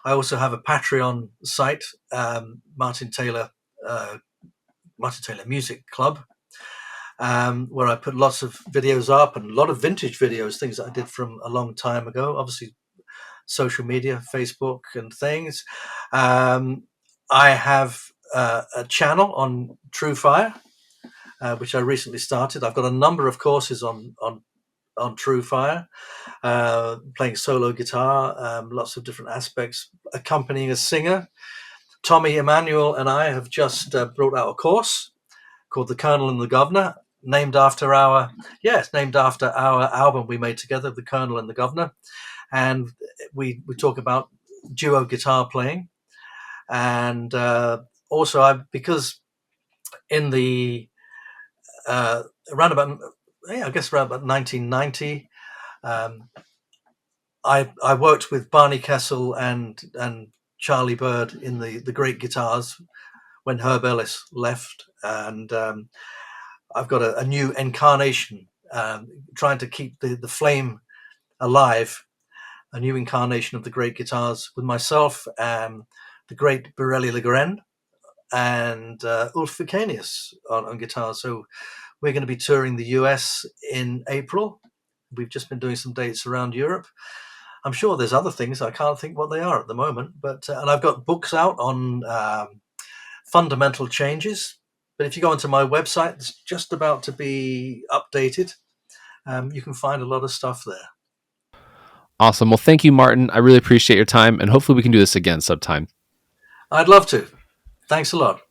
Speaker 2: I also have a Patreon site, Martin Taylor Music Club, where I put lots of videos up and a lot of vintage videos, things that I did from a long time ago. Obviously, social media, Facebook and things. I have a channel on TrueFire, which I recently started. I've got a number of courses on TrueFire, playing solo guitar, lots of different aspects, accompanying a singer. Tommy Emmanuel and I have just brought out a course called The Colonel and the Governor, named after our album we made together, The Colonel and the Governor. And we talk about duo guitar playing. And also, because in the around about, I guess around about 1990, I worked with Barney Kessel and Charlie Bird in the Great Guitars when Herb Ellis left, and I've got a new incarnation, trying to keep the flame alive, a new incarnation of the Great Guitars with myself, the great Borelli Legren, and Ulf Vicanius on guitar. So we're going to be touring the US in April. We've just been doing some dates around Europe. I'm sure there's other things. I can't think what they are at the moment, but and I've got books out on fundamental changes. But if you go onto my website, it's just about to be updated. You can find a lot of stuff there.
Speaker 1: Awesome. Well, thank you, Martin. I really appreciate your time, and hopefully we can do this again sometime.
Speaker 2: I'd love to. Thanks a lot.